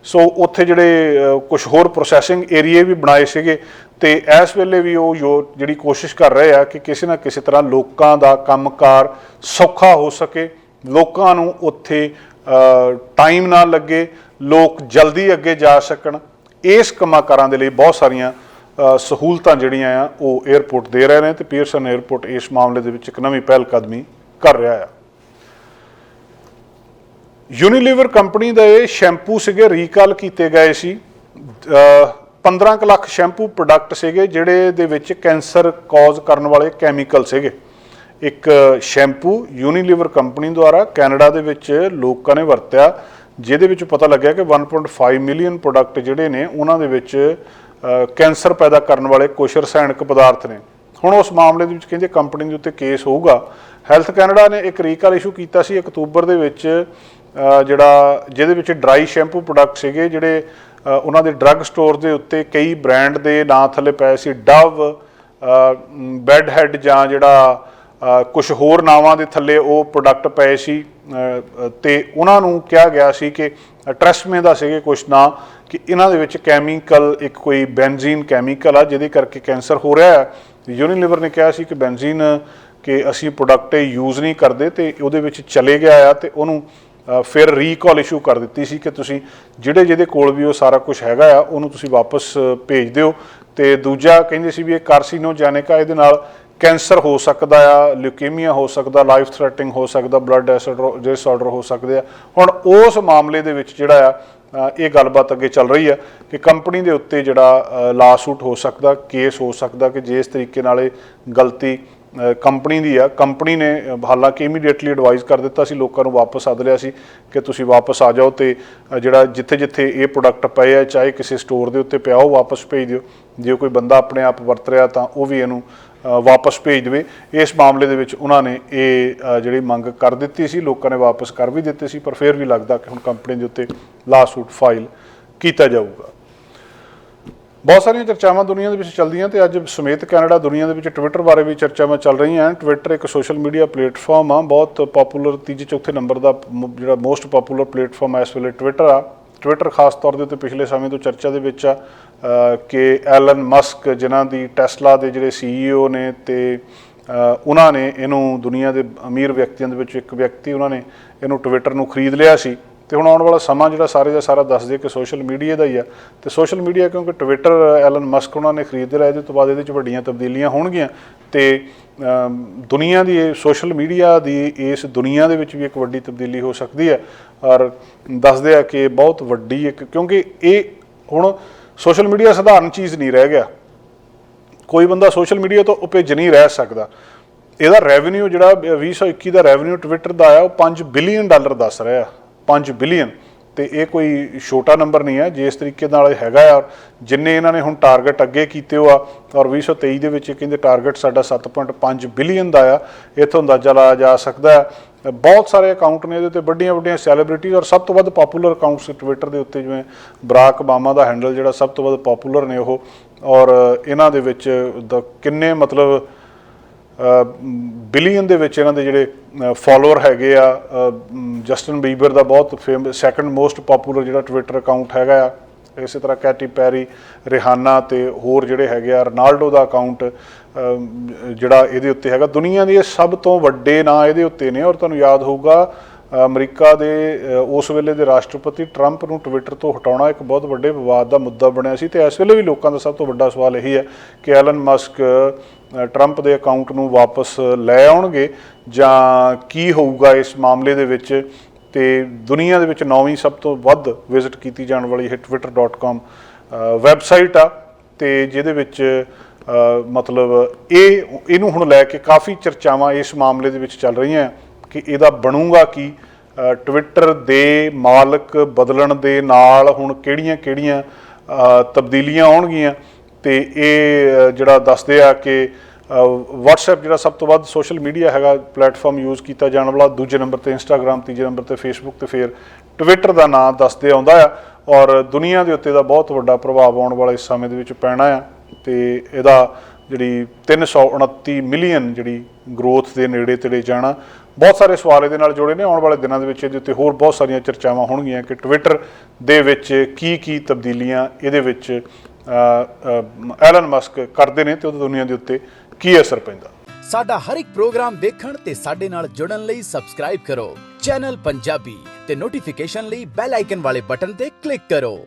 ਸੋ ਉੱਥੇ ਜਿਹੜੇ ਕੁਝ ਹੋਰ ਪ੍ਰੋਸੈਸਿੰਗ ਏਰੀਏ ਵੀ ਬਣਾਏ ਸੀਗੇ, ਤੇ ਇਸ ਵੇਲੇ ਵੀ ਉਹ ਜਿਹੜੀ ਕੋਸ਼ਿਸ਼ ਕਰ ਰਹੇ ਆ ਕਿ ਕਿਸੇ ਨਾ ਕਿਸੇ ਤਰ੍ਹਾਂ ਲੋਕਾਂ ਦਾ ਕੰਮਕਾਰ ਸੌਖਾ ਹੋ ਸਕੇ, ਲੋਕਾਂ ਨੂੰ ਉੱਥੇ ਟਾਈਮ ਨਾ ਲੱਗੇ, ਲੋਕ ਜਲਦੀ ਅੱਗੇ ਜਾ ਸਕਣ। ਇਸ ਕੰਮਾਂ ਦੇ ਲਈ ਬਹੁਤ ਸਾਰੀਆਂ ਸਹੂਲਤਾਂ ਜਿਹੜੀਆਂ ਆ ਉਹ ਏਅਰਪੋਰਟ ਦੇ ਰਹੇ ਨੇ, ਤੇ ਪੀਅਰਸਨ ਏਅਰਪੋਰਟ ਇਸ ਮਾਮਲੇ ਦੇ ਵਿੱਚ ਇੱਕ ਨਵੀਂ ਪਹਿਲ ਕਦਮੀ ਕਰ ਰਿਹਾ ਆ। ਯੂਨੀਲੀਵਰ ਕੰਪਨੀ ਦੇ ਸ਼ੈਂਪੂ ਸੀਗੇ ਰੀਕਾਲ ਕੀਤੇ ਗਏ ਸੀ। 15 ਕੁ ਲੱਖ ਸ਼ੈਂਪੂ ਪ੍ਰੋਡਕਟ ਸੀਗੇ ਜਿਹੜੇ ਦੇ ਵਿੱਚ ਕੈਂਸਰ ਕਾਜ਼ ਕਰਨ ਵਾਲੇ ਕੈਮੀਕਲ ਸੀਗੇ। ਇੱਕ ਸ਼ੈਂਪੂ ਯੂਨੀਲੀਵਰ ਕੰਪਨੀ ਦੁਆਰਾ ਕੈਨੇਡਾ ਦੇ ਵਿੱਚ ਲੋਕਾਂ ਨੇ ਵਰਤਿਆ, ਜਿਹਦੇ ਵਿੱਚ ਪਤਾ ਲੱਗਿਆ ਕਿ 1.5 ਮਿਲੀਅਨ ਪ੍ਰੋਡਕਟ ਜਿਹੜੇ ਨੇ ਉਹਨਾਂ ਦੇ ਵਿੱਚ ਕੈਂਸਰ ਪੈਦਾ ਕਰਨ ਵਾਲੇ ਕੁਝ ਰਸਾਇਣਕ ਪਦਾਰਥ ਨੇ। ਹੁਣ ਉਸ ਮਾਮਲੇ ਦੇ ਵਿੱਚ ਕਹਿੰਦੇ ਕੰਪਨੀ ਦੇ ਉੱਤੇ ਕੇਸ ਹੋਊਗਾ। ਹੈਲਥ ਕੈਨੇਡਾ ਨੇ ਇੱਕ ਰੀਕਾਲ ਇਸ਼ੂ ਕੀਤਾ ਸੀ ਅਕਤੂਬਰ ਦੇ ਵਿੱਚ, ਜਿਹਦੇ ਵਿੱਚ ਡਰਾਈ ਸ਼ੈਂਪੂ ਪ੍ਰੋਡਕਟ ਸੀਗੇ ਜਿਹੜੇ ਉਹਨਾਂ ਦੇ ਡਰੱਗ ਸਟੋਰ ਦੇ ਉੱਤੇ ਕਈ ਬ੍ਰਾਂਡ ਦੇ ਨਾਂ ਥੱਲੇ ਪਏ ਸੀ। ਡਵ, ਬੈਡ ਹੈਡ ਜਾਂ ਜਿਹੜਾ ਕੁਝ ਹੋਰ ਨਾਵਾਂ ਦੇ ਥੱਲੇ ਉਹ ਪ੍ਰੋਡਕਟ ਪਏ ਸੀ ਤੇ ਉਹਨਾਂ ਨੂੰ ਕਿਹਾ ਗਿਆ ਸੀ ਕਿ ਟਰੈਸਮੇ ਦਾ ਸੀਗੇ ਕੁਝ ਨਾਂ, ਕਿ ਇਹਨਾਂ ਦੇ ਵਿੱਚ ਕੈਮੀਕਲ ਇੱਕ ਕੋਈ ਬੈਂਜ਼ੀਨ ਕੈਮੀਕਲ ਆ ਜਿਹਦੇ ਕਰਕੇ ਕੈਂਸਰ ਹੋ ਰਿਹਾ ਹੈ। ਯੂਨੀਲੀਵਰ ਨੇ ਕਿਹਾ ਸੀ ਕਿ ਬੈਂਜ਼ੀਨ ਕਿ ਅਸੀਂ ਪ੍ਰੋਡਕਟ ਯੂਜ਼ ਨਹੀਂ ਕਰਦੇ ਤੇ ਉਹਦੇ ਵਿੱਚ ਚਲੇ ਗਿਆ ਆ ਤੇ ਉਹਨੂੰ ਫਿਰ ਰੀਕਾਲ ਇਸ਼ੂ ਕਰ ਦਿੱਤੀ ਸੀ ਕਿ ਤੁਸੀਂ ਜਿਹਦੇ ਕੋਲ ਵੀ ਉਹ ਸਾਰਾ ਕੁਝ ਹੈਗਾ ਆ ਉਹਨੂੰ ਤੁਸੀਂ ਵਾਪਸ ਭੇਜ ਦਿਓ। ਤੇ ਦੂਜਾ ਕਹਿੰਦੇ ਸੀ ਵੀ ਇਹ ਕਾਰਸੀਨੋਜੈਨਿਕ ਆ, ਇਹਦੇ ਨਾਲ ਕੈਂਸਰ ਹੋ ਸਕਦਾ ਆ, ਲਿਊਕੀਮੀਆ ਹੋ ਸਕਦਾ, ਲਾਈਫ ਥ੍ਰੈਟਨਿੰਗ ਹੋ ਸਕਦਾ, ਬਲੱਡ ਡਿਸਆਰਡਰ ਹੋ ਸਕਦੇ ਆ। ਹੁਣ ਉਸ ਮਾਮਲੇ ਦੇ ਵਿੱਚ ਜਿਹੜਾ ਆ ਇਹ ਗੱਲਬਾਤ ਅੱਗੇ ਚੱਲ ਰਹੀ ਆ ਕਿ ਕੰਪਨੀ ਦੇ ਉੱਤੇ ਜਿਹੜਾ ਲਾਸੂਟ ਹੋ ਸਕਦਾ, ਕੇਸ ਹੋ ਸਕਦਾ ਕਿ ਜੇ ਇਸ ਤਰੀਕੇ ਨਾਲ ਇਹ ਗਲਤੀ ਕੰਪਨੀ ਦੀ ਆ। ਕੰਪਨੀ ਨੇ ਹਾਲਾਂਕਿ ਇਮੀਡੀਏਟਲੀ ਐਡਵਾਈਜ਼ ਕਰ ਦਿੱਤਾ ਸੀ, ਲੋਕਾਂ ਨੂੰ ਵਾਪਸ ਸੱਦ ਲਿਆ ਸੀ ਕਿ ਤੁਸੀਂ ਵਾਪਸ ਆ ਜਾਓ ਤੇ ਜਿਹੜਾ ਜਿੱਥੇ ਇਹ ਪ੍ਰੋਡਕਟ ਪਏ ਆ ਚਾਹੇ ਕਿਸੇ ਸਟੋਰ ਦੇ ਉੱਤੇ ਪਿਆ ਉਹ ਵਾਪਸ ਭੇਜ ਦਿਓ। ਜੇ ਕੋਈ ਬੰਦਾ ਆਪਣੇ ਆਪ ਵਰਤ ਰਿਹਾ ਤਾਂ ਉਹ ਵੀ ਇਹਨੂੰ ਵਾਪਸ ਭੇਜ ਦੇਵੇ। ਇਸ ਮਾਮਲੇ ਦੇ ਵਿੱਚ ਉਹਨਾਂ ਨੇ ਇਹ ਜਿਹੜੀ ਮੰਗ ਕਰ ਦਿੱਤੀ ਸੀ, ਲੋਕਾਂ ਨੇ ਵਾਪਸ ਕਰ ਵੀ ਦਿੱਤੇ ਸੀ, ਪਰ ਫਿਰ ਵੀ ਲੱਗਦਾ ਕਿ ਹੁਣ ਕੰਪਨੀ ਦੇ ਉੱਤੇ ਲਾਸੂਟ ਫਾਈਲ ਕੀਤਾ ਜਾਊਗਾ। ਬਹੁਤ ਸਾਰੀਆਂ ਚਰਚਾਵਾਂ ਦੁਨੀਆ ਦੇ ਵਿੱਚ ਚੱਲਦੀਆਂ ਤੇ ਅੱਜ ਸਮੇਤ ਕੈਨੇਡਾ ਦੁਨੀਆ ਦੇ ਵਿੱਚ ਟਵਿੱਟਰ ਬਾਰੇ ਵੀ ਚਰਚਾਵਾਂ ਚੱਲ ਰਹੀਆਂ। ਟਵਿੱਟਰ ਇੱਕ ਸੋਸ਼ਲ ਮੀਡੀਆ ਪਲੇਟਫਾਰਮ ਆ, ਬਹੁਤ ਪਪੂਲਰ, ਤੀਜੇ ਚੌਥੇ ਨੰਬਰ ਦਾ ਜਿਹੜਾ ਮੋਸਟ ਪਪੂਲਰ ਪਲੇਟਫਾਰਮ ਹੈ ਇਸ ਵੇਲੇ ਟਵਿੱਟਰ ਆ। ਟਵਿੱਟਰ ਖਾਸ ਤੌਰ ਦੇ ਉੱਤੇ ਪਿਛਲੇ ਸਮੇਂ ਤੋਂ ਚਰਚਾ ਦੇ ਵਿੱਚ ਆ ਕਿ ਐਲਨ ਮਸਕ ਜਿਨ੍ਹਾਂ ਦੀ ਟੈਸਲਾ ਦੇ ਜਿਹੜੇ CEO ਨੇ ਤੇ ਉਹਨਾਂ ਨੇ ਇਹਨੂੰ ਦੁਨੀਆ ਦੇ ਅਮੀਰ ਵਿਅਕਤੀਆਂ ਦੇ ਵਿੱਚ ਇੱਕ ਵਿਅਕਤੀ, ਉਹਨਾਂ ਨੇ ਇਹਨੂੰ ਟਵਿੱਟਰ ਨੂੰ ਖਰੀਦ ਲਿਆ ਸੀ। ਤੇ ਹੁਣ ਆਉਣ ਵਾਲਾ ਸਮਾਂ ਜਿਹੜਾ ਸਾਰੇ ਦਾ ਸਾਰਾ ਦੱਸਦੇ ਕਿ ਸੋਸ਼ਲ ਮੀਡੀਆ ਦਾ ਹੀ ਆ। ਤੇ ਸੋਸ਼ਲ ਮੀਡੀਆ ਕਿਉਂਕਿ ਟਵਿੱਟਰ ਐਲਨ ਮਸਕ ਉਹਨਾਂ ਨੇ ਖਰੀਦ ਲਿਆ, ਇਹਦੇ ਤੋਂ ਬਾਅਦ ਇਹਦੇ 'ਚ ਵੱਡੀਆਂ ਤਬਦੀਲੀਆਂ ਹੋਣਗੀਆਂ ਤੇ ਦੁਨੀਆ ਦੀ ਸੋਸ਼ਲ ਮੀਡੀਆ ਦੀ ਇਸ ਦੁਨੀਆ ਦੇ ਵਿੱਚ ਵੀ ਇੱਕ ਵੱਡੀ ਤਬਦੀਲੀ ਹੋ ਸਕਦੀ ਹੈ। ਔਰ ਦੱਸਦੇ ਆ ਕਿ ਬਹੁਤ ਵੱਡੀ ਇੱਕ, ਕਿਉਂਕਿ ਇਹ ਹੁਣ ਸੋਸ਼ਲ ਮੀਡੀਆ ਸਧਾਰਨ ਚੀਜ਼ ਨਹੀਂ ਰਹਿ ਗਿਆ। ਕੋਈ ਬੰਦਾ ਸੋਸ਼ਲ ਮੀਡੀਆ ਤੋਂ ਉਪੇਜ ਨਹੀਂ ਰਹਿ ਸਕਦਾ। ਇਹਦਾ ਰੈਵਨਿਊ ਜਿਹੜਾ 2021 ਦਾ ਰੈਵਨਿਊ ਟਵਿੱਟਰ ਦਾ ਆ ਉਹ $5 ਬਿਲੀਅਨ ਦੱਸ ਰਿਹਾ, 5 ਬਿਲੀਅਨ। ਤੇ ਇਹ ਕੋਈ ਛੋਟਾ ਨੰਬਰ ਨਹੀਂ ਹੈ ਜੇ ਇਸ ਤਰੀਕੇ ਨਾਲ ਹੈਗਾ ਆ। ਜਿੰਨੇ ਇਹਨਾਂ ਨੇ ਹੁਣ ਟਾਰਗੇਟ ਅੱਗੇ ਕੀਤੇ ਹੋ ਆ ਔਰ 2023 ਦੇ ਵਿੱਚ ਕਹਿੰਦੇ ਟਾਰਗੇਟ ਸਾਡਾ 7.5 ਬਿਲੀਅਨ ਦਾ ਆ। ਇੱਥੋਂ ਅੰਦਾਜ਼ਾ ਲਾਇਆ ਜਾ ਸਕਦਾ ਹੈ। ਬਹੁਤ ਸਾਰੇ ਅਕਾਊਂਟ ਨੇ ਇਹਦੇ ਉੱਤੇ, ਵੱਡੀਆਂ ਸੈਲੀਬ੍ਰਿਟੀਜ਼, ਔਰ ਸਭ ਤੋਂ ਵੱਧ ਪਪੂਲਰ ਅਕਾਊਂਟਸ ਟਵਿੱਟਰ ਦੇ ਉੱਤੇ ਜਿਵੇਂ ਬਰਾਕ ਓਬਾਮਾ ਦਾ ਹੈਂਡਲ ਜਿਹੜਾ ਸਭ ਤੋਂ ਵੱਧ ਪਪੂਲਰ ਨੇ ਉਹ, ਔਰ ਇਹਨਾਂ ਦੇ ਵਿੱਚ ਕਿੰਨੇ ਮਤਲਬ ਬਿਲੀਅਨ ਦੇ ਵਿੱਚ ਇਹਨਾਂ ਦੇ ਜਿਹੜੇ ਫੋਲੋਅਰ ਹੈਗੇ ਆ। ਜਸਟਨ ਬੀਬਰ ਦਾ ਬਹੁਤ ਫੇਮਸ ਸੈਕੰਡ ਮੋਸਟ ਪਪੂਲਰ ਜਿਹੜਾ ਟਵਿੱਟਰ ਅਕਾਊਂਟ ਹੈਗਾ ਆ। ਇਸੇ ਤਰ੍ਹਾਂ ਕੈਟੀ ਪੈਰੀ, ਰਿਹਾਨਾ ਤੇ ਹੋਰ ਜਿਹੜੇ ਹੈਗੇ ਆ। ਰੋਨਾਲਡੋ ਦਾ ਅਕਾਊਂਟ ਜਿਹੜਾ ਇਹਦੇ ਉੱਤੇ ਹੈਗਾ। ਦੁਨੀਆ ਦੇ ਸਭ ਤੋਂ ਵੱਡੇ ਨਾਂ ਇਹਦੇ ਉੱਤੇ ਨੇ। ਔਰ ਤੁਹਾਨੂੰ ਯਾਦ ਹੋਊਗਾ ਅਮਰੀਕਾ ਦੇ ਉਸ ਵੇਲੇ ਦੇ ਰਾਸ਼ਟਰਪਤੀ ਟਰੰਪ ਨੂੰ ਟਵਿੱਟਰ ਤੋਂ ਹਟਾਉਣਾ ਇੱਕ ਬਹੁਤ ਵੱਡੇ ਵਿਵਾਦ ਦਾ ਮੁੱਦਾ ਬਣਿਆ ਸੀ। ਤੇ ਇਸ ਵੇਲੇ ਵੀ ਲੋਕਾਂ ਦਾ ਸਭ ਤੋਂ ਵੱਡਾ ਸਵਾਲ ਇਹੀ ਹੈ ਕਿ ਐਲਨ ਮਸਕ ਟਰੰਪ ਦੇ ਅਕਾਊਂਟ ਨੂੰ ਵਾਪਸ ਲੈ ਆਉਣਗੇ ਜਾਂ ਕੀ ਹੋਊਗਾ ਇਸ ਮਾਮਲੇ ਦੇ ਵਿੱਚ। ਤੇ ਦੁਨੀਆ ਦੇ ਵਿੱਚ 9ਵੀਂ ਸਭ ਤੋਂ ਵੱਧ ਵਿਜ਼ਿਟ ਕੀਤੀ ਜਾਣ ਵਾਲੀ ਇਹ twitter.com ਵੈਬਸਾਈਟ ਆ ਤੇ ਜਿਹਦੇ ਵਿੱਚ ਮਤਲਬ ਇਹਨੂੰ ਹੁਣ ਲੈ ਕੇ ਕਾਫੀ ਚਰਚਾਵਾਂ ਇਸ ਮਾਮਲੇ ਦੇ ਵਿੱਚ ਚੱਲ ਰਹੀਆਂ ਕਿ ਇਹਦਾ ਬਣੂਗਾ ਕੀ। ਟਵਿੱਟਰ ਦੇ ਮਾਲਕ ਬਦਲਣ ਦੇ ਨਾਲ ਹੁਣ ਕਿਹੜੀਆਂ ਤਬਦੀਲੀਆਂ ਆਉਣਗੀਆਂ। ਤੇ ਇਹ ਜਿਹੜਾ ਦੱਸਦੇ ਆ ਕਿ WhatsApp ਜਿਹੜਾ ਸਭ ਤੋਂ ਵੱਧ ਸੋਸ਼ਲ ਮੀਡੀਆ ਹੈਗਾ ਪਲੇਟਫਾਰਮ ਯੂਜ਼ ਕੀਤਾ ਜਾਣ ਵਾਲਾ, ਦੂਜੇ ਨੰਬਰ ਤੇ ਇੰਸਟਾਗ੍ਰਾਮ, ਤੀਜੇ ਨੰਬਰ ਤੇ ਫੇਸਬੁੱਕ ਤੇ ਫਿਰ ਟਵਿੱਟਰ ਦਾ ਨਾਂ ਦੱਸਦੇ ਆਉਂਦਾ ਆ। ਔਰ ਦੁਨੀਆ ਦੇ ਉੱਤੇ ਦਾ ਬਹੁਤ ਵੱਡਾ ਪ੍ਰਭਾਵ ਆਉਣ ਵਾਲਾ ਇਸ ਸਮੇਂ ਦੇ ਵਿੱਚ ਪੈਣਾ ਆ। ਤੇ ਇਹਦਾ ਜਿਹੜੀ 329 ਮਿਲੀਅਨ ਜਿਹੜੀ ਗਰੋਥ ਦੇ ਨੇੜੇ ਤੇੜੇ ਜਾਣਾ। ਬਹੁਤ ਸਾਰੇ ਸਵਾਲ ਇਹਦੇ ਨਾਲ ਜੁੜੇ ਨੇ। ਆਉਣ ਵਾਲੇ ਦਿਨਾਂ ਦੇ ਵਿੱਚ ਇਹਦੇ ਉੱਤੇ ਹੋਰ ਬਹੁਤ ਸਾਰੀਆਂ ਚਰਚਾਵਾਂ ਹੋਣਗੀਆਂ ਕਿ ਟਵਿੱਟਰ ਦੇ ਵਿੱਚ ਕੀ ਤਬਦੀਲੀਆਂ ਇਹਦੇ ਵਿੱਚ ਐਲਨ ਮਸਕ ਕਰਦੇ ਨੇ ਤੇ ਉਹਦੀ ਦੁਨੀਆ ਦੇ ਉੱਤੇ ਕੀ ਅਸਰ ਪੈਂਦਾ। ਸਾਡਾ ਹਰ ਇੱਕ ਪ੍ਰੋਗਰਾਮ ਦੇਖਣ ਤੇ ਸਾਡੇ ਨਾਲ ਜੁੜਨ ਲਈ ਸਬਸਕ੍ਰਾਈਬ ਕਰੋ ਚੈਨਲ ਪੰਜਾਬੀ ਤੇ ਨੋਟੀਫਿਕੇਸ਼ਨ ਲਈ ਬੈਲ ਆਈਕਨ ਵਾਲੇ ਬਟਨ ਤੇ ਕਲਿੱਕ ਕਰੋ।